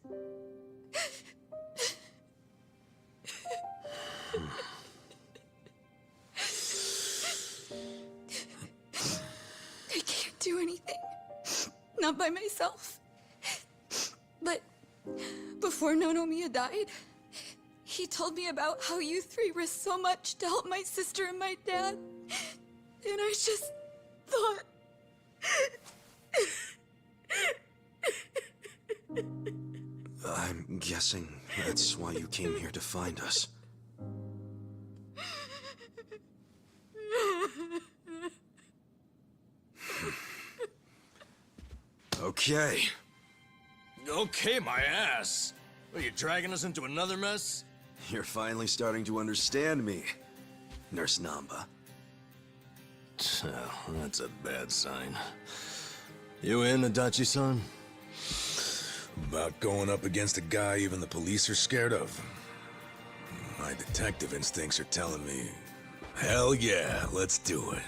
I can't do anything. Not by myself. But before Nonomiya died, he told me about how you three risked so much to help my sister and my dad. And I just thought... I'm guessing that's why you came here to find us. Okay. Okay, my ass. Are you dragging us into another mess? You're finally starting to understand me, Nurse Namba. Well, that's a bad sign. You in, Adachi-san? About going up against a guy even the police are scared of. My detective instincts are telling me, hell yeah, let's do it.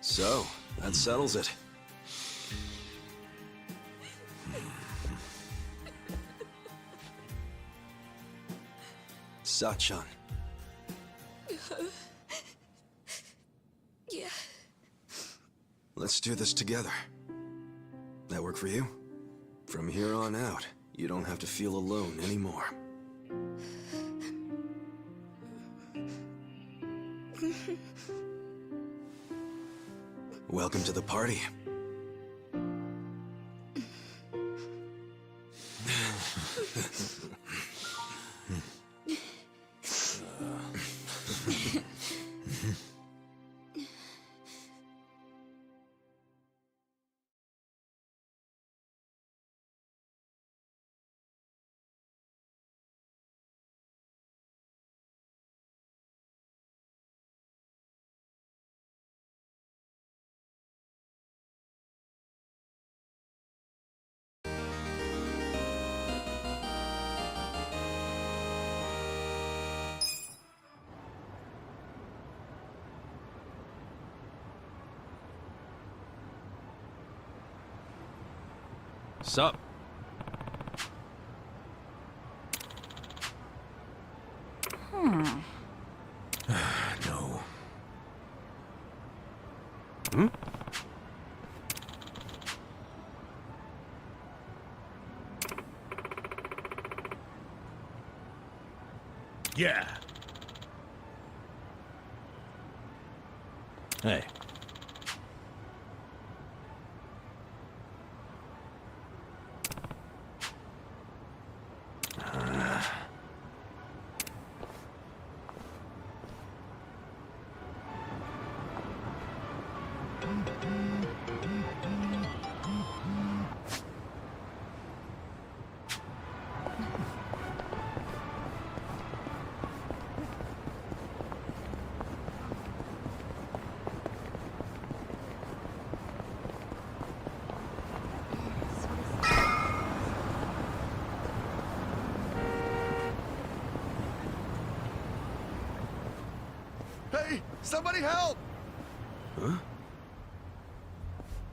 So, that settles it. Sachan. Yeah. Let's do this together. That work for you? From here on out, you don't have to feel alone anymore. Welcome to the party. Sup? No. Hmm? Yeah. Hey. Hey, somebody help! Huh?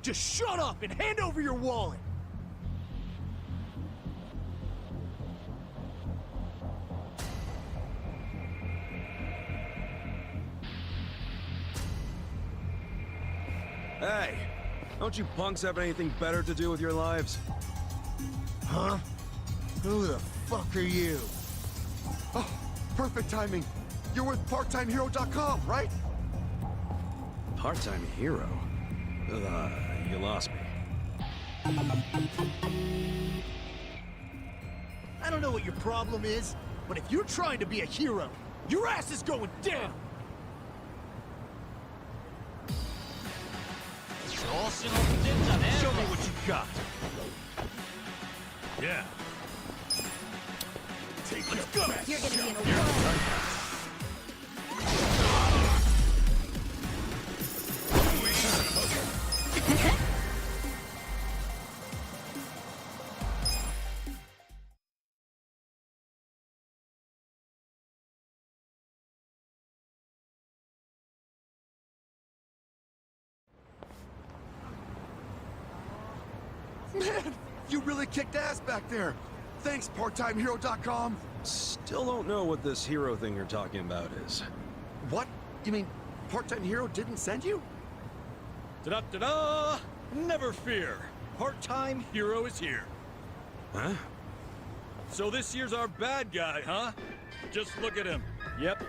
Just shut up and hand over your wallet! Hey, don't you punks have anything better to do with your lives? Huh? Who the fuck are you? Oh, perfect timing. You're with PartTimeHero.com, right? Part-time hero? You lost me. I don't know what your problem is, but if you're trying to be a hero, your ass is going down! Show me what you got. Yeah. Take your best You're gonna be in a shot. whirl. Man, you really kicked ass back there. Thanks, PartTimeHero.com. Still don't know what this hero thing you're talking about is. What? You mean Part-Time Hero didn't send you? Ta-da-ta-da! Never fear. Part-time hero is here. Huh? So this year's our bad guy, huh? Just look at him. Yep.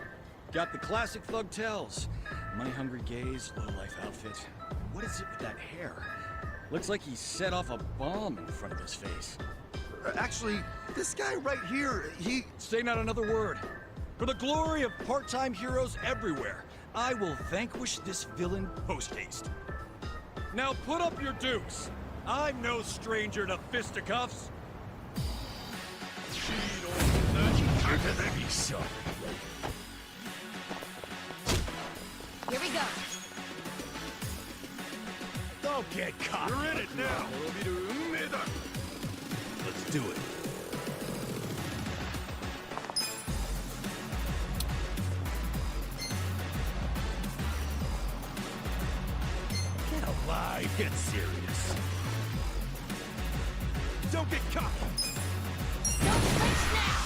Got the classic thug tells. Money-hungry gaze, low-life outfit. What is it with that hair? Looks like he set off a bomb in front of his face. Actually, this guy right here, he... Say not another word. For the glory of part-time heroes everywhere, I will vanquish this villain post-haste. Now put up your dukes. I'm no stranger to fisticuffs. Here we go. Don't get caught. You're in it now. Let's do it. Get alive. Get serious. Don't get caught. Don't flinch now.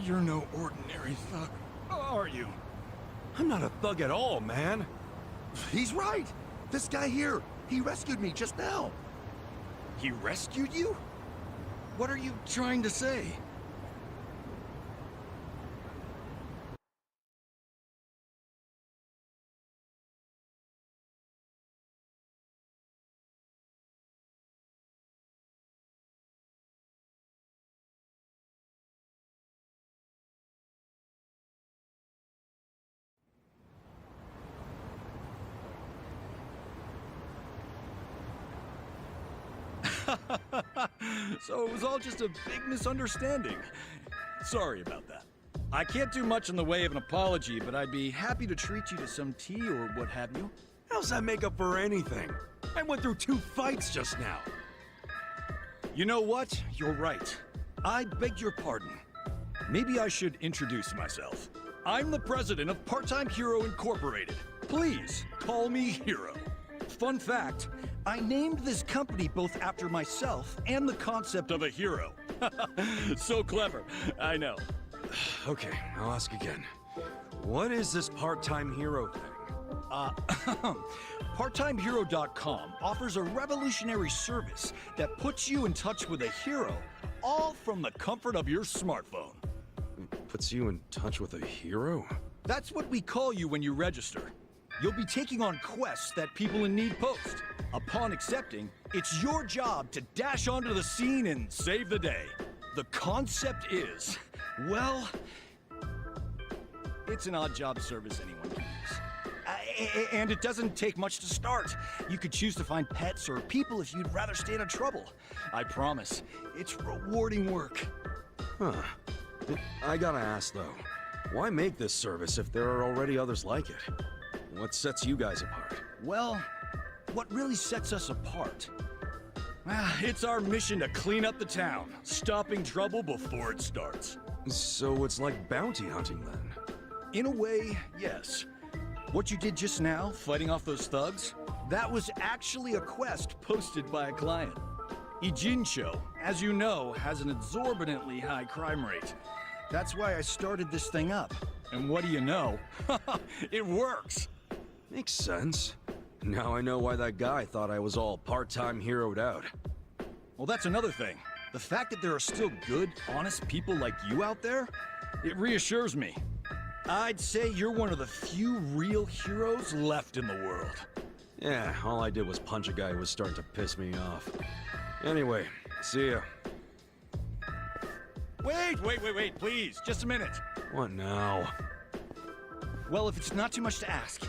You're no ordinary thug, are you? I'm not a thug at all, man. He's right. This guy here, he rescued me just now. He rescued you? What are you trying to say? So it was all just a big misunderstanding. Sorry about that. I can't do much in the way of an apology, but I'd be happy to treat you to some tea or what have you. How's that make up for anything? I went through 2 fights just now. You know what? You're right. I beg your pardon. Maybe I should introduce myself. I'm the president of Part-Time Hero Incorporated. Please, call me Hero. Fun fact, I named this company both after myself and the concept of a hero. So clever, I know. Okay, I'll ask again. What is this part-time hero thing? PartTimeHero.com offers a revolutionary service that puts you in touch with a hero, all from the comfort of your smartphone. Puts you in touch with a hero? That's what we call you when you register. You'll be taking on quests that people in need post. Upon accepting, it's your job to dash onto the scene and save the day. The concept is, well, it's an odd job service anyone can use. And it doesn't take much to start. You could choose to find pets or people if you'd rather stay out of trouble. I promise, it's rewarding work. Huh. I gotta ask though, why make this service if there are already others like it? What sets you guys apart? Well, what really sets us apart? It's our mission to clean up the town, stopping trouble before it starts. So it's like bounty hunting then? In a way, yes. What you did just now, fighting off those thugs, that was actually a quest posted by a client. Ijincho, as you know, has an exorbitantly high crime rate. That's why I started this thing up. And what do you know? It works! Makes sense. Now I know why that guy thought I was all part-time heroed out. Well, that's another thing. The fact that there are still good, honest people like you out there, it reassures me. I'd say you're one of the few real heroes left in the world. Yeah, all I did was punch a guy who was starting to piss me off. Anyway, see ya. Wait, please, just a minute. What now? Well, if it's not too much to ask,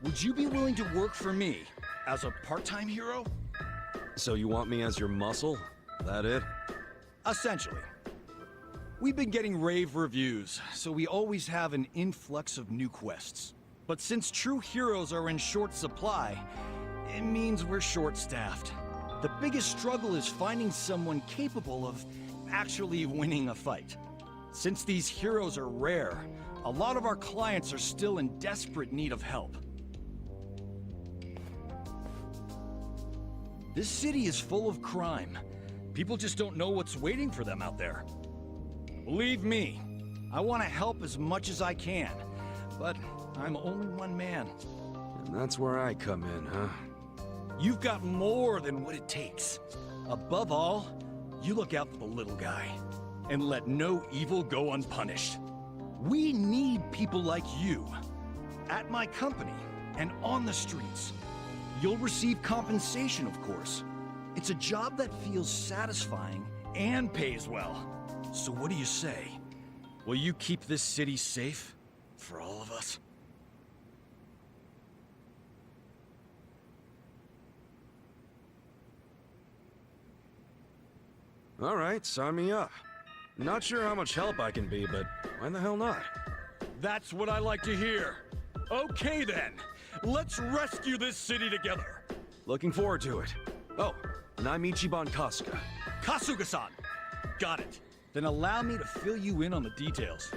would you be willing to work for me as a part-time hero? So you want me as your muscle? That it? Essentially. We've been getting rave reviews, so we always have an influx of new quests. But since true heroes are in short supply, it means we're short-staffed. The biggest struggle is finding someone capable of actually winning a fight. Since these heroes are rare, a lot of our clients are still in desperate need of help. This city is full of crime. People just don't know what's waiting for them out there. Believe me, I want to help as much as I can, but I'm only one man. And that's where I come in, huh? You've got more than what it takes. Above all, you look out for the little guy, and let no evil go unpunished. We need people like you. At my company, and on the streets. You'll receive compensation, of course. It's a job that feels satisfying and pays well. So what do you say? Will you keep this city safe for all of us? All right, sign me up. Not sure how much help I can be, but why the hell not? That's what I like to hear. Okay then, let's rescue this city together. Looking forward to it. Oh, and I'm Ichiban Kasuga. Kasuga-san! Got it. Then allow me to fill you in on the details.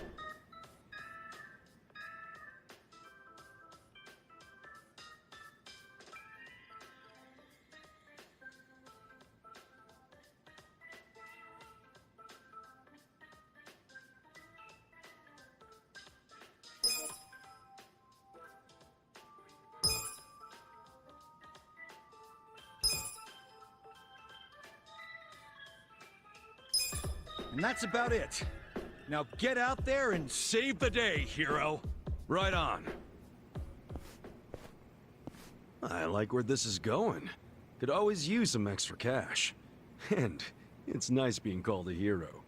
And that's about it. Now get out there and save the day, hero. Right on. I like where this is going. Could always use some extra cash. And it's nice being called a hero.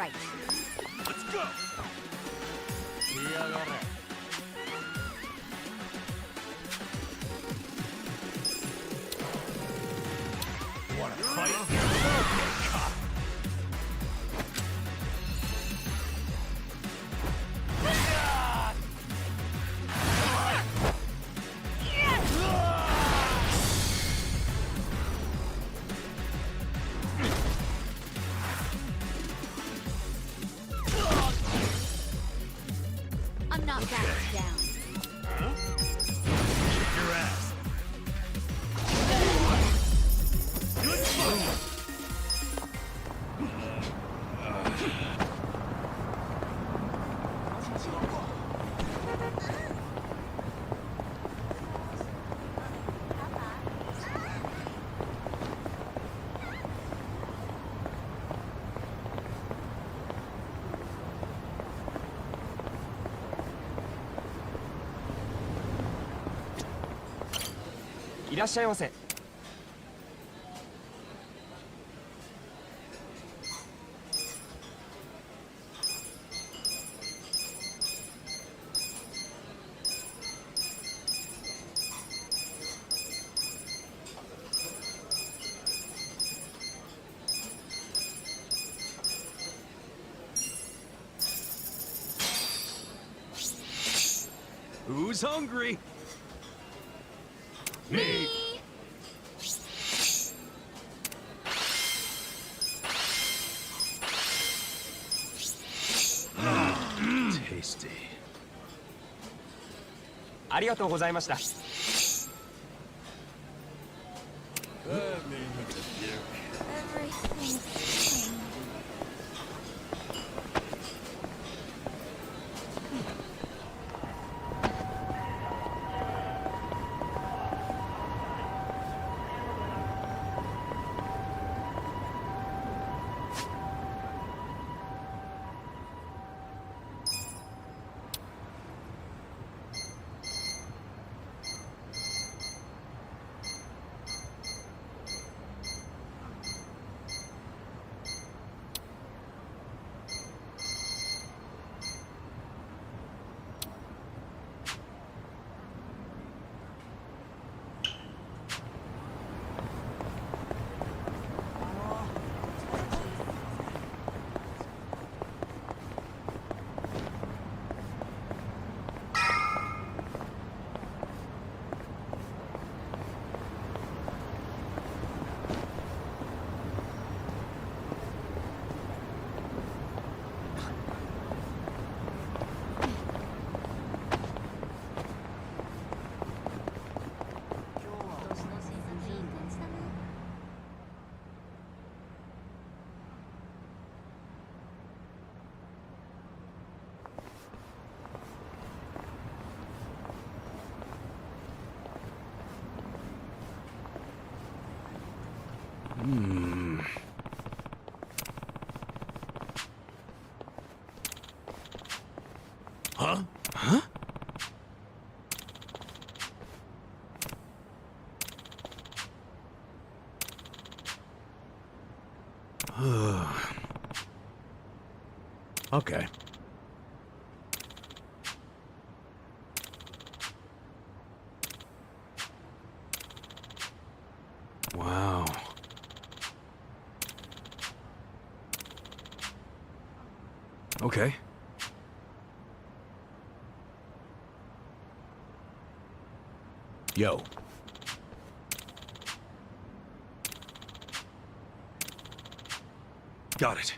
right. Let's go! Wanna fight? I'm not backing down. Kick your ass. Good fight. Who's hungry? Me. Tasty. ありがとうございました。 Everything's fine. Huh? Huh? Okay. Wow. Okay. Yo. Got it.